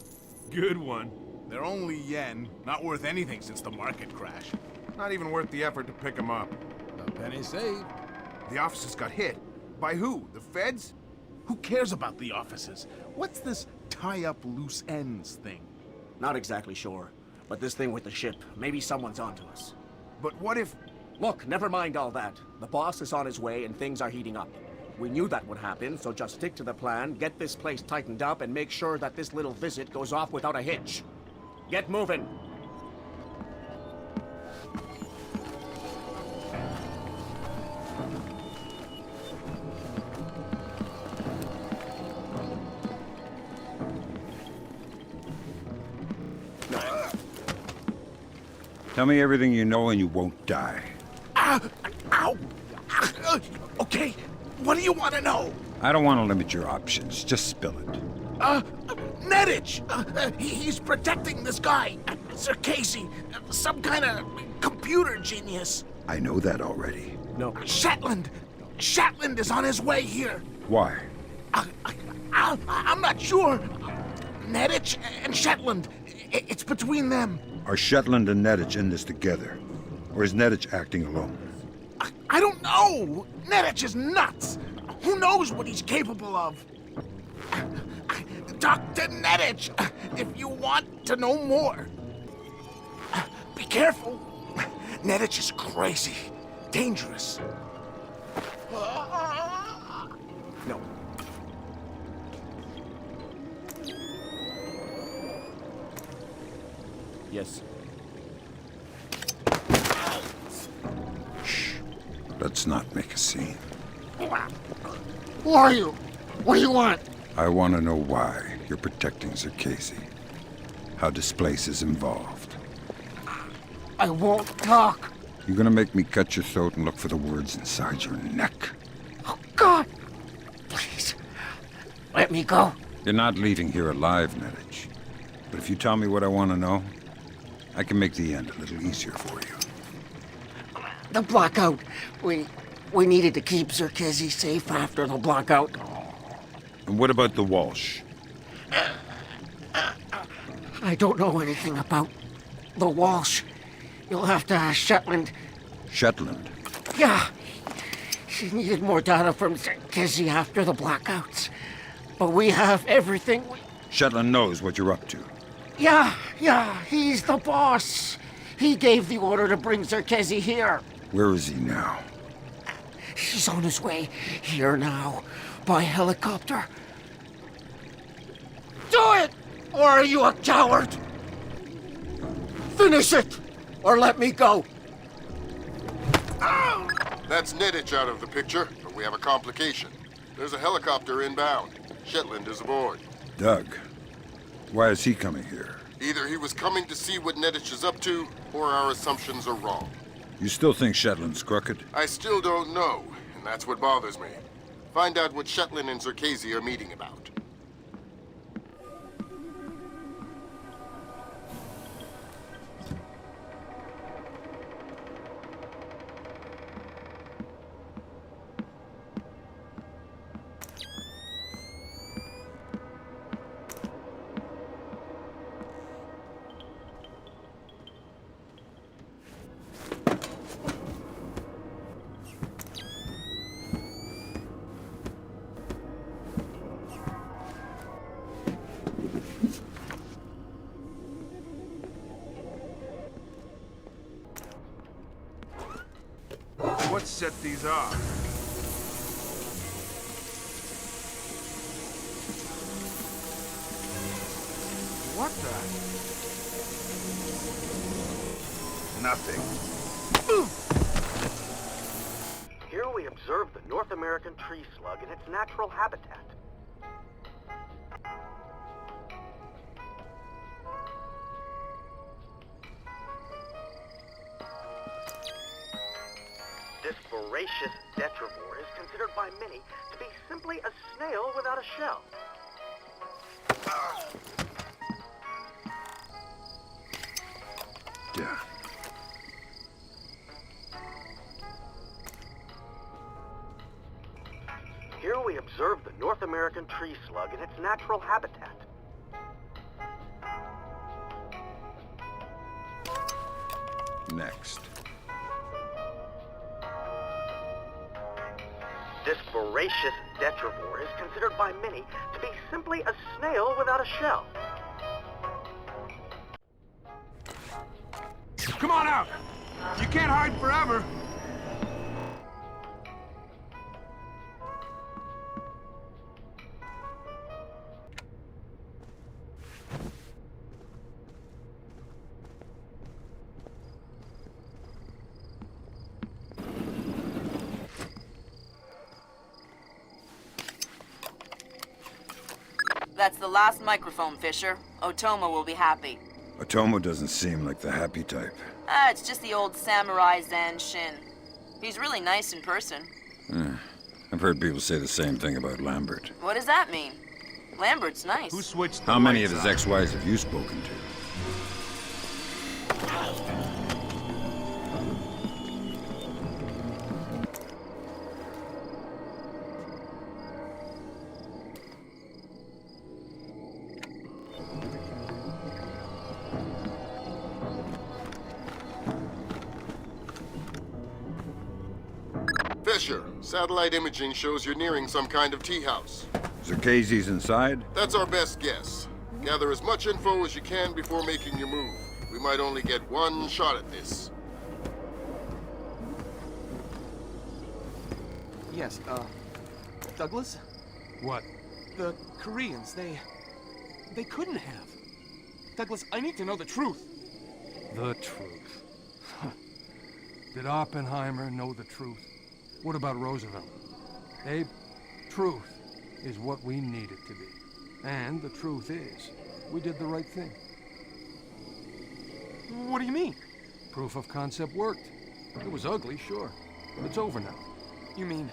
Good one. They're only yen, not worth anything since the market crash. Not even worth the effort to pick them up. A penny saved. The offices got hit. By who? The feds? Who cares about the offices? What's this tie-up loose ends thing? Not exactly sure. But this thing with the ship, maybe someone's onto us. But what if... Look, never mind all that. The boss is on his way and things are heating up. We knew that would happen, so just stick to the plan, get this place tightened up, and make sure that this little visit goes off without a hitch. Get moving! Tell me everything you know and you won't die. Ow! Okay, what do you want to know? I don't want to limit your options. Just spill it. Neddich! He's protecting this guy, Sir Casey, some kind of computer genius. I know that already. No. Shetland! Shetland is on his way here. Why? I'm not sure. Neddich and Shetland, it's between them. Are Shetland and Neddich in this together? Or is Neddich acting alone? I don't know. Neddich is nuts. Who knows what he's capable of? Dr. Neddich, if you want to know more. Be careful. Neddich is crazy. Dangerous. No. Yes. Shh. Let's not make a scene. Who are you? What do you want? I want to know why you're protecting Sir Casey. How this place is involved. I won't talk. You're gonna make me cut your throat and look for the words inside your neck. Oh, God. Please. Let me go. You're not leaving here alive, Neddich. But if you tell me what I want to know, I can make the end a little easier for you. The blackout. We needed to keep Sir Casey safe after the blackout. And what about the Walsh? I don't know anything about the Walsh. You'll have to ask Shetland. Shetland? Yeah. She needed more data from Sir Casey after the blackouts. But we have everything. Shetland knows what you're up to. Yeah, he's the boss. He gave the order to bring Sir Casey here. Where is he now? He's on his way here now, by helicopter. Do it! Or are you a coward? Finish it! Or let me go! That's Neddich out of the picture, but we have a complication. There's a helicopter inbound. Shetland is aboard. Doug. Why is he coming here? Either he was coming to see what Neddich is up to, or our assumptions are wrong. You still think Shetland's crooked? I still don't know, and that's what bothers me. Find out what Shetland and Zerkezi are meeting about. What set these off? What the? Nothing. Here we observe the North American tree slug in its natural habitat. This voracious detrivore is considered by many to be simply a snail without a shell. Yeah. Here we observe the North American tree slug in its natural habitat. Next. This voracious detrivore is considered by many to be simply a snail without a shell. Come on out! You can't hide forever! That's the last microphone, Fisher. Otomo will be happy. Otomo doesn't seem like the happy type. It's just the old samurai Zan Shin. He's really nice in person. I've heard people say the same thing about Lambert. What does that mean? Lambert's nice. Who switched the How many of lights his on? ex-wives have you spoken to? Fisher, satellite imaging shows you're nearing some kind of tea house. Zerkezi's inside? That's our best guess. Gather as much info as you can before making your move. We might only get one shot at this. Yes, Douglas? What? The Koreans, they couldn't have. Douglas, I need to know the truth. The truth. Did Oppenheimer know the truth? What about Roosevelt? Abe, truth is what we need it to be. And the truth is, we did the right thing. What do you mean? Proof of concept worked. It was ugly, sure. But it's over now. You mean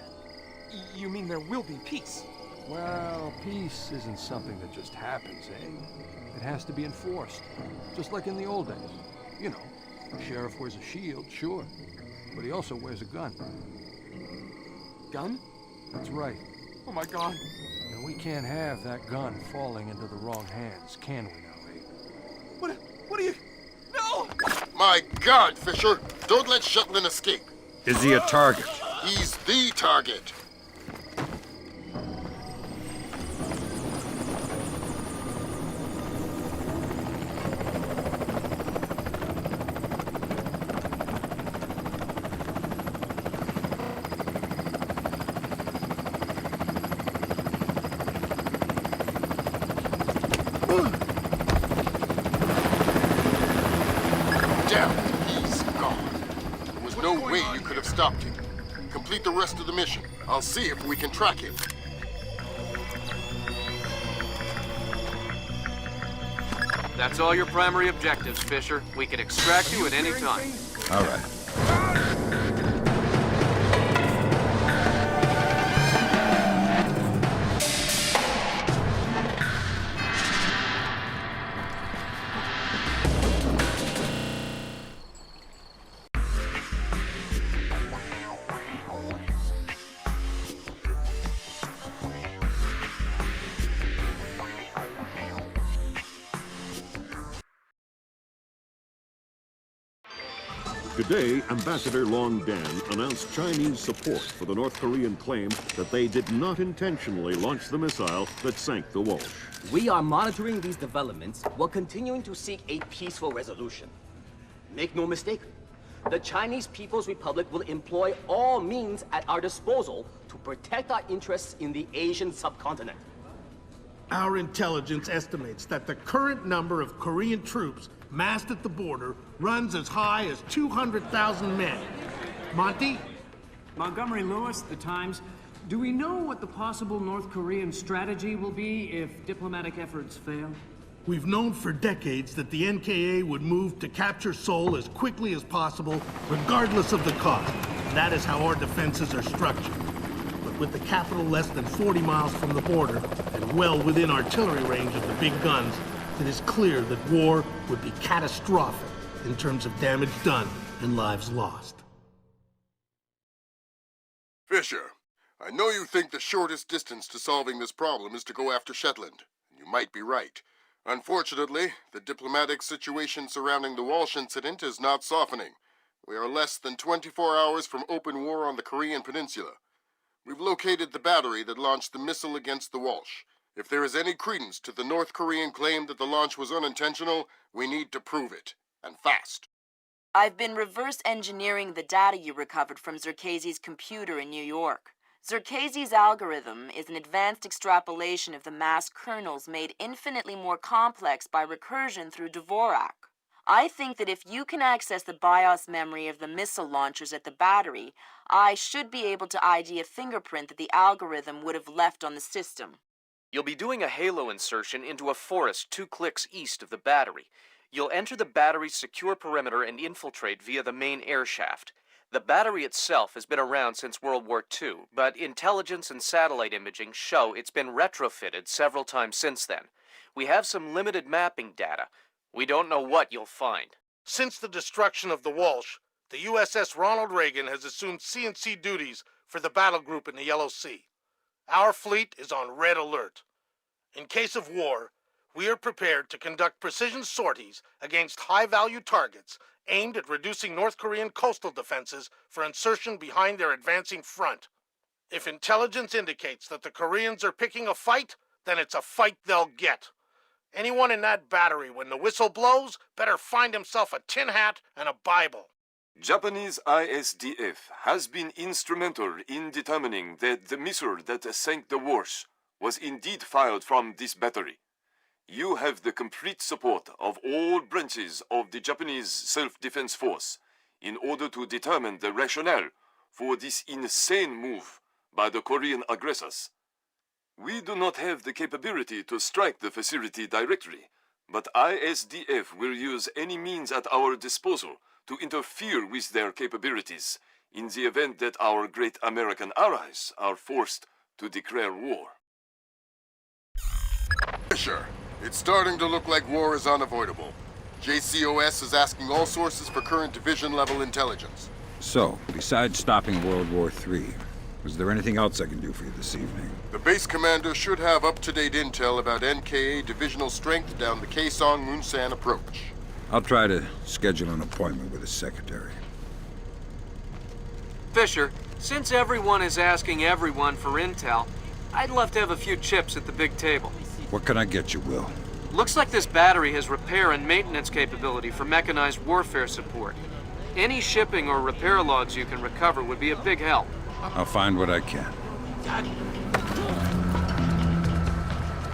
there will be peace? Well, peace isn't something that just happens, eh? It has to be enforced. Just like in the old days. You know, the sheriff wears a shield, sure. But he also wears a gun. Gun? That's right. Oh my God. And we can't have that gun falling into the wrong hands, can we now, Abe? What are you... No! My God, Fisher! Don't let Shetland escape! Is he a target? He's the target! Stopped him. Complete the rest of the mission. I'll see if we can track him. That's all your primary objectives, Fisher. We can extract you at any time. All right. Today, Ambassador Long Dan announced Chinese support for the North Korean claim that they did not intentionally launch the missile that sank the Walsh. We are monitoring these developments while continuing to seek a peaceful resolution. Make no mistake, the Chinese People's Republic will employ all means at our disposal to protect our interests in the Asian subcontinent. Our intelligence estimates that the current number of Korean troops massed at the border runs as high as 200,000 men. Monty? Montgomery Lewis, The Times. Do we know what the possible North Korean strategy will be if diplomatic efforts fail? We've known for decades that the NKA would move to capture Seoul as quickly as possible, regardless of the cost. That is how our defenses are structured. But with the capital less than 40 miles from the border, and well within artillery range of the big guns, it is clear that war would be catastrophic in terms of damage done and lives lost. Fisher, I know you think the shortest distance to solving this problem is to go after Shetland, and you might be right. Unfortunately, the diplomatic situation surrounding the Walsh incident is not softening. We are less than 24 hours from open war on the Korean Peninsula. We've located the battery that launched the missile against the Walsh. If there is any credence to the North Korean claim that the launch was unintentional, we need to prove it, and fast. I've been reverse engineering the data you recovered from Zerkezi's computer in New York. Zerkezi's algorithm is an advanced extrapolation of the mass kernels made infinitely more complex by recursion through Dvorak. I think that if you can access the BIOS memory of the missile launchers at the battery, I should be able to ID a fingerprint that the algorithm would have left on the system. You'll be doing a halo insertion into a forest 2 clicks east of the battery. You'll enter the battery's secure perimeter and infiltrate via the main air shaft. The battery itself has been around since World War II, but intelligence and satellite imaging show it's been retrofitted several times since then. We have some limited mapping data. We don't know what you'll find. Since the destruction of the Walsh, the USS Ronald Reagan has assumed CNC duties for the battle group in the Yellow Sea. Our fleet is on red alert. In case of war, we are prepared to conduct precision sorties against high-value targets aimed at reducing North Korean coastal defenses for insertion behind their advancing front. If intelligence indicates that the Koreans are picking a fight, then it's a fight they'll get. Anyone in that battery, when the whistle blows, better find himself a tin hat and a Bible. Japanese ISDF has been instrumental in determining that the missile that sank the Walsh was indeed fired from this battery. You have the complete support of all branches of the Japanese Self-Defense Force in order to determine the rationale for this insane move by the Korean aggressors. We do not have the capability to strike the facility directly, but ISDF will use any means at our disposal to interfere with their capabilities in the event that our great American allies are forced to declare war. Fisher, it's starting to look like war is unavoidable. JCOS is asking all sources for current division-level intelligence. So, besides stopping World War III, is there anything else I can do for you this evening? The base commander should have up-to-date intel about NKA divisional strength down the Kaesong-Munsan approach. I'll try to schedule an appointment with his secretary. Fisher, since everyone is asking everyone for intel, I'd love to have a few chips at the big table. What can I get you, Will? Looks like this battery has repair and maintenance capability for mechanized warfare support. Any shipping or repair logs you can recover would be a big help. I'll find what I can.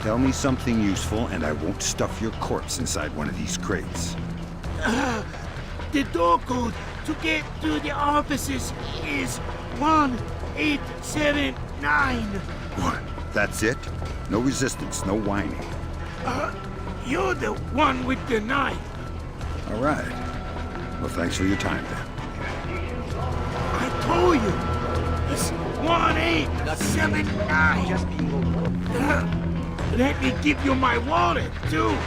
Tell me something useful, and I won't stuff your corpse inside one of these crates. The door code to get to the offices is 1879. What? That's it? No resistance, no whining. You're the one with the knife. All right. Well, thanks for your time, then. I told you. It's 1879. Let me give you my wallet, too.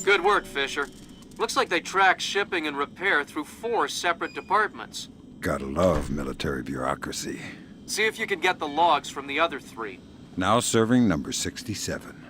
Good work, Fisher. Looks like they track shipping and repair through 4 separate departments. Gotta love military bureaucracy. See if you can get the logs from the other 3. Now serving number 67.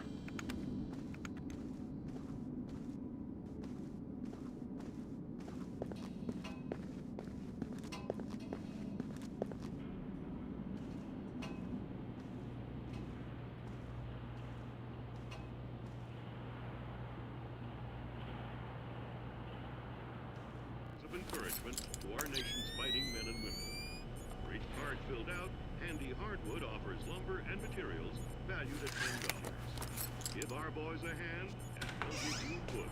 Of encouragement to our nation's fighting men and women. For each card filled out, Handy Hardwood offers lumber and materials valued at $10. Give our boys a hand, and we'll give you wood.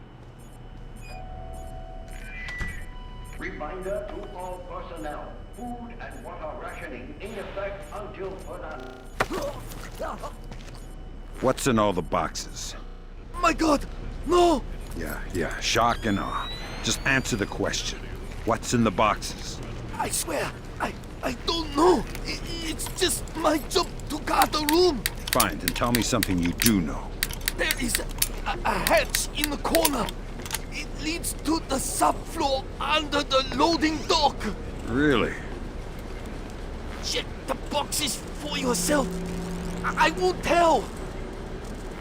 Reminder to all personnel, food and water rationing in effect until further... What's in all the boxes? My God! No! Yeah, shock and awe. Just answer the question. What's in the boxes? I swear, I don't know. It's just my job to guard the room. Fine, then tell me something you do know. There is a hatch in the corner. It leads to the subfloor under the loading dock. Really? Check the boxes for yourself. I won't tell.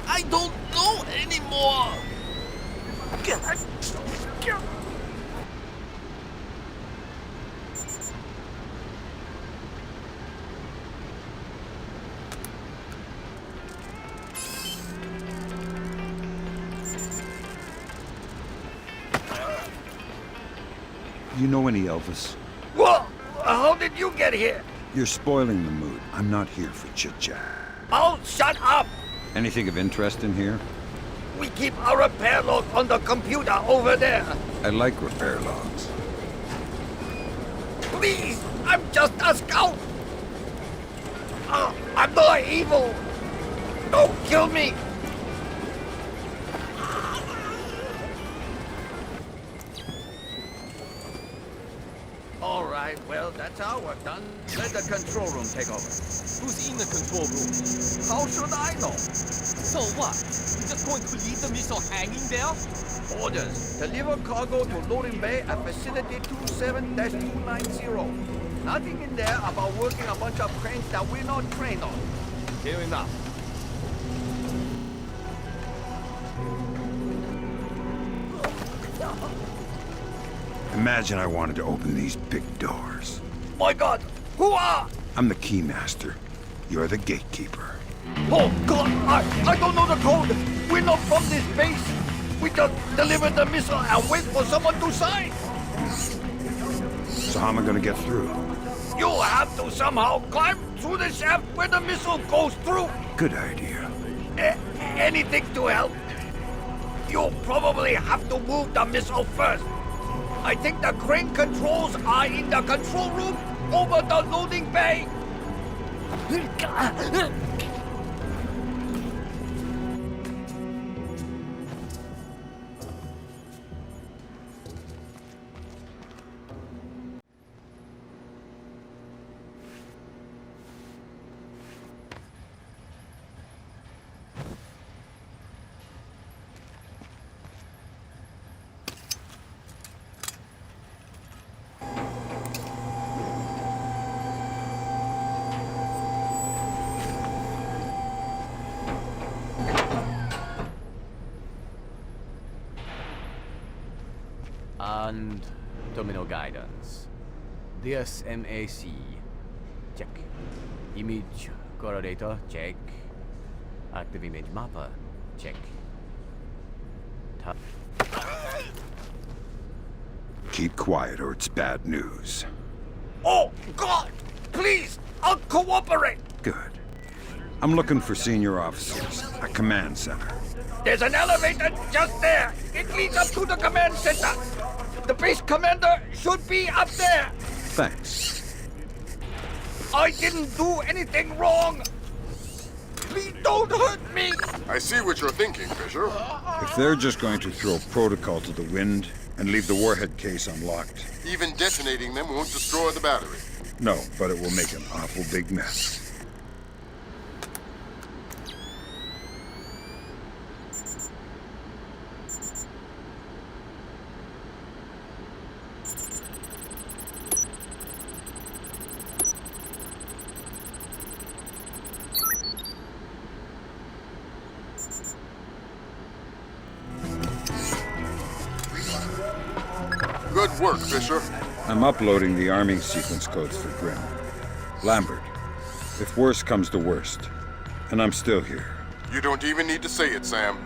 I don't know anymore. You know any Elvis? What? How did you get here? You're spoiling the mood. I'm not here for chit-chat. Oh, shut up! Anything of interest in here? We keep our repair log on the computer over there. I like repair logs. Please, I'm just a scout. I'm not evil. Don't kill me. All right, well, that's our work done. Let the control room take over. Who's in the control room? How should I know? So what? You just going to leave the missile hanging there? Orders. Deliver cargo to loading bay at facility 27-290. Nothing in there about working a bunch of cranes that we're not trained on. Fair enough. Imagine I wanted to open these big doors. My God, who are? I'm the keymaster. You're the gatekeeper. Oh God, I don't know the code. We're not from this base. We just deliver the missile and wait for someone to sign. So how am I gonna get through? You'll have to somehow climb through the shaft where the missile goes through. Good idea. Anything to help. You'll probably have to move the missile first. I think the crane controls are in the control room over the loading bay. And terminal guidance. DSMAC. Check. Image correlator. Check. Active image mapper. Check. Keep quiet or it's bad news. Oh, God! Please, I'll cooperate! Good. I'm looking for senior officers, a command center. There's an elevator just there. It leads up to the command center. The base commander should be up there. Thanks. I didn't do anything wrong. Please don't hurt me. I see what you're thinking, Fisher. If they're just going to throw protocol to the wind and leave the warhead case unlocked. Even detonating them won't destroy the battery. No, but it will make an awful big mess. Good work, Fisher. I'm uploading the arming sequence codes for Grim. Lambert, if worst comes to worst, and I'm still here. You don't even need to say it, Sam.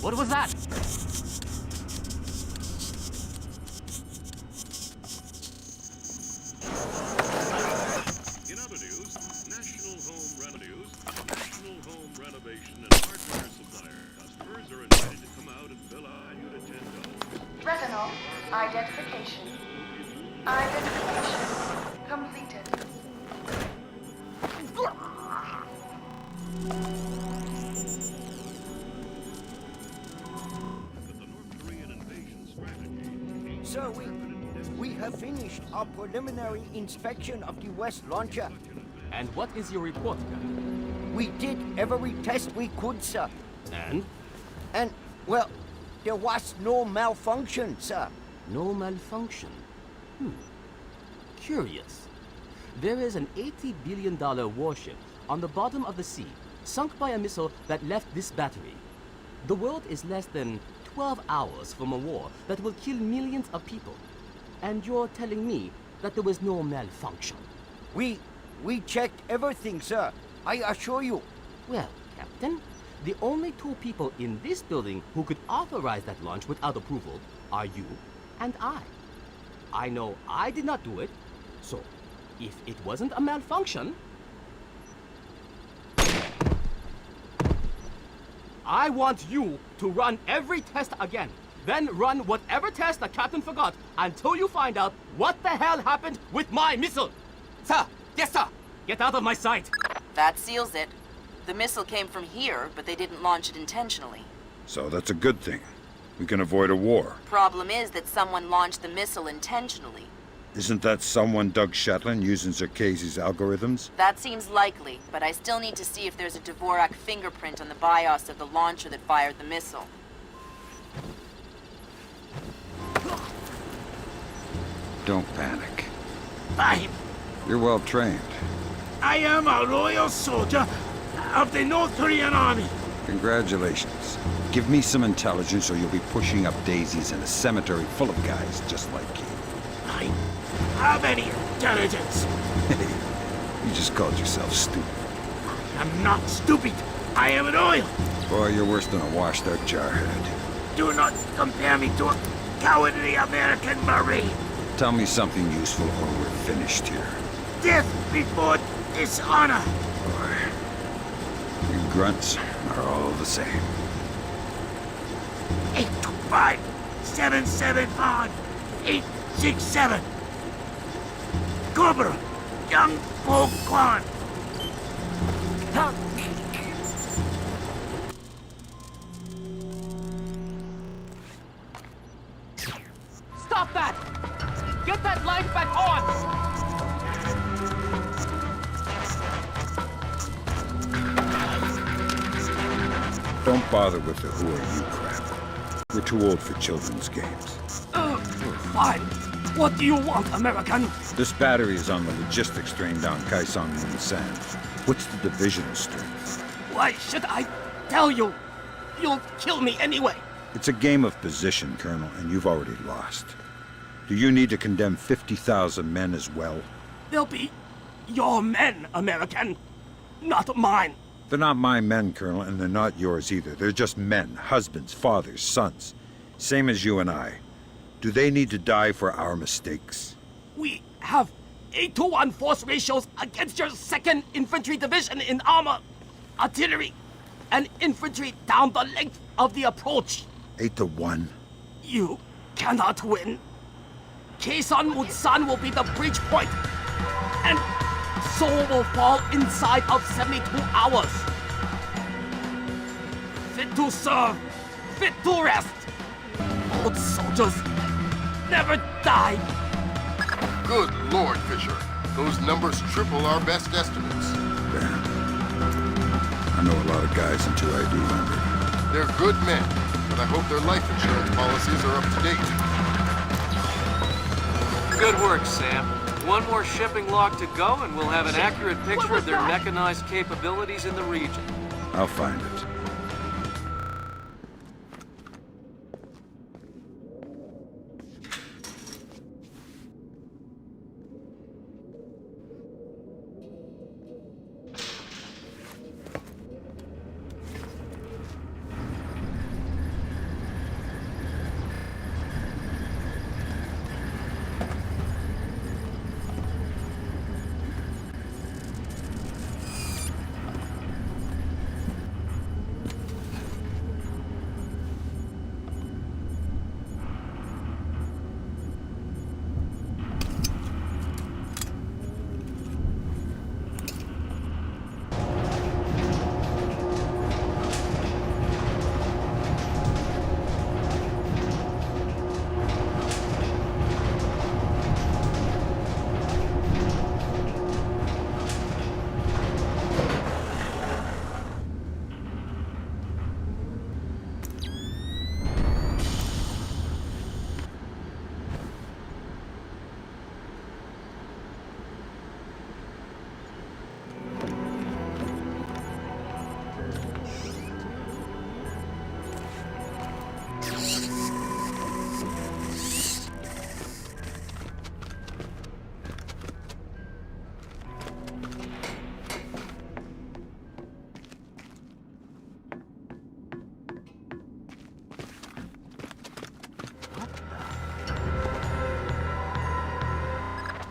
What was that? In other news, National Home Renovation and Hardware Supplier customers are invited to come out and fill out you to $10. Retinol identification. Identification completed. Sir, we have finished our preliminary inspection of the West launcher. And what is your report, Captain? We did every test we could, sir. And? And, well, there was no malfunction, sir. No malfunction? Curious. There is an $80 billion warship on the bottom of the sea, sunk by a missile that left this battery. The world is less than 12 hours from a war that will kill millions of people. And you're telling me that there was no malfunction? We checked everything, sir. I assure you. Well, Captain, the only two people in this building who could authorize that launch without approval are you and I. I know I did not do it, so if it wasn't a malfunction, I want you to run every test again. Then run whatever test the captain forgot until you find out what the hell happened with my missile. Sir! Yes, sir! Get out of my sight! That seals it. The missile came from here, but they didn't launch it intentionally. So that's a good thing. We can avoid a war. Problem is that someone launched the missile intentionally. Isn't that someone Doug Shetland using Zerkese's algorithms? That seems likely, but I still need to see if there's a Dvorak fingerprint on the BIOS of the launcher that fired the missile. Don't panic. You're well trained. I am a loyal soldier of the North Korean army. Congratulations. Give me some intelligence or you'll be pushing up daisies in a cemetery full of guys just like you. I have any intelligence. Hey, you just called yourself stupid. I'm not stupid. I am an oil. Boy, you're worse than a washed-out jarhead. Do not compare me to a cowardly American Marine. Tell me something useful or we're finished here. Death before dishonor. Boy, you grunts are all the same. 825-775-867. Corporal Young Po Kwan. Stop that! Get that light back on! Don't bother with the who are you crap. We're too old for children's games. Fine. What do you want, American? This battery is on the logistics train down Kaesong Moon Sand. What's the divisional strength? Why should I tell you? You'll kill me anyway. It's a game of position, Colonel, and you've already lost. Do you need to condemn 50,000 men as well? They'll be your men, American, not mine. They're not my men, Colonel, and they're not yours either. They're just men, husbands, fathers, sons. Same as you and I. Do they need to die for our mistakes? We have 8-to-1 force ratios against your 2nd Infantry Division in armor, artillery, and infantry down the length of the approach. 8-to-1? You cannot win. Kaesong Munsan will be the breach point, and Seoul will fall inside of 72 hours. Fit to serve, fit to rest. Old soldiers never die! Good Lord, Fisher. Those numbers triple our best estimates. Damn. I know a lot of guys in 2ID100. They're good men, but I hope their life insurance policies are up to date. Good work, Sam. One more shipping log to go, and we'll have an accurate picture of their mechanized capabilities in the region. I'll find it.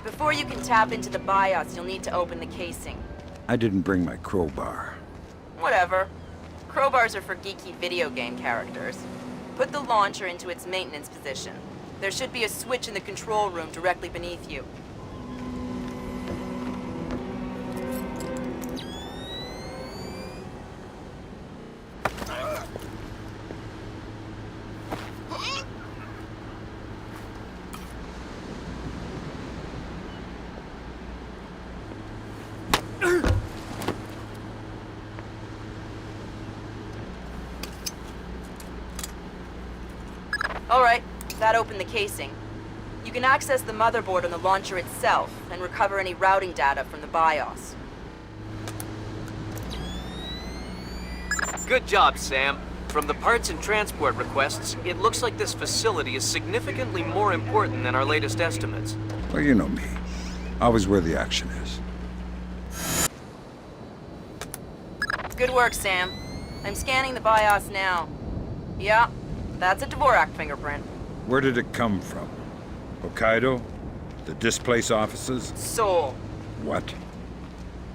Before you can tap into the BIOS, you'll need to open the casing. I didn't bring my crowbar. Whatever. Crowbars are for geeky video game characters. Put the launcher into its maintenance position. There should be a switch in the control room directly beneath you. Alright, that opened the casing. You can access the motherboard on the launcher itself and recover any routing data from the BIOS. Good job, Sam. From the parts and transport requests, it looks like this facility is significantly more important than our latest estimates. Well, you know me. Always where the action is. Good work, Sam. I'm scanning the BIOS now. Yeah, that's a Dvorak fingerprint. Where did it come from? Hokkaido? The displaced offices? Seoul. What?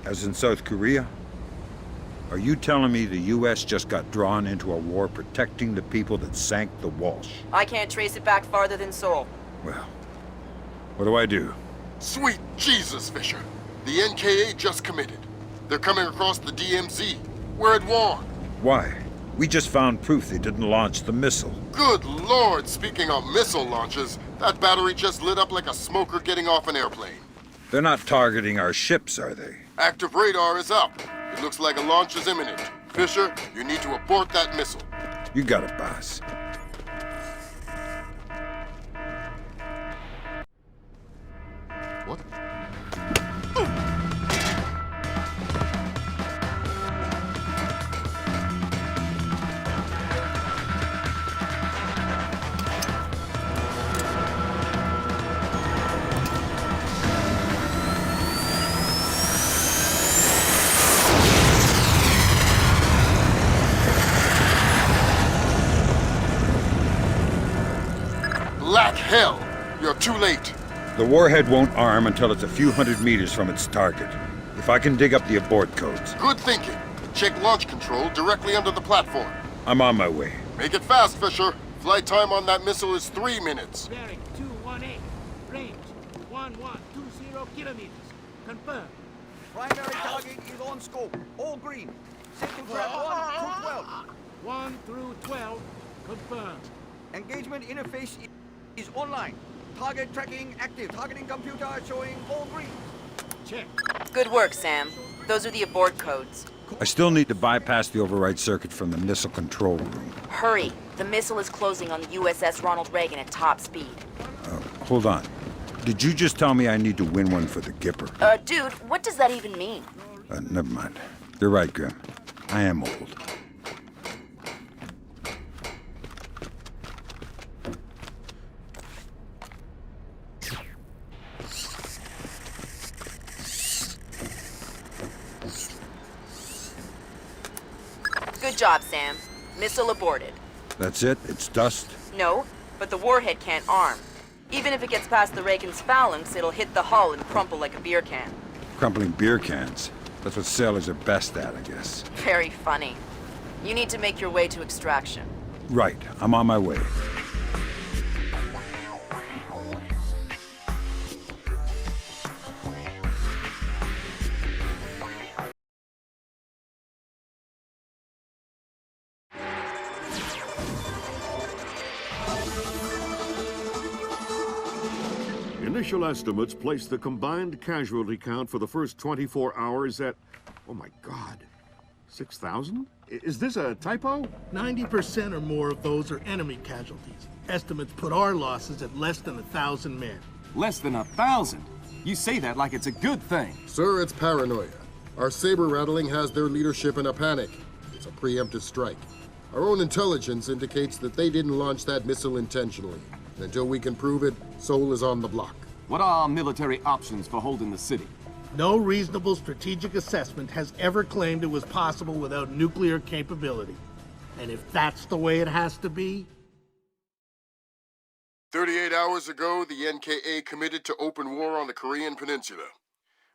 As in South Korea? Are you telling me the U.S. just got drawn into a war protecting the people that sank the Walsh? I can't trace it back farther than Seoul. Well, what do I do? Sweet Jesus, Fisher. The NKA just committed. They're coming across the DMZ. We're at war. Why? We just found proof they didn't launch the missile. Good Lord, speaking of missile launches, that battery just lit up like a smoker getting off an airplane. They're not targeting our ships, are they? Active radar is up. It looks like a launch is imminent. Fisher, you need to abort that missile. You got it, boss. What? Black hell! You're too late. The warhead won't arm until it's a few hundred meters from its target. If I can dig up the abort codes. Good thinking. Check launch control directly under the platform. I'm on my way. Make it fast, Fisher. Flight time on that missile is 3 minutes. Bearing 218. Range 1120 kilometers. Confirm. Primary target is on scope. All green. Second track 1 through 12. 1 through 12. Confirmed. Engagement interface Is online. Target tracking active. Targeting computer showing all green. Check. Good work, Sam. Those are the abort codes. I still need to bypass the override circuit from the missile control room. Hurry. The missile is closing on the USS Ronald Reagan at top speed. Hold on. Did you just tell me I need to win one for the Gipper? Dude, what does that even mean? Never mind. You're right, Grim. I am old. Good job, Sam. Missile aborted. That's it? It's dust? No, but the warhead can't arm. Even if it gets past the Reagan's phalanx, it'll hit the hull and crumple like a beer can. Crumpling beer cans. That's what sailors are best at, I guess. Very funny. You need to make your way to extraction. Right. I'm on my way. Initial estimates place the combined casualty count for the first 24 hours at, oh my God, 6,000? Is this a typo? 90% or more of those are enemy casualties. Estimates put our losses at less than 1,000 men. Less than 1,000? You say that like it's a good thing. Sir, it's paranoia. Our saber rattling has their leadership in a panic. It's a preemptive strike. Our own intelligence indicates that they didn't launch that missile intentionally. And until we can prove it, Seoul is on the block. What are our military options for holding the city? No reasonable strategic assessment has ever claimed it was possible without nuclear capability. And if that's the way it has to be... 38 hours ago, the NKA committed to open war on the Korean Peninsula.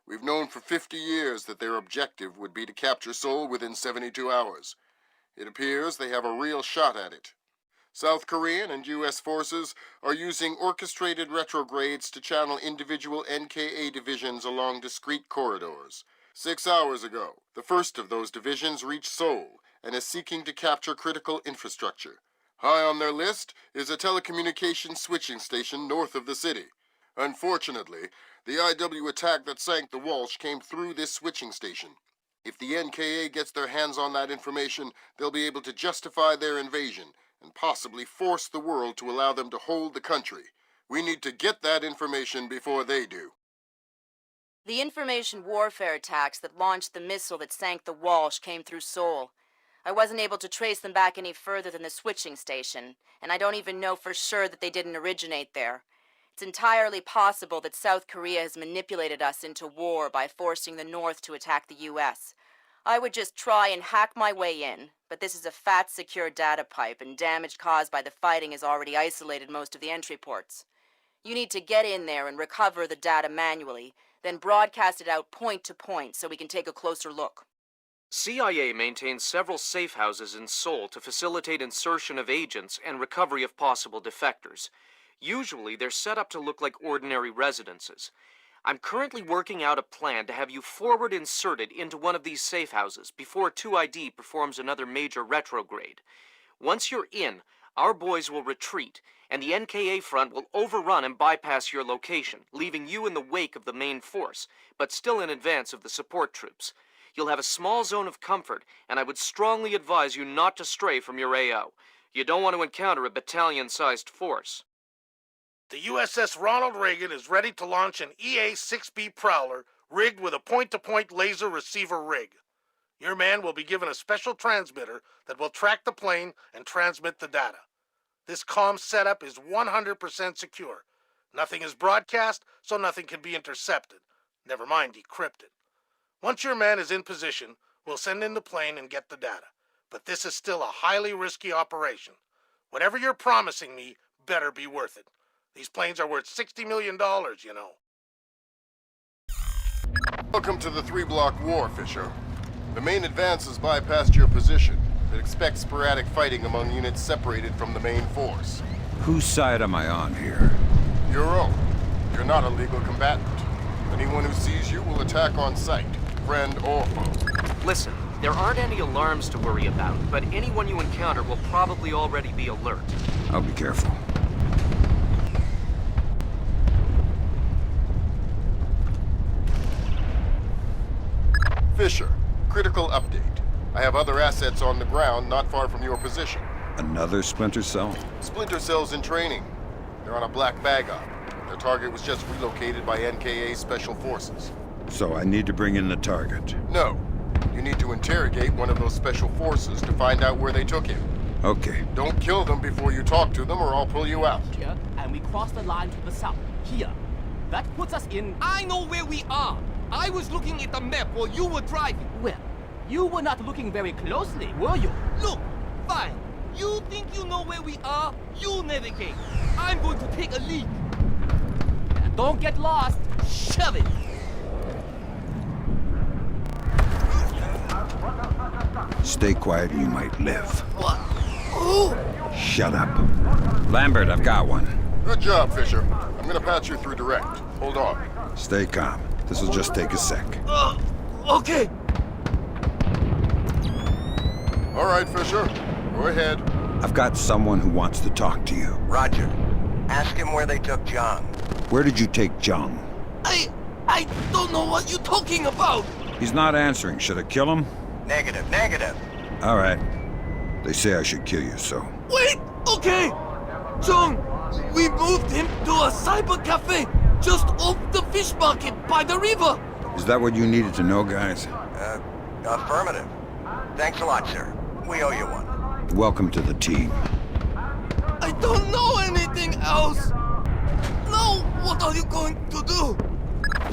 We've known for 50 years that their objective would be to capture Seoul within 72 hours. It appears they have a real shot at it. South Korean and U.S. forces are using orchestrated retrogrades to channel individual NKA divisions along discrete corridors. 6 hours ago, the first of those divisions reached Seoul and is seeking to capture critical infrastructure. High on their list is a telecommunications switching station north of the city. Unfortunately, the IW attack that sank the Walsh came through this switching station. If the NKA gets their hands on that information, they'll be able to justify their invasion and possibly force the world to allow them to hold the country. We need to get that information before they do. The information warfare attacks that launched the missile that sank the Walsh came through Seoul. I wasn't able to trace them back any further than the switching station, and I don't even know for sure that they didn't originate there. It's entirely possible that South Korea has manipulated us into war by forcing the North to attack the U.S. I would just try and hack my way in, but this is a fat, secure data pipe, and damage caused by the fighting has already isolated most of the entry ports. You need to get in there and recover the data manually, then broadcast it out point to point so we can take a closer look. CIA maintains several safe houses in Seoul to facilitate insertion of agents and recovery of possible defectors. Usually, they're set up to look like ordinary residences. I'm currently working out a plan to have you forward inserted into one of these safe houses before 2ID performs another major retrograde. Once you're in, our boys will retreat, and the NKA front will overrun and bypass your location, leaving you in the wake of the main force, but still in advance of the support troops. You'll have a small zone of comfort, and I would strongly advise you not to stray from your AO. You don't want to encounter a battalion-sized force. The USS Ronald Reagan is ready to launch an EA-6B Prowler rigged with a point-to-point laser receiver rig. Your man will be given a special transmitter that will track the plane and transmit the data. This comm setup is 100% secure. Nothing is broadcast, so nothing can be intercepted. Never mind decrypted. Once your man is in position, we'll send in the plane and get the data. But this is still a highly risky operation. Whatever you're promising me better be worth it. These planes are worth $60 million, you know. Welcome to the 3-block war, Fisher. The main advance has bypassed your position, but expect sporadic fighting among units separated from the main force. Whose side am I on here? Your own. You're not a legal combatant. Anyone who sees you will attack on sight, friend or foe. Listen, there aren't any alarms to worry about, but anyone you encounter will probably already be alert. I'll be careful. Fisher, critical update. I have other assets on the ground not far from your position. Another Splinter Cell? Splinter Cell's in training. They're on a black bag op. Their target was just relocated by NKA Special Forces. So I need to bring in the target? No. You need to interrogate one of those Special Forces to find out where they took him. Okay. Don't kill them before you talk to them or I'll pull you out. Here, and we cross the line to the south. Here. That puts us in... I know where we are. I was looking at the map while you were driving. Well, you were not looking very closely, were you? Look, fine. You think you know where we are? You navigate. I'm going to take a lead. Don't get lost. Shove it. Stay quiet and you might live. What? Who? Shut up. Lambert, I've got one. Good job, Fisher. I'm gonna patch you through direct. Hold on. Stay calm. This'll just take a sec. Okay. All right, Fisher. Go ahead. I've got someone who wants to talk to you. Roger. Ask him where they took John. Where did you take Jung? I don't know what you're talking about. He's not answering. Should I kill him? Negative, negative. All right. They say I should kill you, so... Wait! Okay! John, we moved him to a cyber cafe just off the fish market by the river. Is that what you needed to know, guys? Affirmative. Thanks a lot, sir. We owe you one. Welcome to the team. I don't know anything else. Now, what are you going to do?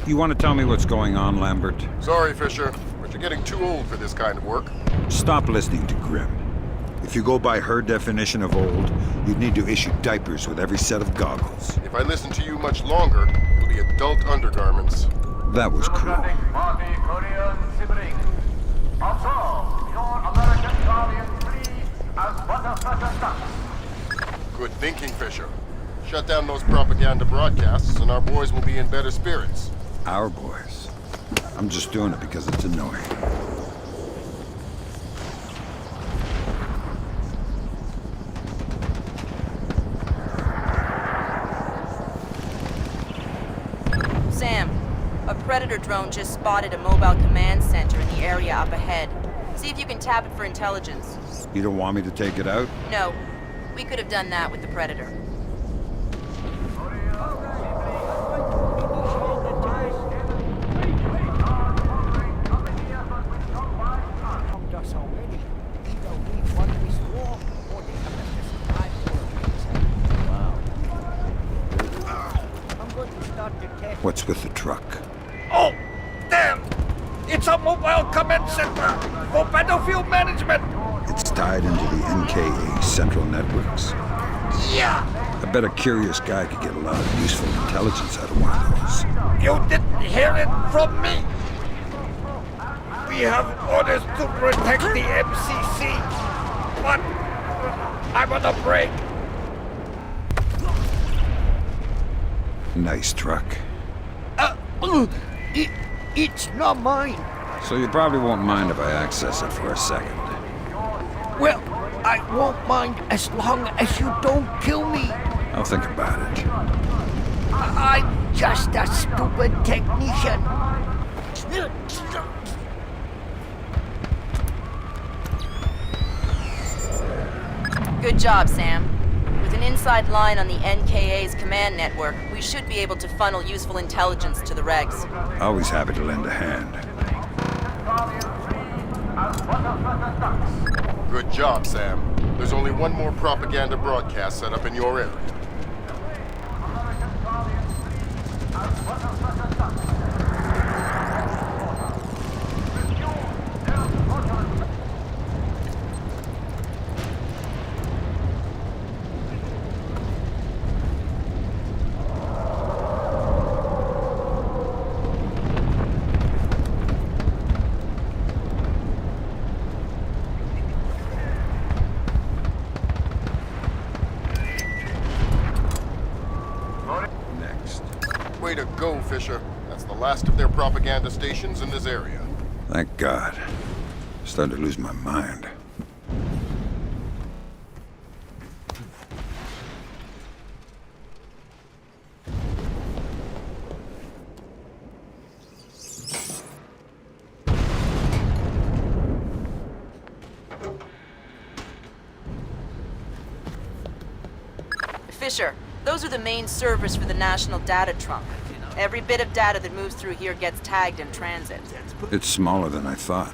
You want to tell me what's going on, Lambert? Sorry, Fisher, but you're getting too old for this kind of work. Stop listening to Grim. If you go by her definition of old, you'd need to issue diapers with every set of goggles. If I listen to you much longer, it'll be adult undergarments. That was cruel. Good thinking, Fisher. Shut down those propaganda broadcasts and our boys will be in better spirits. Our boys? I'm just doing it because it's annoying. Sam, a Predator drone just spotted a mobile command center in the area up ahead. See if you can tap it for intelligence. You don't want me to take it out? No. We could have done that with the Predator. What's with the truck? Oh, damn! It's a mobile command center for battlefield management. It's tied into the NKA central networks. Yeah! I bet a curious guy could get a lot of useful intelligence out of one of those. You didn't hear it from me. We have orders to protect the MCC, but I'm on a break. Nice truck. It's not mine. So you probably won't mind if I access it for a second. Well, I won't mind as long as you don't kill me. I'll think about it. I'm just a stupid technician. Good job, Sam. With an inside line on the NKA's command network, we should be able to funnel useful intelligence to the regs. Always happy to lend a hand. Good job, Sam. There's only one more propaganda broadcast set up in your area. Way to go, Fisher. That's the last of their propaganda stations in this area. Thank God. Starting to lose my mind. Fisher, those are the main servers for the National Data Trunk. Every bit of data that moves through here gets tagged in transit. It's smaller than I thought.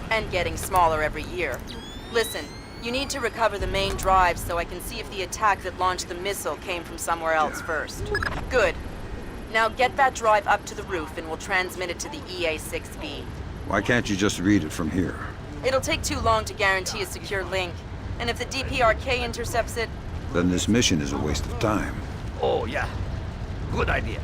And getting smaller every year. Listen, you need to recover the main drive so I can see if the attack that launched the missile came from somewhere else first. Good. Now get that drive up to the roof and we'll transmit it to the EA-6B. Why can't you just read it from here? It'll take too long to guarantee a secure link. And if the DPRK intercepts it... Then this mission is a waste of time. Oh, yeah. Good idea.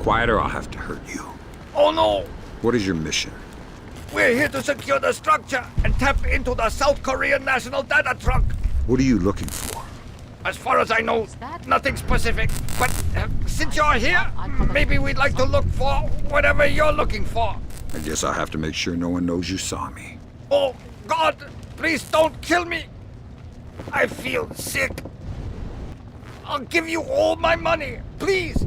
Quiet or I'll have to hurt you. Oh no! What is your mission? We're here to secure the structure and tap into the South Korean National Data Trunk. What are you looking for? As far as I know, nothing specific. But since you're here, maybe we'd like to look for whatever you're looking for. I guess I'll have to make sure no one knows you saw me. Oh, God! Please don't kill me! I feel sick. I'll give you all my money, please!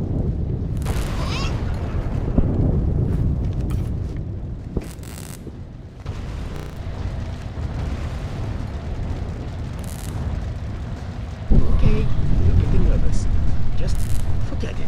Okay, you're getting nervous. Just forget it.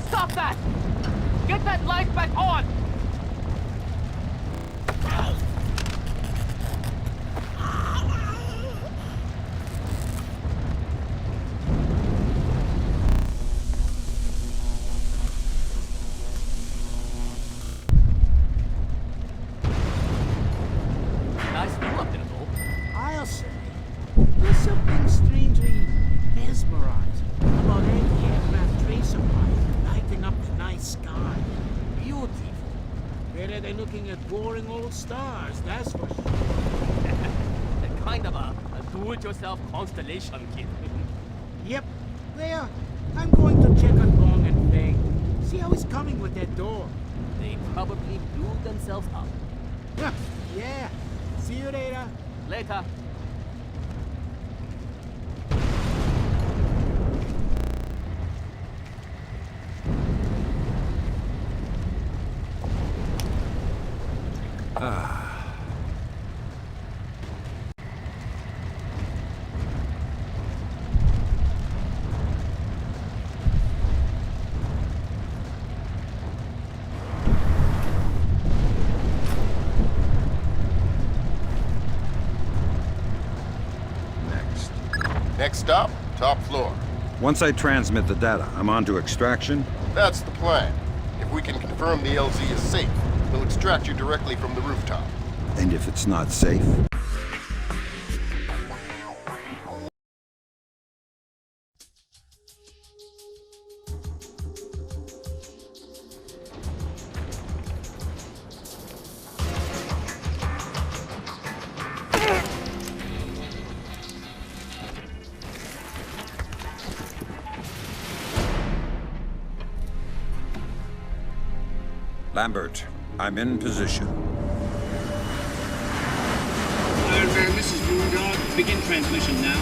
Stop that! Get that light back on! Nice view up there, though. I'll say, there's something strangely mesmerizing about anti-aircraft tracer light lighting up the night sky. Beautiful. Better than looking at boring old stars, that's for sure. Kind of a do-it-yourself constellation, kid. Yep. There. I'm going to check on Bong and Feng. See how he's coming with that door. They probably blew themselves up. Yeah. See you later. Later. Next stop, top floor. Once I transmit the data, I'm on to extraction? That's the plan. If we can confirm the LZ is safe, we'll extract you directly from the rooftop. And if it's not safe? Lambert, I'm in position. This is Moondog. Begin transmission now.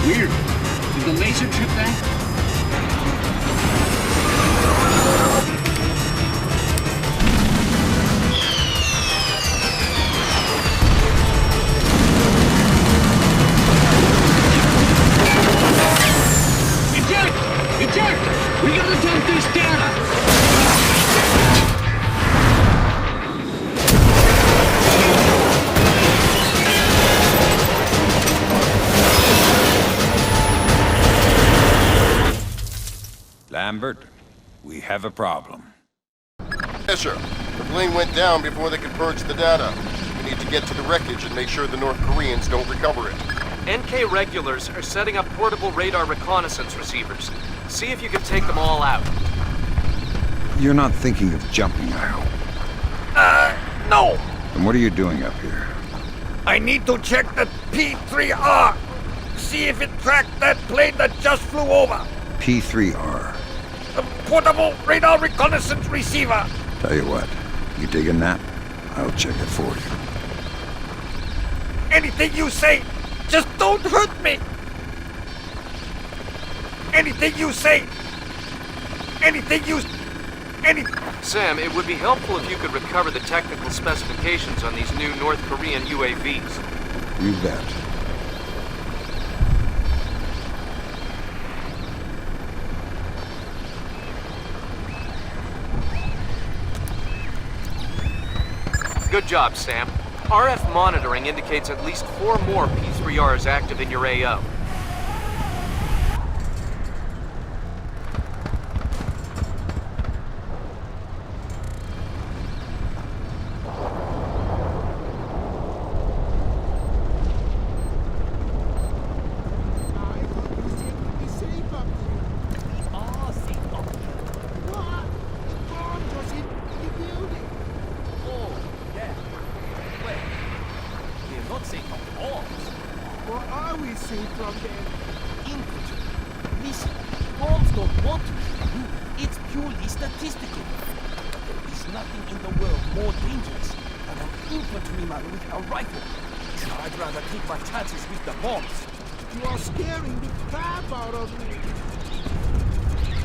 Weird. Did the laser trip that? Lambert, we have a problem. Fisher, the plane went down before they could purge the data. We need to get to the wreckage and make sure the North Koreans don't recover it. NK regulars are setting up portable radar reconnaissance receivers. See if you can take them all out. You're not thinking of jumping, I hope. No! And what are you doing up here? I need to check the P3R. See if it tracked that plane that just flew over. P3R. A portable radar reconnaissance receiver. Tell you what, you take a nap, I'll check it for you. Anything you say, just don't hurt me. Anything you say. Anything you... Sam, it would be helpful if you could recover the technical specifications on these new North Korean UAVs. You bet. Good job, Sam. RF monitoring indicates at least 4 more P3Rs active in your AO.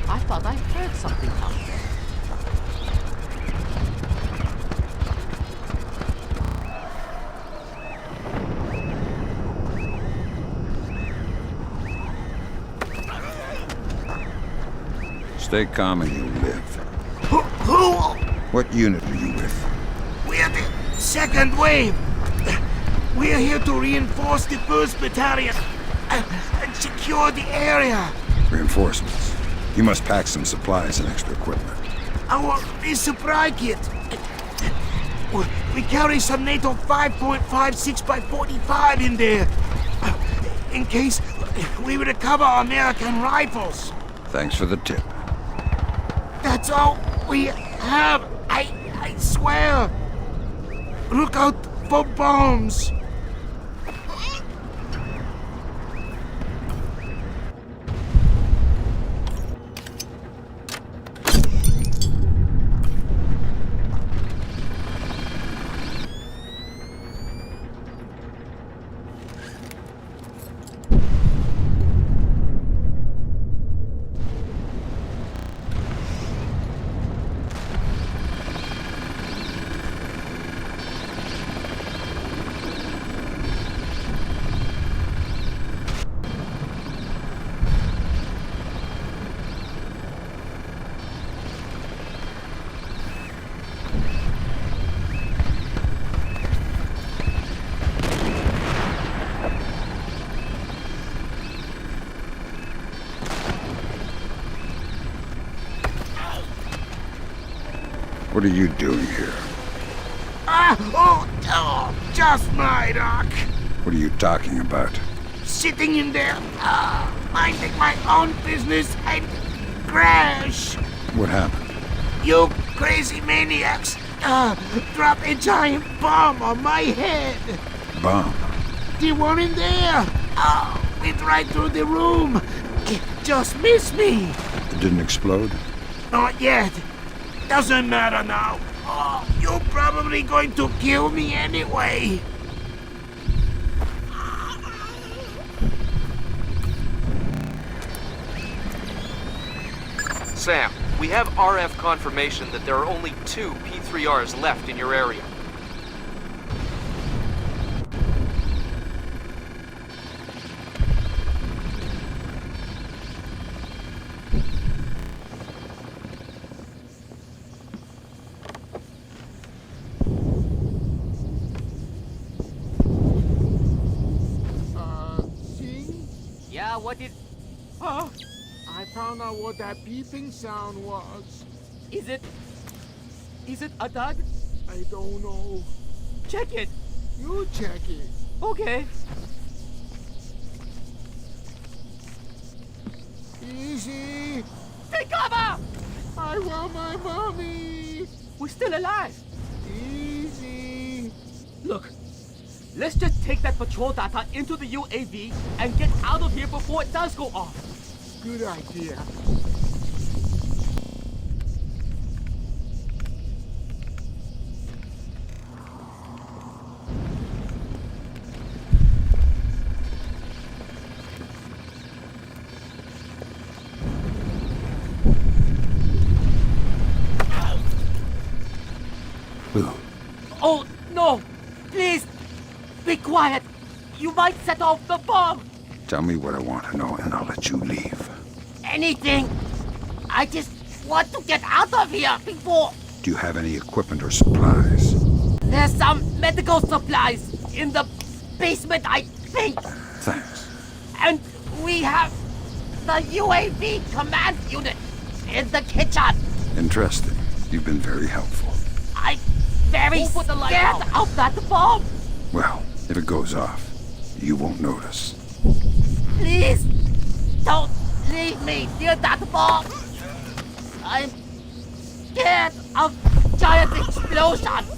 I thought I heard something out there. Stay calm and you'll live. Who? What unit are you with? We're the second wave. We're here to reinforce the 1st Battalion and secure the area. Reinforcements. You must pack some supplies and extra equipment. Our resupply kit. We carry some NATO 5.56 by 45 in there. In case we recover American rifles. Thanks for the tip. That's all we have. I swear. Look out for bombs. What are you doing here? Just my luck. What are you talking about? Sitting in there, minding my own business and crash. What happened? You crazy maniacs, drop a giant bomb on my head. Bomb? The one in there. Went right through the room. It just missed me. It didn't explode? Not yet. Doesn't matter now. You're probably going to kill me anyway. Sam, we have RF confirmation that there are only 2 P3Rs left in your area. Yeah, what did... I found out what that beeping sound was. Is it a dog? I don't know. Check it. You check it. Okay. Easy. Take cover! I want my mommy. We're still alive. Easy. Look, let's just take that patrol data into the UAV and get out of here before it does go off. Good idea. Oh, no! Please! Be quiet! You might set off the bomb! Tell me what I want to know, and I'll let you leave. Anything! I just want to get out of here before... Do you have any equipment or supplies? There's some medical supplies in the basement, I think. Thanks. And we have the UAV command unit in the kitchen. Interesting. You've been very helpful. I'm very scared of that bomb. Well, if it goes off, you won't notice. Please, don't leave me near that bomb. I'm scared of giant explosions.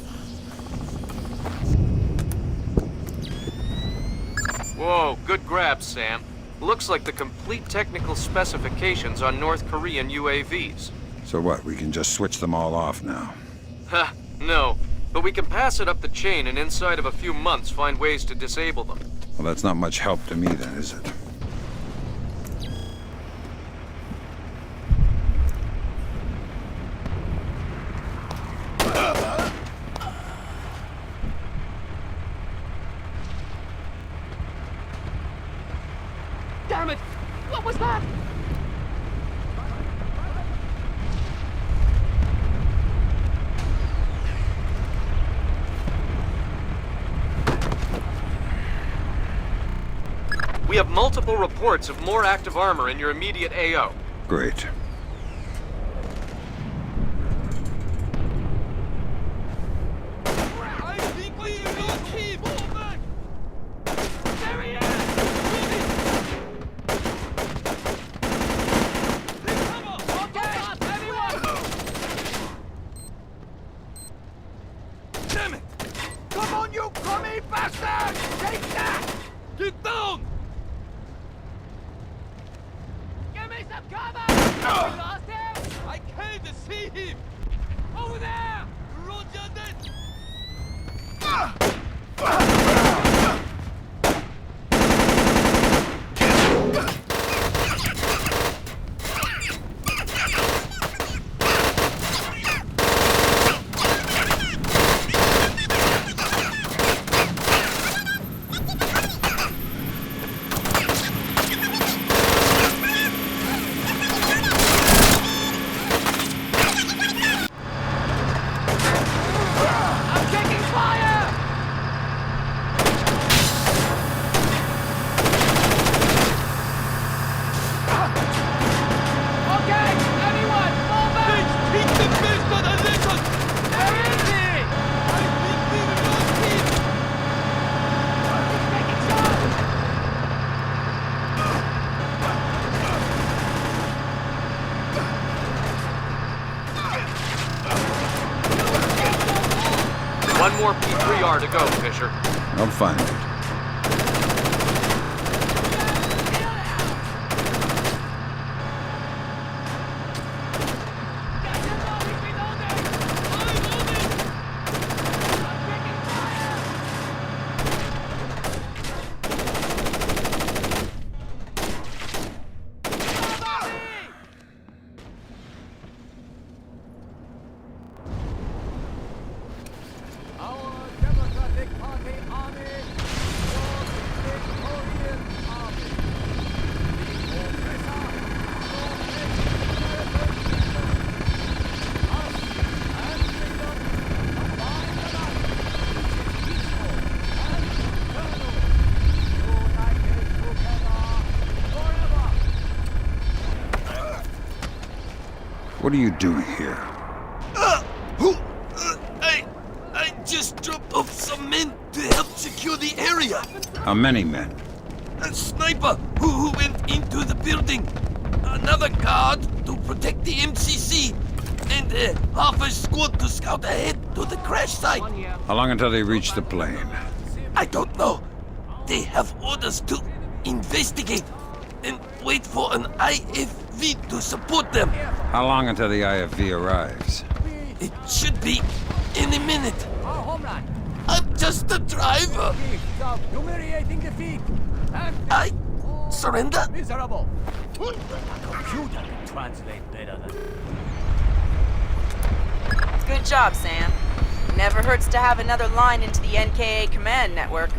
Whoa, good grab, Sam. Looks like the complete technical specifications on North Korean UAVs. So what, we can just switch them all off now? Ha, no. But we can pass it up the chain and inside of a few months find ways to disable them. Well, that's not much help to me then, is it? Damn it! What was that? We have multiple reports of more active armor in your immediate AO. Great. Damn it! Come on, you crummy bastard! Take that! Get down! Give me some cover! We lost him! I can't see him! Over there! Roger that! I'm taking fire! Okay, anyone, fall back! Keep the best on the listen! Where is he? I think we lost him! He's taking shots! One more P3R to go, Fisher. I'll find it. Our Democratic Party Army What are you doing here? I just dropped off some men to help secure the area. How many men? A sniper who went into the building. Another guard to protect the MCC. And half a squad to scout ahead to the crash site. How long until they reach the plane? I don't know. They have orders to investigate and wait for an IFV to support them. How long until the IFV arrives? It should be any minute. I'm just a driver. Humiliating defeat. I surrender. Miserable. A computer can translate better than... Good job, Sam. Never hurts to have another line into the NKA command network.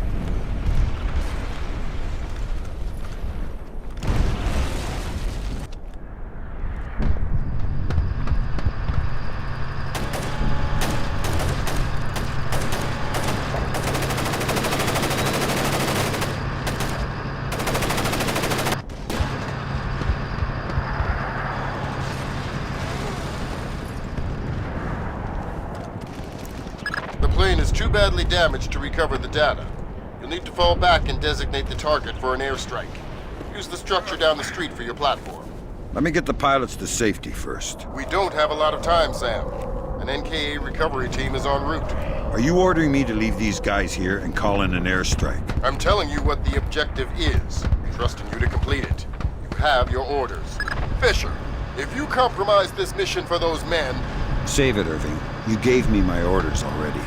The plane is too badly damaged to recover the data. You'll need to fall back and designate the target for an airstrike. Use the structure down the street for your platform. Let me get the pilots to safety first. We don't have a lot of time, Sam. An NKA recovery team is en route. Are you ordering me to leave these guys here and call in an airstrike? I'm telling you what the objective is, trusting you to complete it. You have your orders. Fisher, if you compromise this mission for those men... Save it, Irving. You gave me my orders already.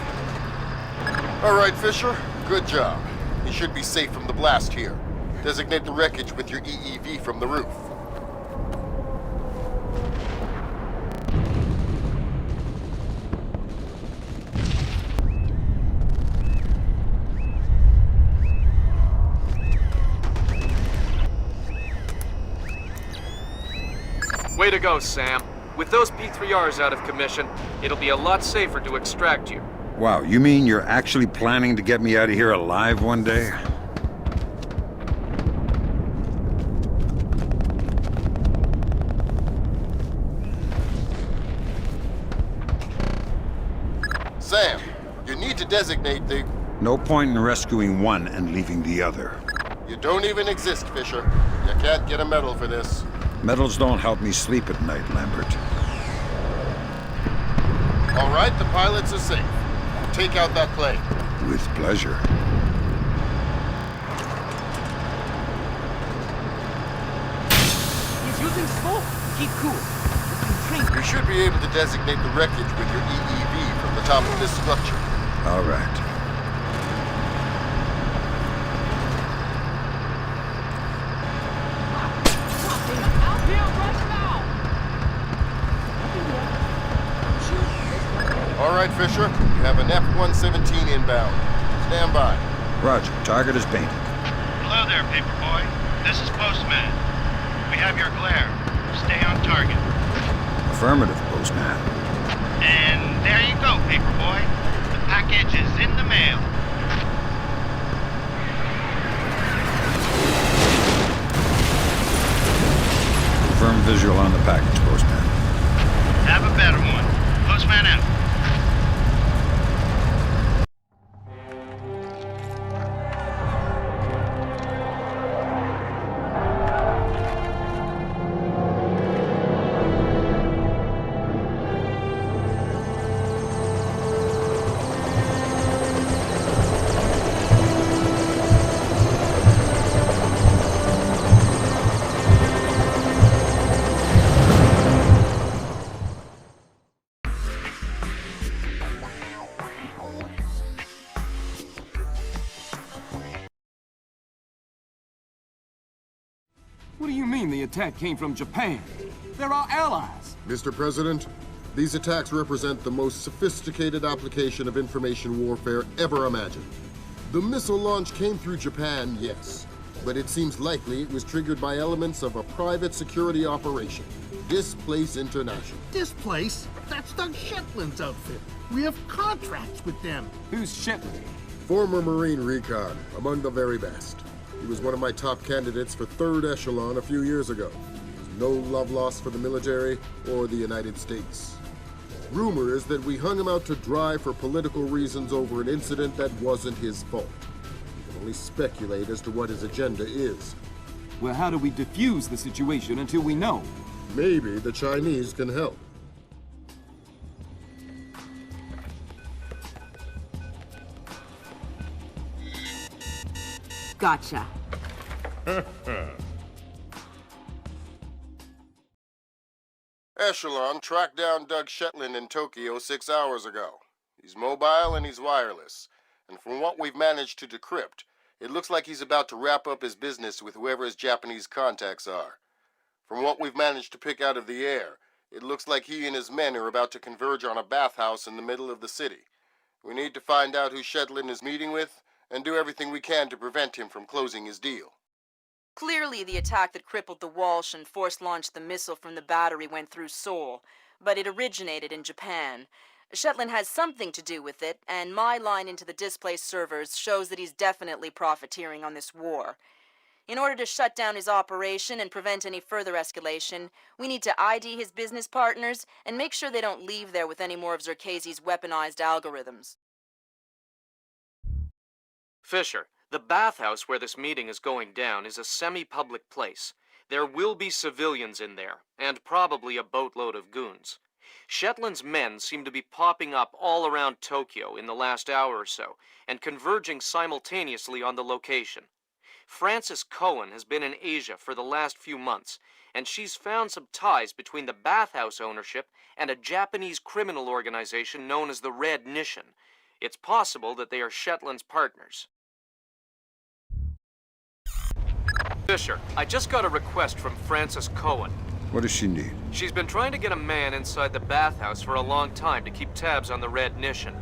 All right, Fisher. Good job. You should be safe from the blast here. Designate the wreckage with your EEV from the roof. Way to go, Sam. With those P3Rs out of commission, it'll be a lot safer to extract you. Wow, you mean you're actually planning to get me out of here alive one day? Sam, you need to designate the... No point in rescuing one and leaving the other. You don't even exist, Fisher. You can't get a medal for this. Medals don't help me sleep at night, Lambert. All right, the pilots are safe. Take out that plane. With pleasure. He's using smoke. Keep cool. You should be able to designate the wreckage with your EEV from the top of this structure. All right. All right, Fisher. You have an F-117 inbound. Stand by. Roger. Target is painted. Hello there, Paperboy. This is Postman. We have your glare. Stay on target. Affirmative, Postman. And there you go, Paperboy. The package is in the mail. Confirm visual on the package, Postman. Have a better one. Postman out. What do you mean the attack came from Japan? They're our allies. Mr. President, these attacks represent the most sophisticated application of information warfare ever imagined. The missile launch came through Japan, yes, but it seems likely it was triggered by elements of a private security operation. Displace International. Displace? That's Doug Shetland's outfit. We have contracts with them. Who's Shetland? Former Marine recon, among the very best. He was one of my top candidates for 3rd Echelon a few years ago. His No love lost for the military or the United States. Rumor is that we hung him out to dry for political reasons over an incident that wasn't his fault. We can only speculate as to what his agenda is. Well, how do we defuse the situation until we know? Maybe the Chinese can help. Gotcha. Echelon tracked down Doug Shetland in Tokyo 6 hours ago. He's mobile and he's wireless. And from what we've managed to decrypt, it looks like he's about to wrap up his business with whoever his Japanese contacts are. From what we've managed to pick out of the air, it looks like he and his men are about to converge on a bathhouse in the middle of the city. We need to find out who Shetland is meeting with and do everything we can to prevent him from closing his deal. Clearly, the attack that crippled the Walsh and force-launched the missile from the battery went through Seoul, but it originated in Japan. Shetland has something to do with it, and my line into the displaced servers shows that he's definitely profiteering on this war. In order to shut down his operation and prevent any further escalation, we need to ID his business partners and make sure they don't leave there with any more of Zerkezi's weaponized algorithms. Fisher, the bathhouse where this meeting is going down is a semi-public place. There will be civilians in there, and probably a boatload of goons. Shetland's men seem to be popping up all around Tokyo in the last hour or so, and converging simultaneously on the location. Frances Cohen has been in Asia for the last few months, and she's found some ties between the bathhouse ownership and a Japanese criminal organization known as the Red Nishan. It's possible that they are Shetland's partners. Fisher, I just got a request from Frances Cohen. What does she need? She's been trying to get a man inside the bathhouse for a long time to keep tabs on the Red Nishan.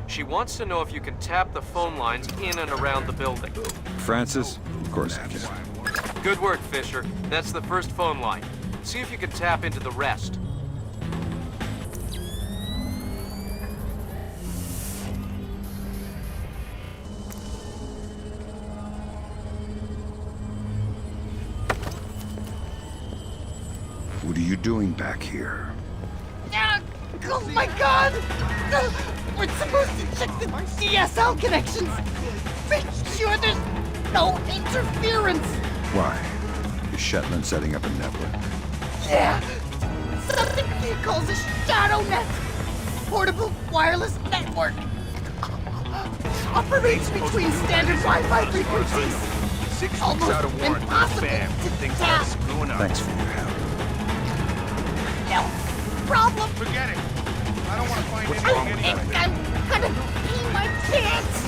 She wants to know if you can tap the phone lines in and around the building. Francis? Of course I can. Good work, Fisher. That's the first phone line. See if you can tap into the rest. What are you doing back here? Oh my god! We're supposed to check the DSL connections! Make sure there's no interference! Why? Is Shetland setting up a network? Yeah! Something he calls a shadow net! Portable wireless network! Operates between standard Wi-Fi frequencies! 6 weeks Almost out of warranty, impossible bam, to things tap. are screwing up. Thanks for your help. No problem! Forget it. I don't want to find I anything think anyway. I'm gonna pee my pants!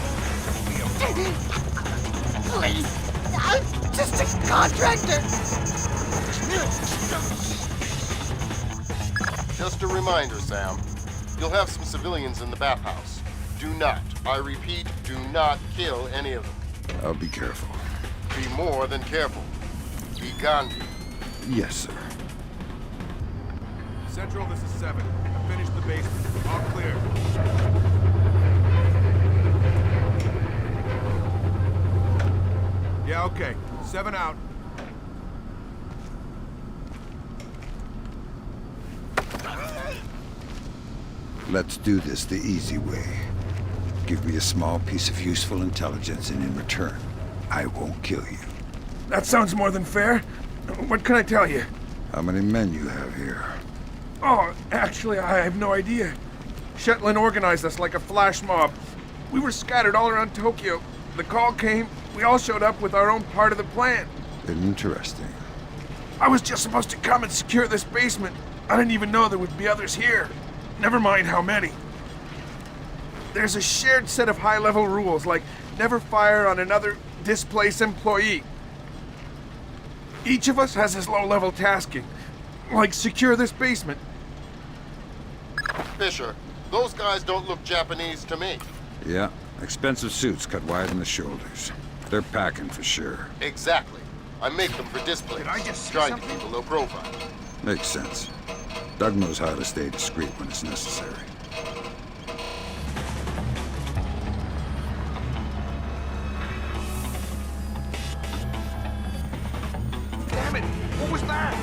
Please! I'm just a contractor! Just a reminder, Sam. You'll have some civilians in the bathhouse. Do not, I repeat, do not kill any of them. I'll be careful. Be more than careful. Be Gandhi. Yes, sir. Central, this is 7. I finished the basement. All clear. Yeah, okay. 7 out. Let's do this the easy way. Give me a small piece of useful intelligence, and in return, I won't kill you. That sounds more than fair. What can I tell you? How many men you have here? Oh, actually, I have no idea. Shetland organized us like a flash mob. We were scattered all around Tokyo. The call came, we all showed up with our own part of the plan. Interesting. I was just supposed to come and secure this basement. I didn't even know there would be others here. Never mind how many. There's a shared set of high-level rules, like never fire on another displaced employee. Each of us has his low-level tasking, like secure this basement. Fisher, those guys don't look Japanese to me. Yeah, expensive suits cut wide in the shoulders. They're packing for sure. Exactly. I make them for display. Trying to keep a low profile. Makes sense. Doug knows how to stay discreet when it's necessary. Damn it! What was that?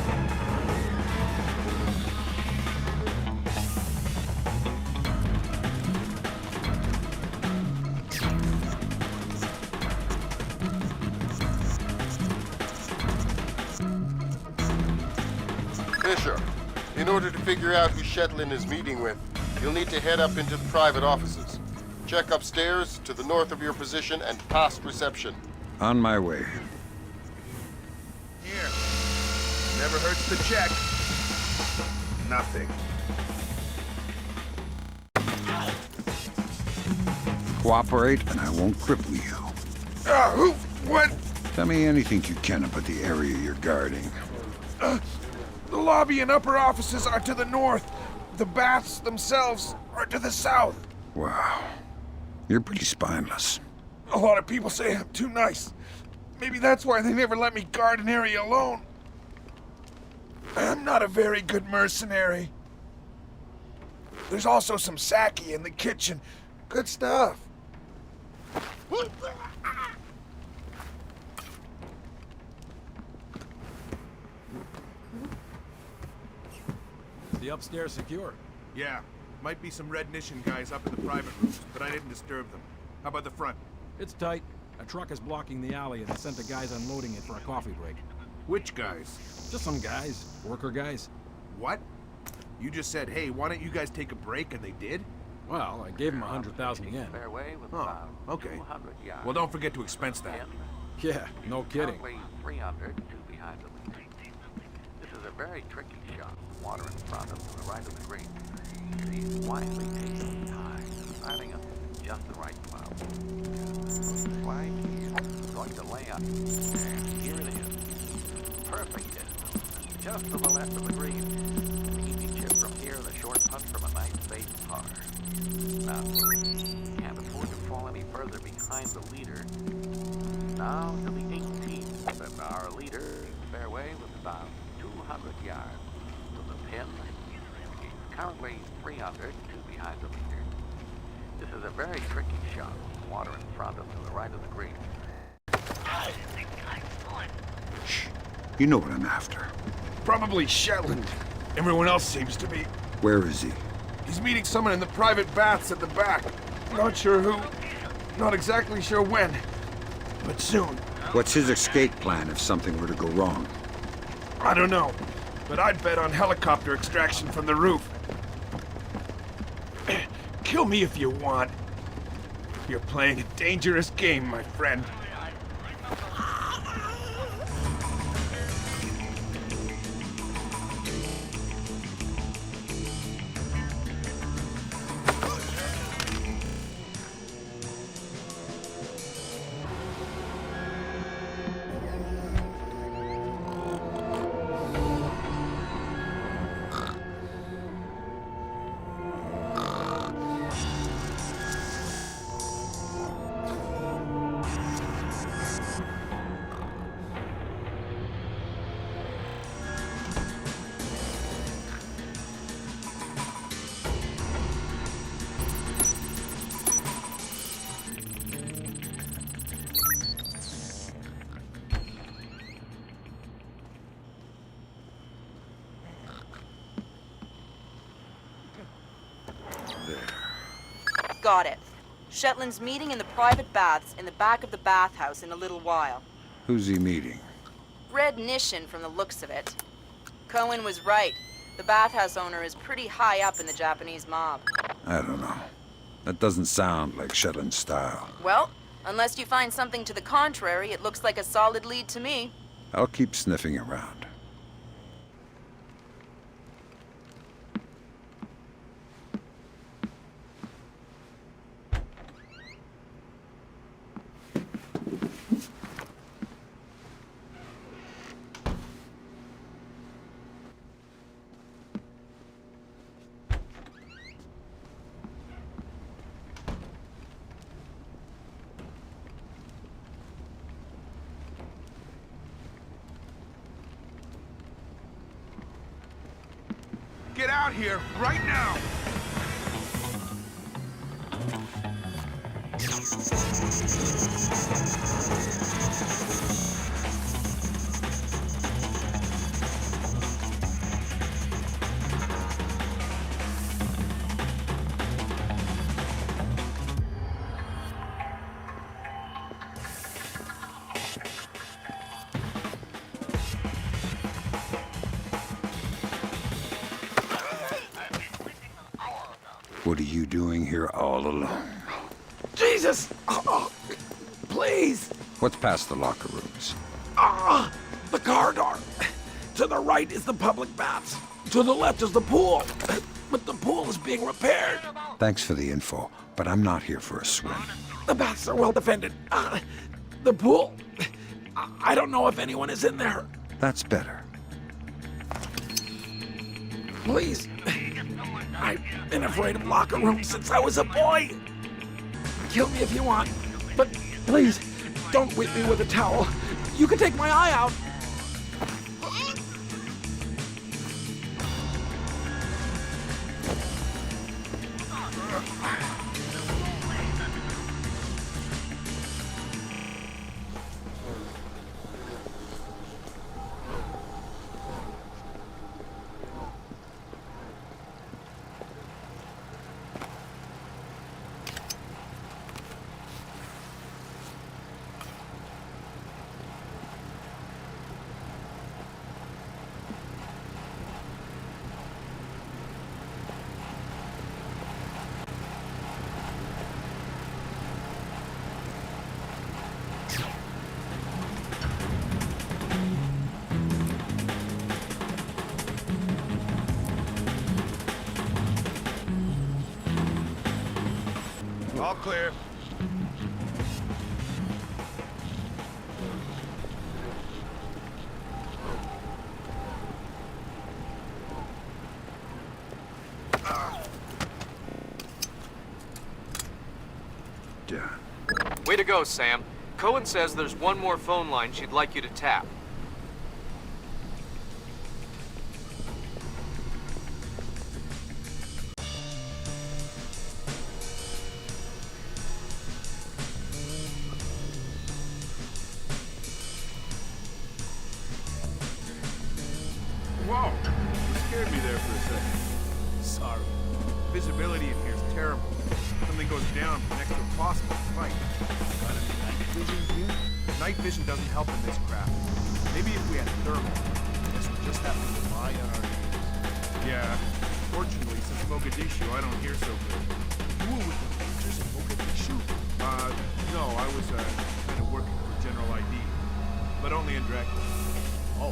Fisher, in order to figure out who Shetland is meeting with, you'll need to head up into the private offices. Check upstairs, to the north of your position, and past reception. On my way. Here. Never hurts to check. Nothing. Cooperate, and I won't cripple you. Who? What? Tell me anything you can about the area you're guarding. The lobby and upper offices are to the north. The baths themselves are to the south. Wow. You're pretty spineless. A lot of people say I'm too nice. Maybe that's why they never let me guard an area alone. I'm not a very good mercenary. There's also some sake in the kitchen. Good stuff. The upstairs secure? Yeah. Might be some Red Nation guys up in the private rooms, but I didn't disturb them. How about the front? It's tight. A truck is blocking the alley and I sent the guys unloading it for a coffee break. Which guys? Just some guys. Worker guys. What? You just said, hey, why don't you guys take a break, and they did? Well, I gave them 100,000 yen. Oh, okay. Well, don't forget to expense that. Yeah, no kidding. 300 to behind the lead. This is a very tricky shot. Water in front of to the right of the green. He's wisely taking his time, starting up just the right cloud. Flag is going to lay up. And here it is. Perfect distance. Just to the left of the green. The easy chip from here and a short putt from a nice base par. Now, can't afford to fall any further behind the leader. Now to the 18th, and our leader fairway with about 200 yards to the pin. He's currently 300 to behind the leader. This is a very tricky shot. Water in front of to the right of the green. Shh. You know what I'm after. Probably Shetland. Everyone else seems to be. Where is he? He's meeting someone in the private baths at the back. Not sure who. Not exactly sure when. But soon. What's his escape plan if something were to go wrong? I don't know. But I'd bet on helicopter extraction from the roof. Kill me if you want. You're playing a dangerous game, my friend. Got it. Shetland's meeting in the private baths in the back of the bathhouse in a little while. Who's he meeting? Red Nation from the looks of it. Cohen was right. The bathhouse owner is pretty high up in the Japanese mob. I don't know. That doesn't sound like Shetland style. Well, unless you find something to the contrary, it looks like a solid lead to me. I'll keep sniffing around. Get out here, right now! What are you doing here all alone? Jesus! Oh, please! What's past the locker rooms? The corridor. To the right is the public baths. To the left is the pool. But the pool is being repaired. Thanks for the info, but I'm not here for a swim. The baths are well defended. The pool. I don't know if anyone is in there. That's better. Please. I've been afraid of locker rooms since I was a boy. Kill me if you want, but please, don't whip me with a towel. You can take my eye out. All clear. Done. Way to go, Sam. Cohen says there's one more phone line she'd like you to tap. Whoa! You scared me there for a second. Sorry. Visibility in here is terrible. Something goes down, next to impossible to fight. Got any night vision here? Night vision doesn't help in this crap. Maybe if we had thermal. Guess we just have to rely on our ears. Yeah. Fortunately, since Mogadishu, I don't hear so good. You were with the Rangers in Mogadishu? No, I was, kind of working for General ID. But only indirectly. Oh.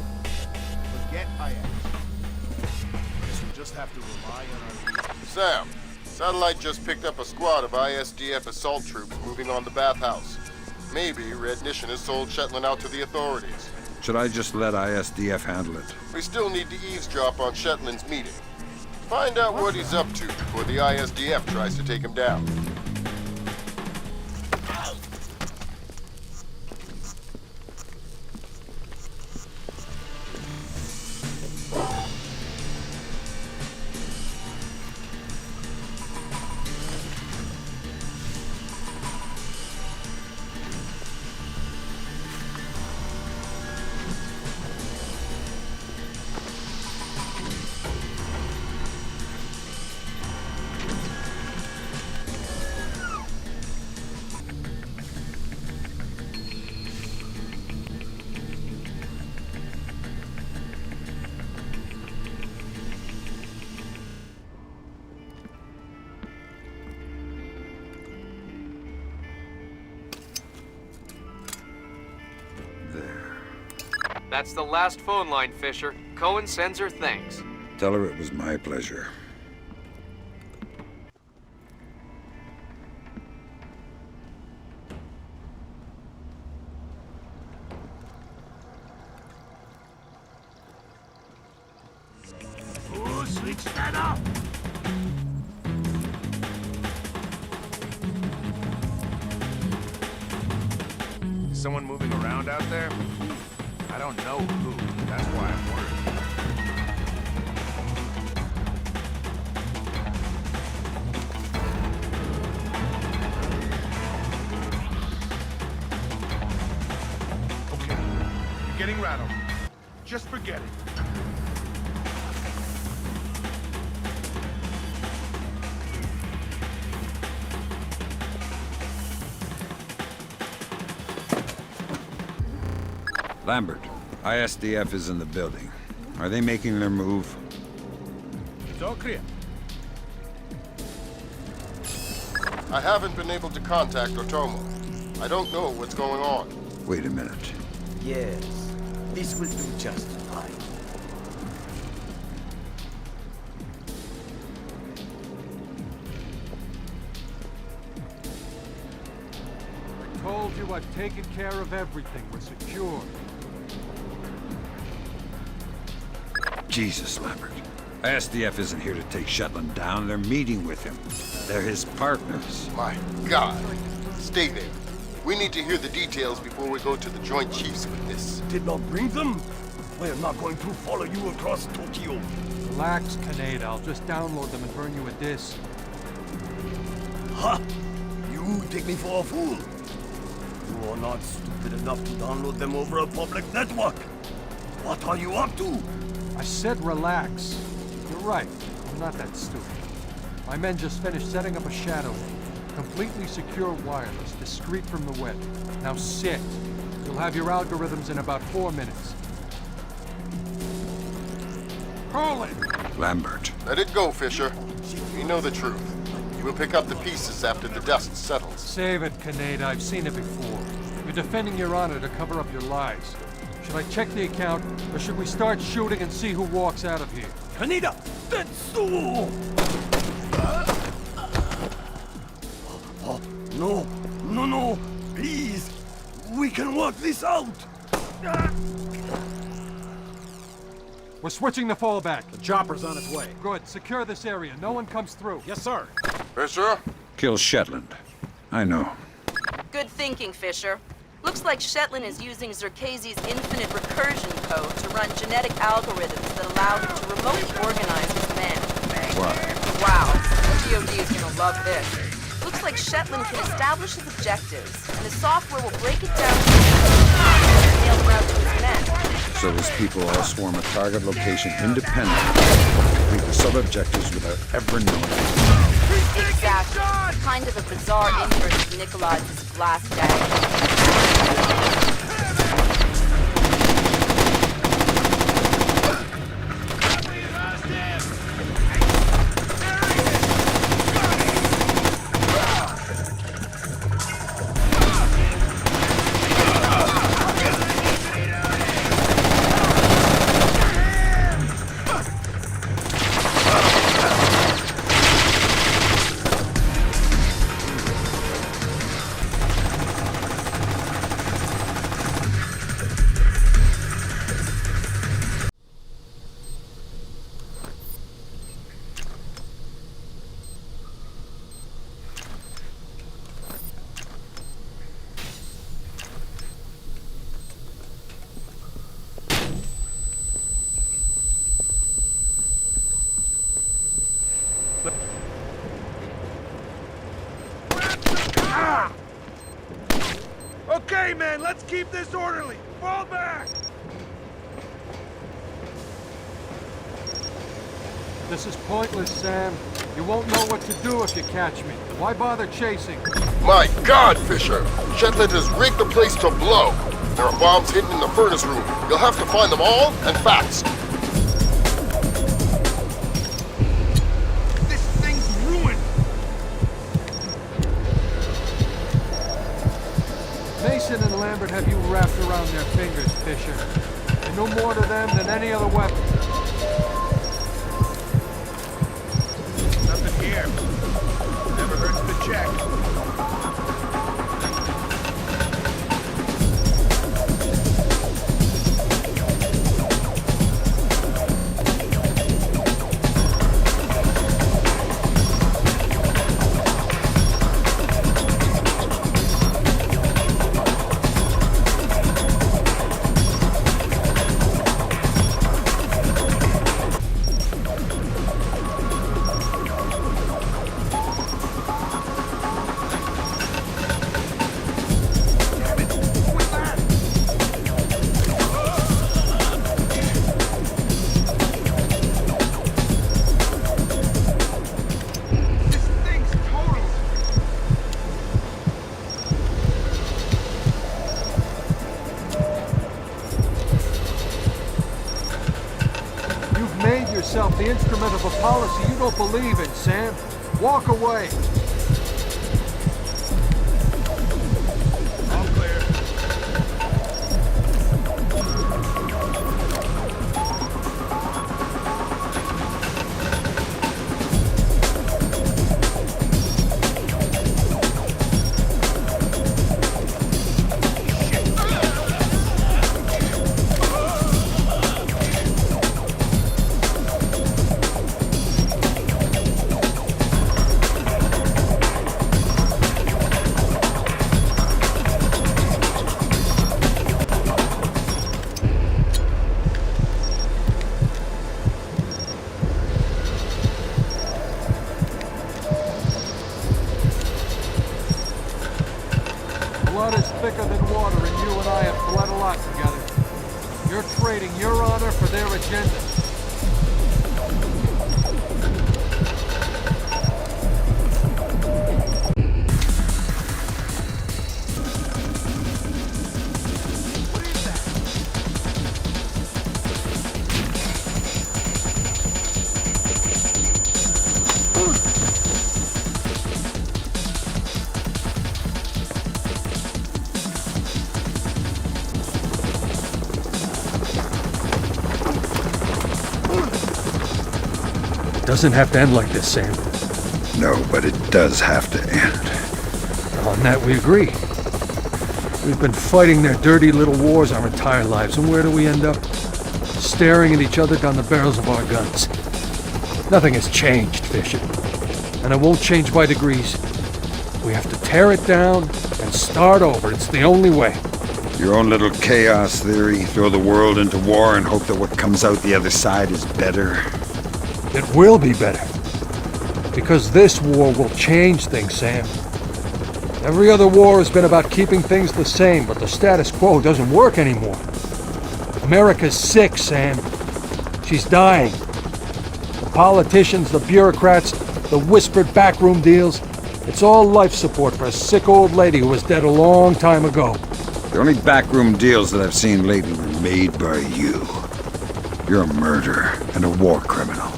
Forget I asked. Guess we just have to rely on our ears. Sam, satellite just picked up a squad of ISDF assault troops moving on the bathhouse. Maybe Red Nation has sold Shetland out to the authorities. Should I just let ISDF handle it? We still need to eavesdrop on Shetland's meeting. Find out what he's up to before the ISDF tries to take him down. That's the last phone line, Fisher. Cohen sends her thanks. Tell her it was my pleasure. Oh, switch that up! Is someone moving around out there? I don't know who. That's why I'm worried. Okay, you're getting rattled. Just forget it. Lambert, ISDF is in the building. Are they making their move? It's all clear. I haven't been able to contact Otomo. I don't know what's going on. Wait a minute. Yes, this will do just fine. I told you I've taken care of everything. We're secure. Jesus, Lambert. SDF isn't here to take Shetland down. They're meeting with him. They're his partners. My God. Stay there. We need to hear the details before we go to the Joint Chiefs with this. Did not bring them? We're not going to follow you across Tokyo. Relax, Kaneda. I'll just download them and burn you a disc. Ha! You take me for a fool. You are not stupid enough to download them over a public network. What are you up to? I said relax. You're right. I'm not that stupid. My men just finished setting up a shadow. Completely secure wireless, discreet from the web. Now sit. You'll have your algorithms in about 4 minutes. Call it! Lambert. Let it go, Fisher. We know the truth. We'll pick up the pieces after the dust settles. Save it, Kaneda. I've seen it before. You're defending your honor to cover up your lies. Should I check the account, or should we start shooting and see who walks out of here? Kaneda! Tetsuo! No, no, please. We can work this out. We're switching the fallback. The chopper's on its way. Good. Secure this area. No one comes through. Yes, sir. Fisher? Kill Shetland. I know. Good thinking, Fisher. Looks like Shetland is using Zerkezi's infinite recursion code to run genetic algorithms that allow him to remotely organize his men. Why? Wow, the DoD is gonna love this. Looks like Shetland can establish his objectives, and the software will break it down and mail them out to his men. So his people all swarm a target location independently, complete the sub-objectives without ever knowing. Exactly. Kind of a bizarre inverse of Nikolai's blast dagger. Okay, man, let's keep this orderly. Fall back! This is pointless, Sam. You won't know what to do if you catch me. Why bother chasing? My God, Fisher! Shetland has rigged the place to blow. There are bombs hidden in the furnace room. You'll have to find them all, and fast. This thing's ruined! Mason and Lambert have you wrapped around their fingers, Fisher. They know more to them than any other weapon. Nothing here. Never hurts to check. The instrument of a policy you don't believe in, Sam. Walk away. their agenda. Doesn't have to end like this, Sam. No, but it does have to end. On that we agree. We've been fighting their dirty little wars our entire lives, and where do we end up? Staring at each other down the barrels of our guns. Nothing has changed, Fisher. And it won't change by degrees. We have to tear it down and start over. It's the only way. Your own little chaos theory, throw the world into war and hope that what comes out the other side is better. It will be better. Because this war will change things, Sam. Every other war has been about keeping things the same, but the status quo doesn't work anymore. America's sick, Sam. She's dying. The politicians, the bureaucrats, the whispered backroom deals, it's all life support for a sick old lady who was dead a long time ago. The only backroom deals that I've seen lately were made by you. You're a murderer and a war criminal.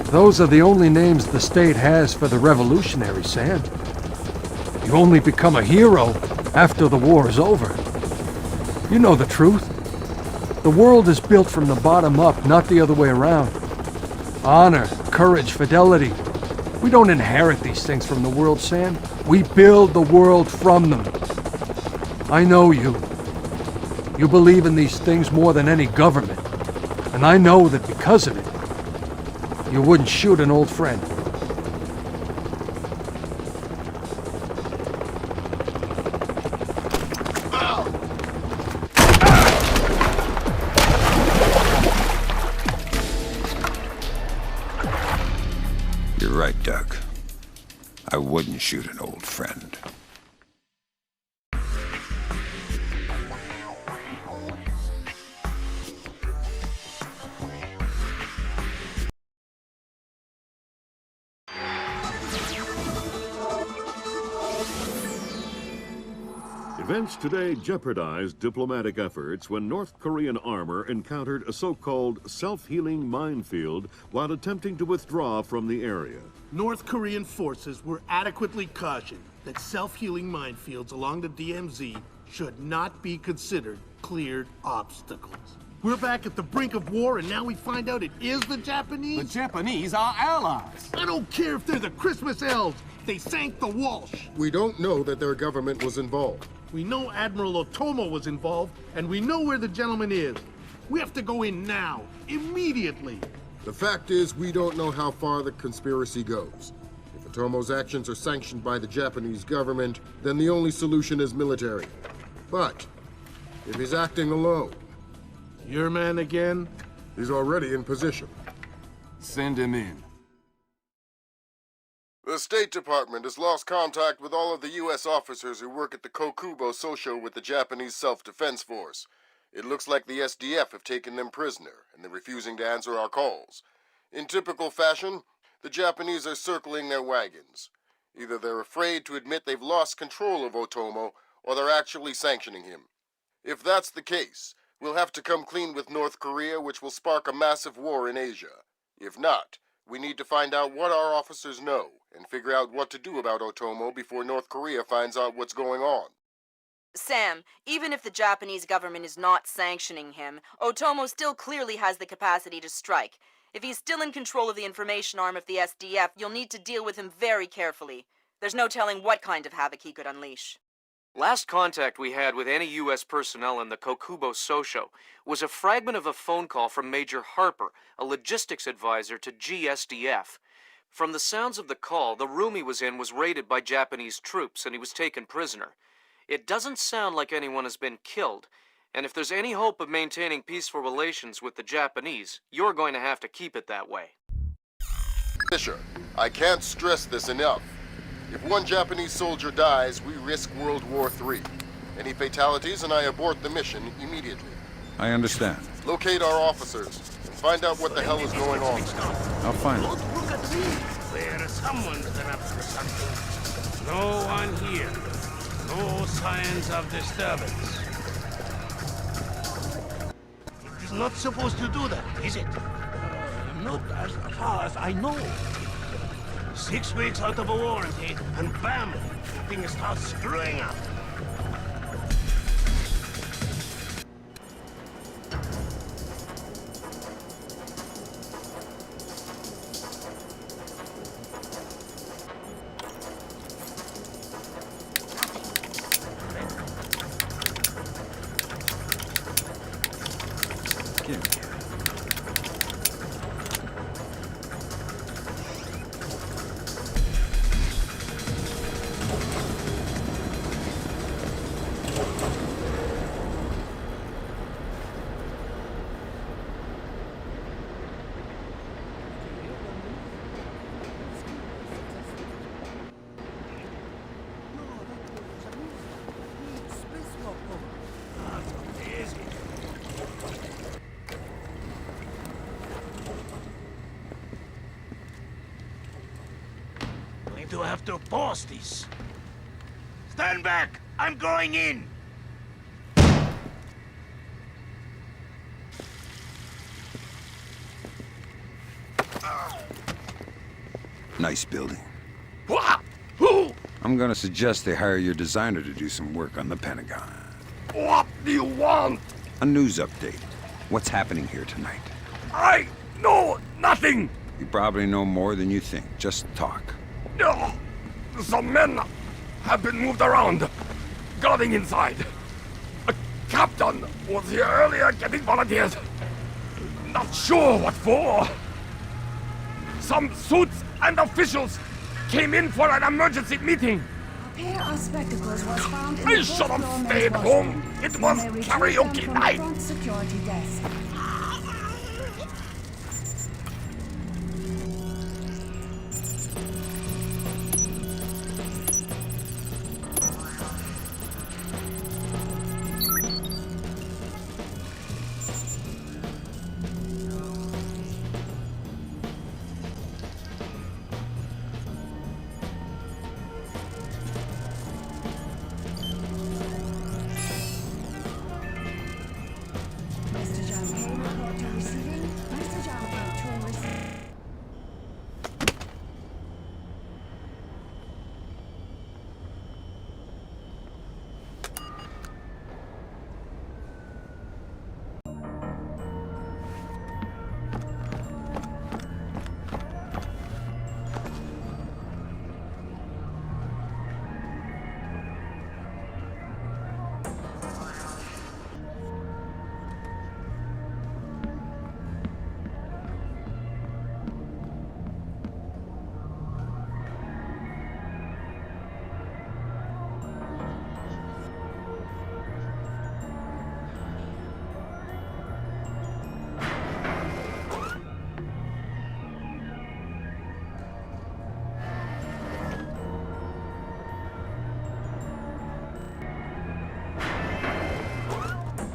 Those are the only names the state has for the revolutionaries, Sam. You only become a hero after the war is over. You know the truth. The world is built from the bottom up, not the other way around. Honor, courage, fidelity. We don't inherit these things from the world, Sam. We build the world from them. I know you. You believe in these things more than any government. And I know that because of it, you wouldn't shoot an old friend. You're right, Doug. I wouldn't shoot an old friend. Events today jeopardized diplomatic efforts when North Korean armor encountered a so-called self-healing minefield while attempting to withdraw from the area. North Korean forces were adequately cautioned that self-healing minefields along the DMZ should not be considered cleared obstacles. We're back at the brink of war, and now we find out it is the Japanese? The Japanese are allies. I don't care if they're the Christmas elves. They sank the Walsh. We don't know that their government was involved. We know Admiral Otomo was involved, and we know where the gentleman is. We have to go in now, immediately. The fact is, we don't know how far the conspiracy goes. If Otomo's actions are sanctioned by the Japanese government, then the only solution is military. But if he's acting alone... Your man again? He's already in position. Send him in. The State Department has lost contact with all of the U.S. officers who work at the Kokubo Sosho with the Japanese Self-Defense Force. It looks like the SDF have taken them prisoner, and they're refusing to answer our calls. In typical fashion, the Japanese are circling their wagons. Either they're afraid to admit they've lost control of Otomo, or they're actually sanctioning him. If that's the case, we'll have to come clean with North Korea, which will spark a massive war in Asia. If not, we need to find out what our officers know, and figure out what to do about Otomo before North Korea finds out what's going on. Sam, even if the Japanese government is not sanctioning him, Otomo still clearly has the capacity to strike. If he's still in control of the information arm of the SDF, you'll need to deal with him very carefully. There's no telling what kind of havoc he could unleash. Last contact we had with any U.S. personnel in the Kokubo Sosho was a fragment of a phone call from Major Harper, a logistics advisor to GSDF. From the sounds of the call, the room he was in was raided by Japanese troops and he was taken prisoner. It doesn't sound like anyone has been killed, and if there's any hope of maintaining peaceful relations with the Japanese, you're going to have to keep it that way. Fisher, I can't stress this enough. If one Japanese soldier dies, we risk World War III. Any fatalities and I abort the mission immediately. I understand. Locate our officers. Find out what the hell is going on. I'll find it. Look at me. Where someone's been up to something. No one here. No signs of disturbance. It's not supposed to do that, is it? Not as far as I know. 6 weeks out of a warranty, and bam! Things start screwing up. To have to pause this. Stand back! I'm going in! Nice building. What? Who? I'm gonna suggest they hire your designer to do some work on the Pentagon. What do you want? A news update. What's happening here tonight? I know nothing! You probably know more than you think. Just talk. No. Some men have been moved around, guarding inside. A captain was here earlier getting volunteers. Not sure what for. Some suits and officials came in for an emergency meeting. A pair of spectacles was found in I the should fourth have floor stayed men's home. washroom. It You was may retrieve them karaoke from the night. front security desk. Mr. John Payne, report to receiving. Mr. John Payne, to receiving.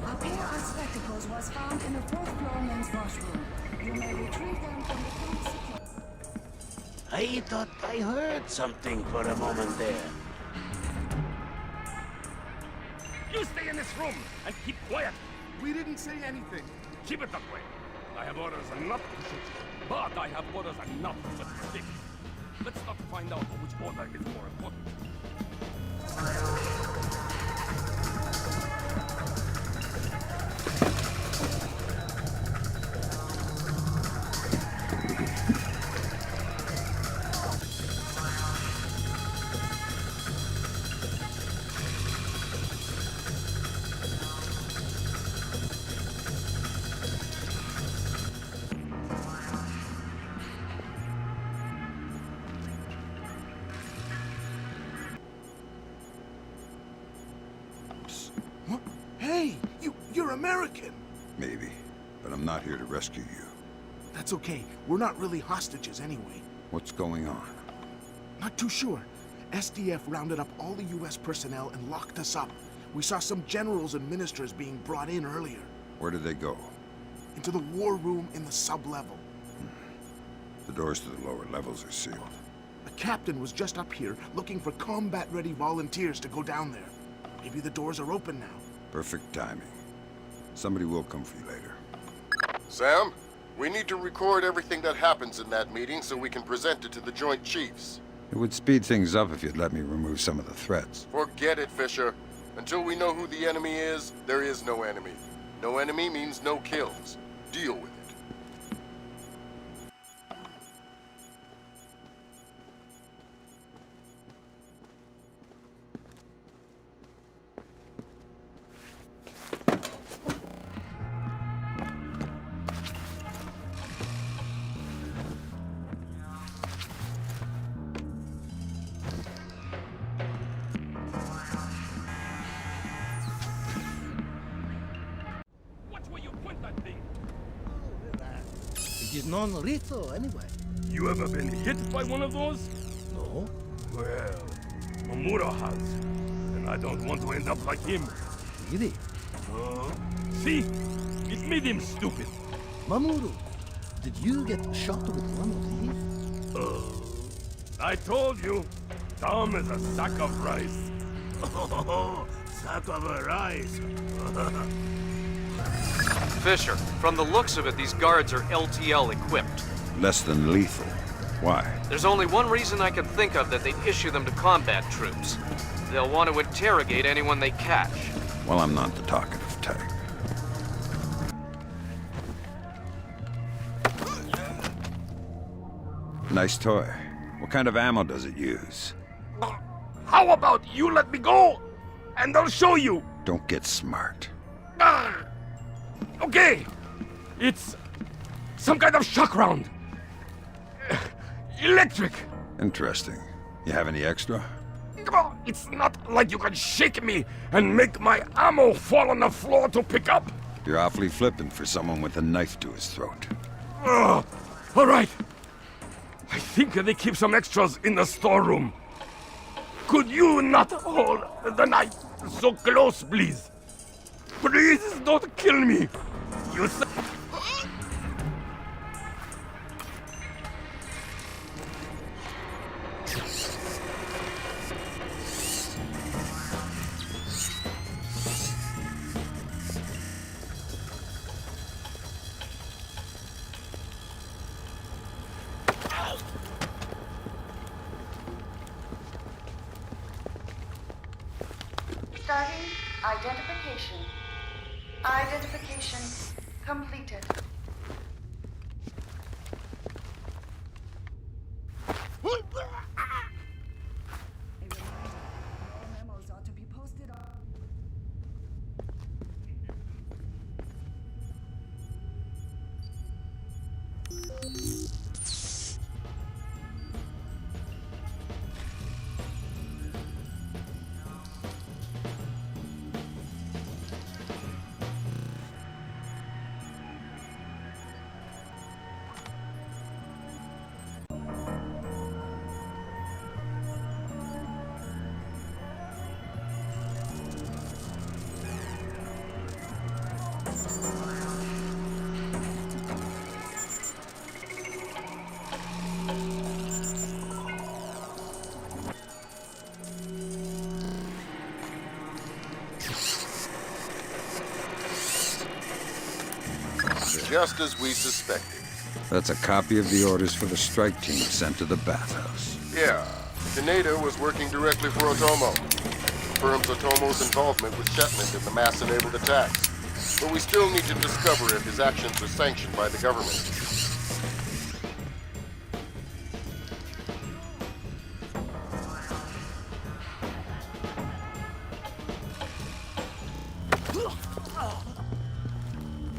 A pair of spectacles was found in the fourth floor men's washroom. You may retrieve them from the front security. I thought I heard something for a moment there. You stay in this room and keep quiet. We didn't say anything. Keep it that way. I have orders not to shoot you, but I have orders not to stick. Let's not find out which order is more important. Hey, you're American. Maybe, but I'm not here to rescue you. That's okay. We're not really hostages anyway. What's going on? Not too sure. SDF rounded up all the U.S. personnel and locked us up. We saw some generals and ministers being brought in earlier. Where did they go? into the war room in the sub-level. The doors to the lower levels are sealed. The captain was just up here looking for combat-ready volunteers to go down there. Maybe the doors are open now. Perfect timing. Somebody will come for you later. Sam, we need to record everything that happens in that meeting so we can present it to the Joint Chiefs. It would speed things up if you'd let me remove some of the threats. Forget it, Fisher. Until we know who the enemy is, there is no enemy. No enemy means no kills. Deal with it. It is non-lethal anyway. You ever been hit by one of those? No. Well, Mamura has. And I don't want to end up like him. Really? See? It made him stupid. Mamoru, did you get shot with one of these? I told you. Tom is a sack of rice. Oh, sack of rice. Fisher, from the looks of it, these guards are LTL equipped. Less than lethal. Why? There's only one reason I can think of that they'd issue them to combat troops. They'll want to interrogate anyone they catch. Well, I'm not the talkative type. Nice toy. What kind of ammo does it use? How about you let me go? And I'll show you. Don't get smart. Okay. It's some kind of shock round. Electric. Interesting. You have any extra? It's not like you can shake me and make my ammo fall on the floor to pick up. You're awfully flippant for someone with a knife to his throat. All right. I think they keep some extras in the storeroom. Could you not hold the knife so close, please? Please don't kill me. You said... Starting identification. Identification completed. Memos are to be posted on. Just as we suspected. That's a copy of the orders for the strike team sent to the bathhouse. Yeah, Kaneda was working directly for Otomo. Confirms Otomo's involvement with Shetland in the mass-enabled attacks. But we still need to discover if his actions are sanctioned by the government.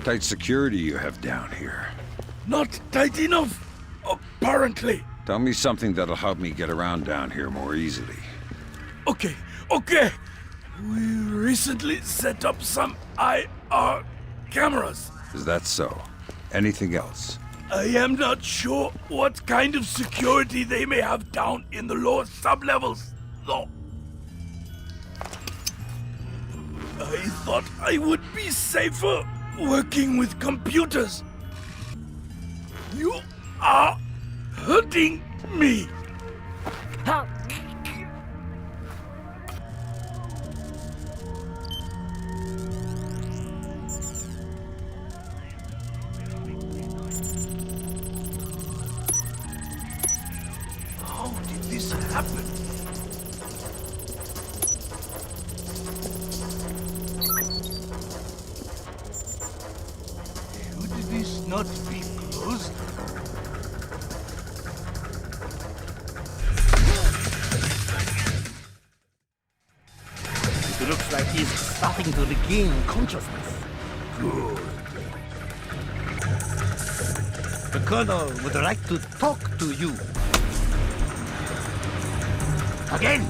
Tight security you have down here. Not tight enough, apparently. Tell me something that'll help me get around down here more easily. Okay. We recently set up some IR cameras. Is that so? Anything else? I am not sure what kind of security they may have down in the lower sub-levels, though. I thought I would be safer working with computers. You are hurting me. How did this happen? Should this not be closed? It looks like he's starting to regain consciousness. Good. The Colonel would like to talk to you. Again!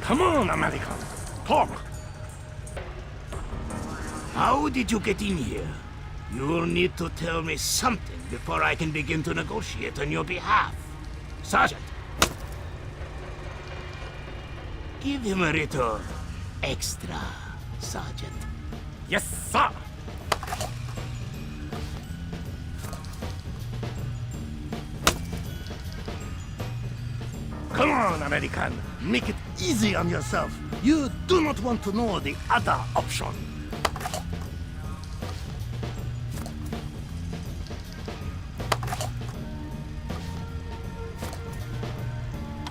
Come on, American. Talk. How did you get in here? You'll need to tell me something before I can begin to negotiate on your behalf. Sergeant! Give him a little extra, Sergeant. Yes, sir. Come on, American. Make it easy on yourself. You do not want to know the other option.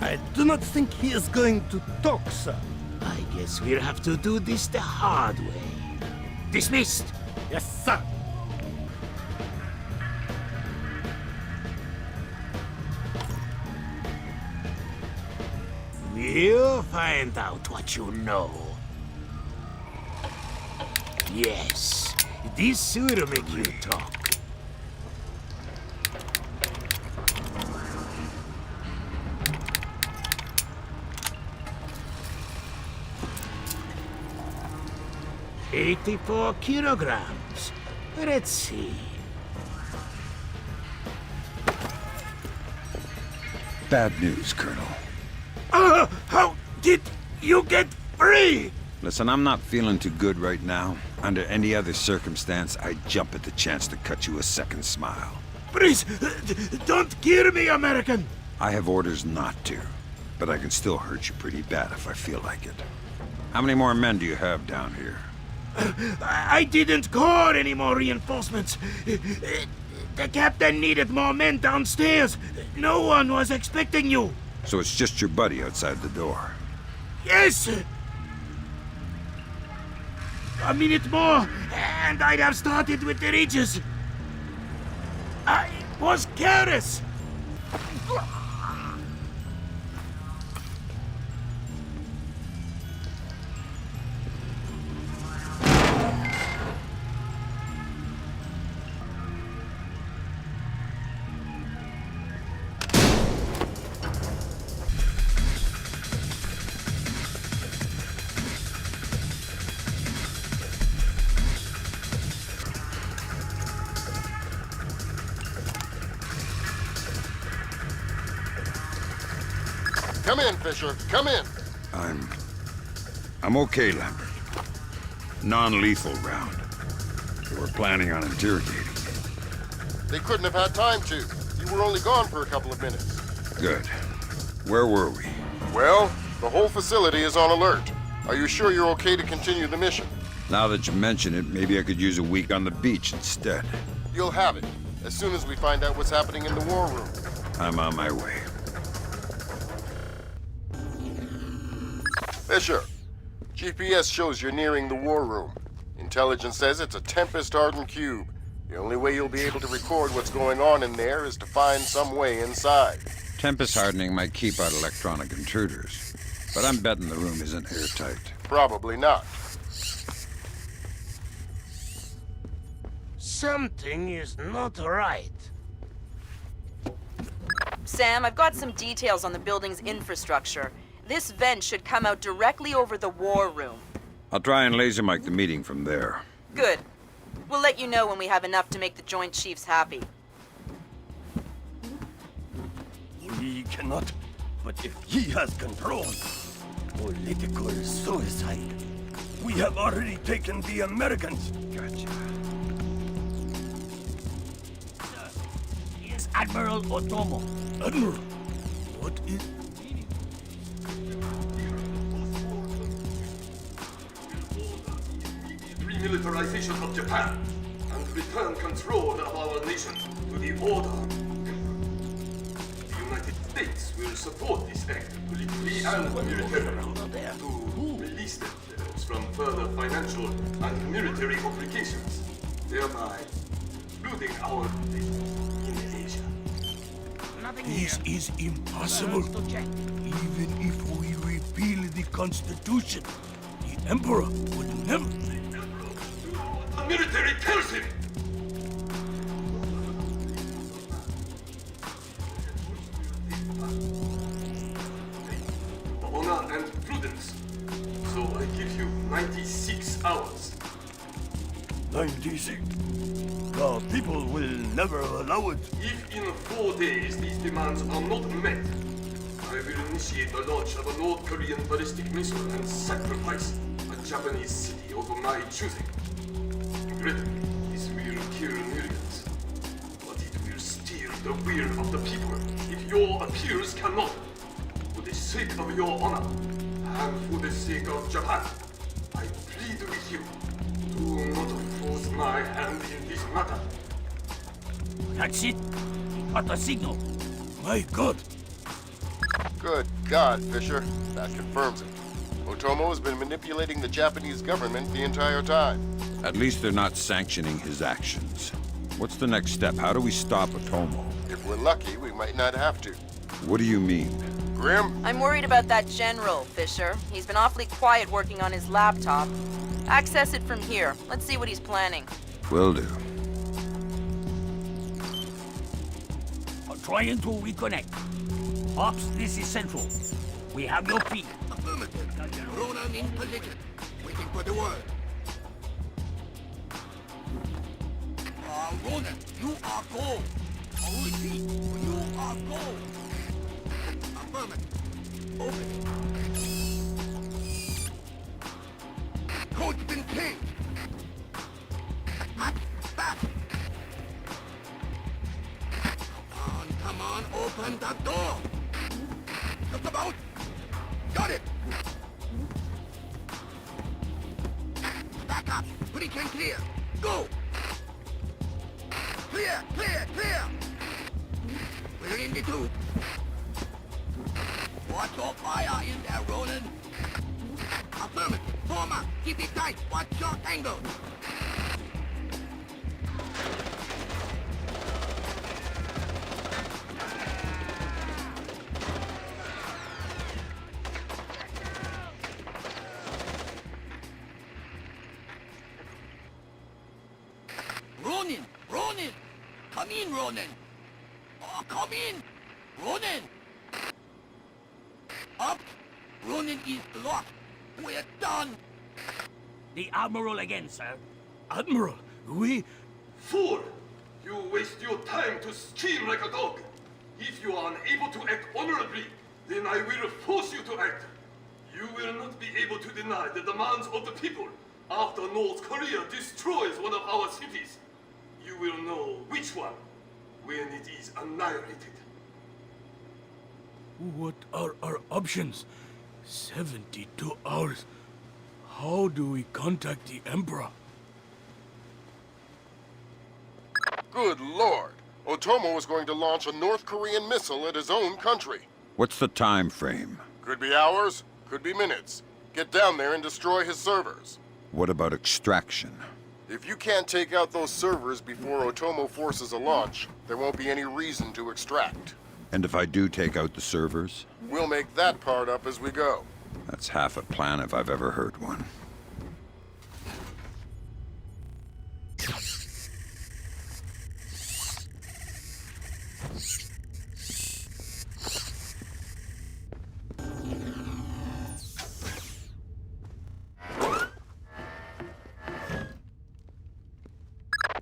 I do not think he is going to talk, sir. I guess we'll have to do this the hard way. Dismissed! Yes, sir. We'll find out what you know. Yes, this will make you talk. $84 kilograms. Let's see. Bad news, Colonel. How did you get free? Listen, I'm not feeling too good right now. Under any other circumstance, I'd jump at the chance to cut you a second smile. Please, don't kill me, American. I have orders not to, but I can still hurt you pretty bad if I feel like it. How many more men do you have down here? I didn't call any more reinforcements. The captain needed more men downstairs. No one was expecting you. So it's just your buddy outside the door. Yes! A minute more, and I'd have started with the Regis. I was careless. Come in, Fisher. Come in. I'm okay, Lambert. Non-lethal round. They were planning on interrogating me. They couldn't have had time to. You were only gone for a couple of minutes. Good. Where were we? Well, the whole facility is on alert. Are you sure you're okay to continue the mission? Now that you mention it, maybe I could use a week on the beach instead. You'll have it, as soon as we find out what's happening in the war room. I'm on my way. Fisher, GPS shows you're nearing the war room. Intelligence says it's a Tempest-hardened cube. The only way you'll be able to record what's going on in there is to find some way inside. Tempest hardening might keep out electronic intruders, but I'm betting the room isn't airtight. Probably not. Something is not right. Sam, I've got some details on the building's infrastructure. This vent should come out directly over the war room. I'll try and laser mic the meeting from there. Good. We'll let you know when we have enough to make the Joint Chiefs happy. We cannot, but if he has control, political suicide. We have already taken the Americans. Gotcha. Is Admiral Otomo. Admiral, what is... Remilitarization of Japan and return control of our nation to the order. The United States will support this act politically and militarily to release themselves from further financial and military obligations, thereby including our in Asia. This is impossible. Even if we repeal the Constitution, the Emperor would never... The military tells him! Honor and prudence. So I give you 96 hours. 96? The people will never allow it. If in 4 days these demands are not met, I will initiate the launch of a North Korean ballistic missile and sacrifice a Japanese city of my choosing. Regrettably, this will kill millions, but it will steer the will of the people if your appeals cannot. For the sake of your honor, and for the sake of Japan, I plead with you, do not force my hand in this matter. That's it. Got the signal. My God. Good God, Fisher. That confirms it. Otomo has been manipulating the Japanese government the entire time. At least they're not sanctioning his actions. What's the next step? How do we stop Otomo? If we're lucky, we might not have to. What do you mean? Grim? I'm worried about that general, Fisher. He's been awfully quiet working on his laptop. Access it from here. Let's see what he's planning. Will do. Trying to reconnect. Ops, this is Central. We have your feed. Affirmative. Ronan in position. Waiting for the word. Ronan, you are go. I repeat, you are go. Affirmative. Open. Code's been changed. Hot, back. Come on, open the door. Just about. Got it. Back up. Breach and clear. Go. Clear, clear, clear. We're in the tube. Watch your fire in there, Ronan. Affirmative. Form up. Keep it tight. Watch your angle. Ronin! Ronin! Come in, Ronin! Oh, come in! Ronin! Up! Ronin is locked! We're done! The Admiral again, sir. Admiral, we... Fool! You waste your time to scheme like a dog. If you are unable to act honorably, then I will force you to act. You will not be able to deny the demands of the people after North Korea destroys one of our cities. You will know which one when it is annihilated. What are our options? 72 hours. How do we contact the Emperor? Good Lord! Otomo is going to launch a North Korean missile at his own country. What's the time frame? Could be hours, could be minutes. Get down there and destroy his servers. What about extraction? If you can't take out those servers before Otomo forces a launch, there won't be any reason to extract. And if I do take out the servers? We'll make that part up as we go. That's half a plan if I've ever heard one.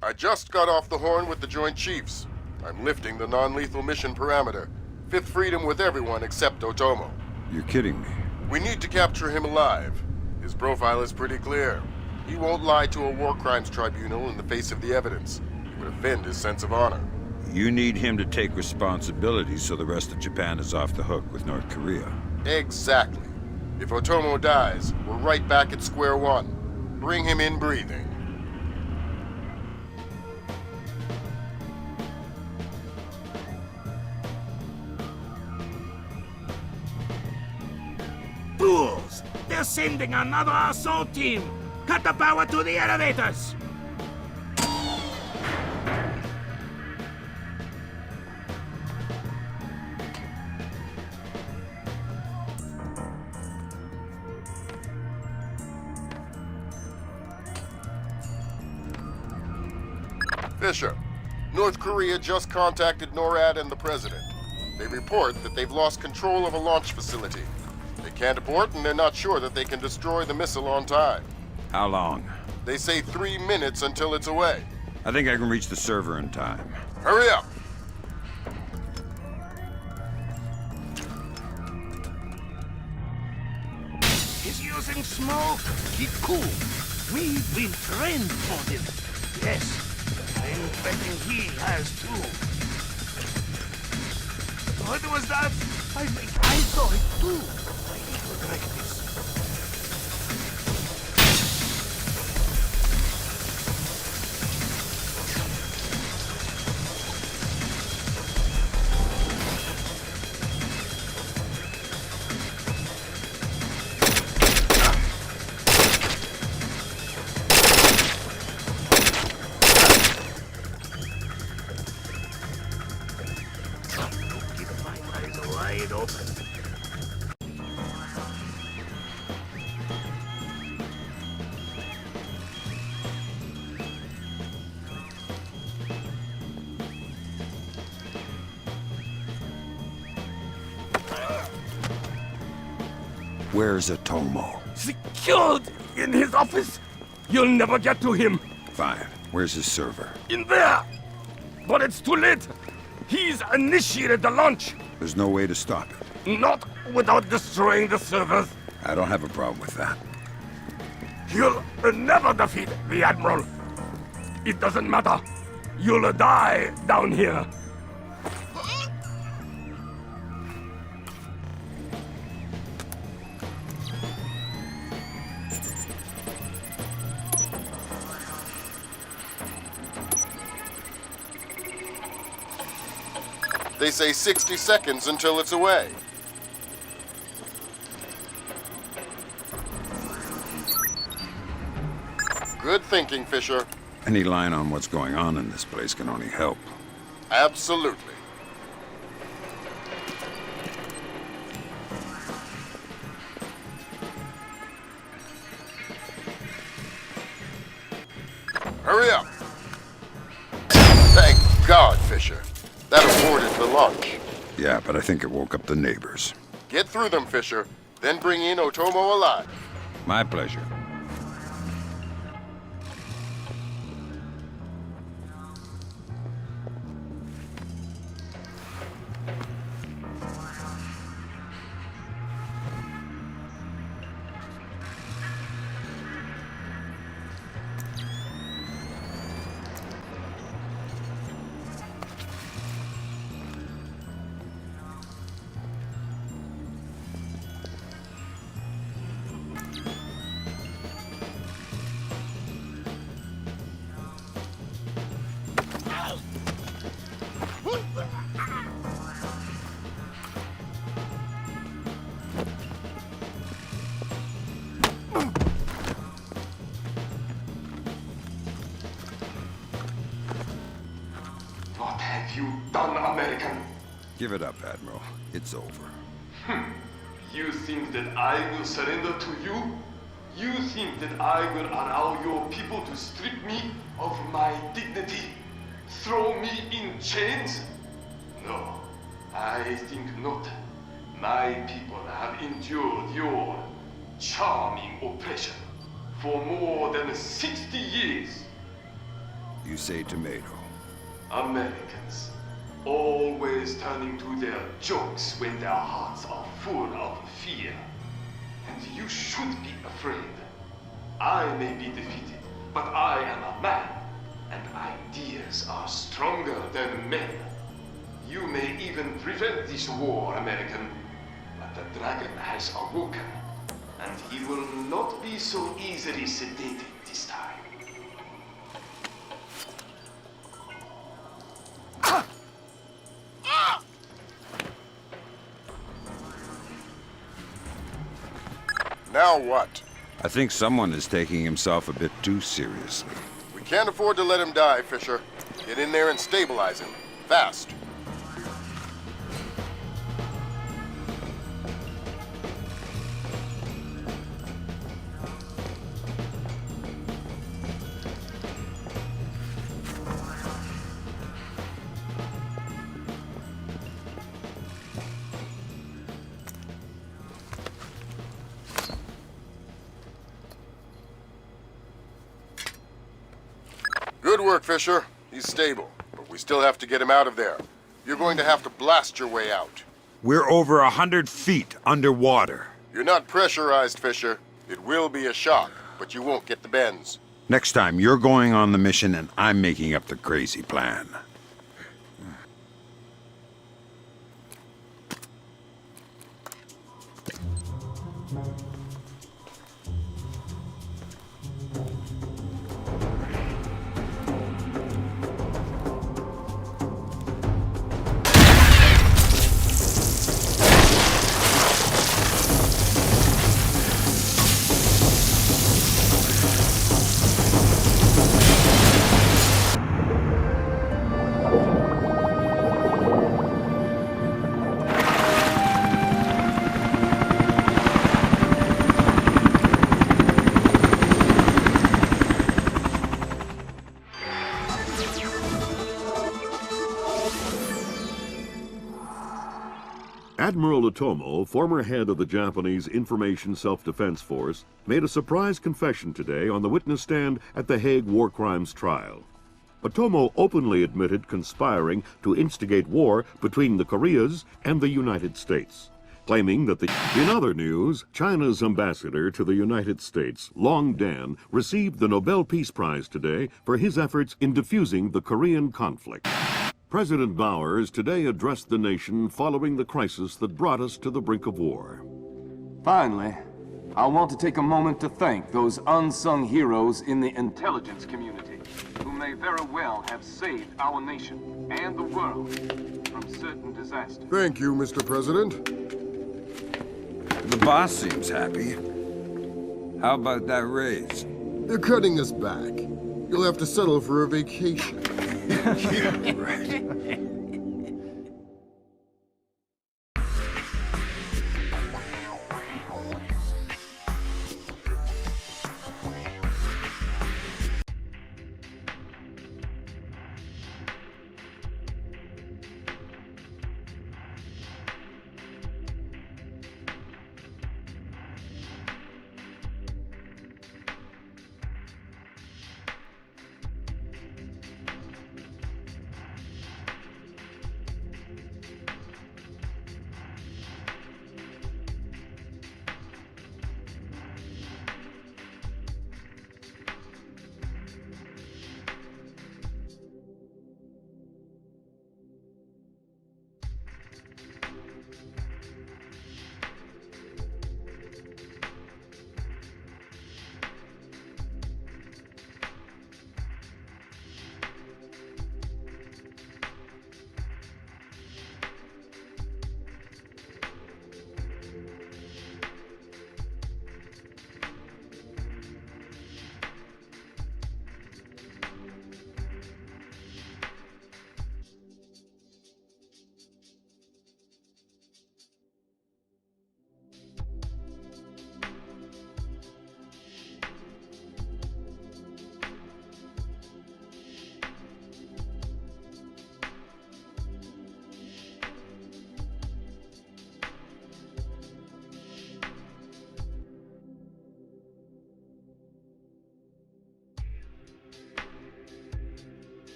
I just got off the horn with the Joint Chiefs. I'm lifting the non-lethal mission parameter. Fifth freedom with everyone except Otomo. You're kidding me. We need to capture him alive. His profile is pretty clear. He won't lie to a war crimes tribunal in the face of the evidence. It would offend his sense of honor. You need him to take responsibility so the rest of Japan is off the hook with North Korea. Exactly. If Otomo dies, we're right back at square one. Bring him in breathing. Fools! They're sending another assault team! Cut the power to the elevators! Fisher, North Korea just contacted NORAD and the President. They report that they've lost control of a launch facility. They can't abort, and they're not sure that they can destroy the missile on time. How long? They say 3 minutes until it's away. I think I can reach the server in time. Hurry up! He's using smoke. Keep cool. We've been trained for this. Yes, I'm betting he has too. What was that? I think I saw it too. I need to practice. Where's Otomo? Secured in his office. You'll never get to him. Fine. Where's his server? In there. But it's too late. He's initiated the launch. There's no way to stop it. Not without destroying the servers. I don't have a problem with that. You'll never defeat the Admiral. It doesn't matter. You'll die down here. They say 60 seconds until it's away. Good thinking, Fisher. Any line on what's going on in this place can only help. Absolutely. Hurry up. Thank God, Fisher. That aborted the launch. Yeah, but I think it woke up the neighbors. Get through them, Fisher. Then bring in Otomo alive. My pleasure. What have you done, American? Give it up, Admiral. It's over. You think that I will surrender to you? You think that I will allow your people to strip me of my dignity? Throw me in chains? No, I think not. My people have endured your charming oppression for more than 60 years. You say tomato. Americans, always turning to their jokes when their hearts are full of fear. And you should be afraid. I may be defeated, but I am a man, and ideas are stronger than men. You may even prevent this war, American, but the dragon has awoken, and he will not be so easily sedated this time. Now what? I think someone is taking himself a bit too seriously. We can't afford to let him die, Fisher. Get in there and stabilize him. Fast. Good work, Fisher. He's stable, but we still have to get him out of there. You're going to have to blast your way out. We're over 100 feet underwater. You're not pressurized, Fisher. It will be a shock, but you won't get the bends. Next time, you're going on the mission and I'm making up the crazy plan. Admiral Otomo, former head of the Japanese Information Self-Defense Force, made a surprise confession today on the witness stand at the Hague War Crimes trial. Otomo openly admitted conspiring to instigate war between the Koreas and the United States, claiming that In other news, China's ambassador to the United States, Long Dan, received the Nobel Peace Prize today for his efforts in defusing the Korean conflict. President Bowers today addressed the nation following the crisis that brought us to the brink of war. Finally, I want to take a moment to thank those unsung heroes in the intelligence community who may very well have saved our nation and the world from certain disasters. Thank you, Mr. President. The boss seems happy. How about that raise? They're cutting us back. You'll have to settle for a vacation. Yeah, right.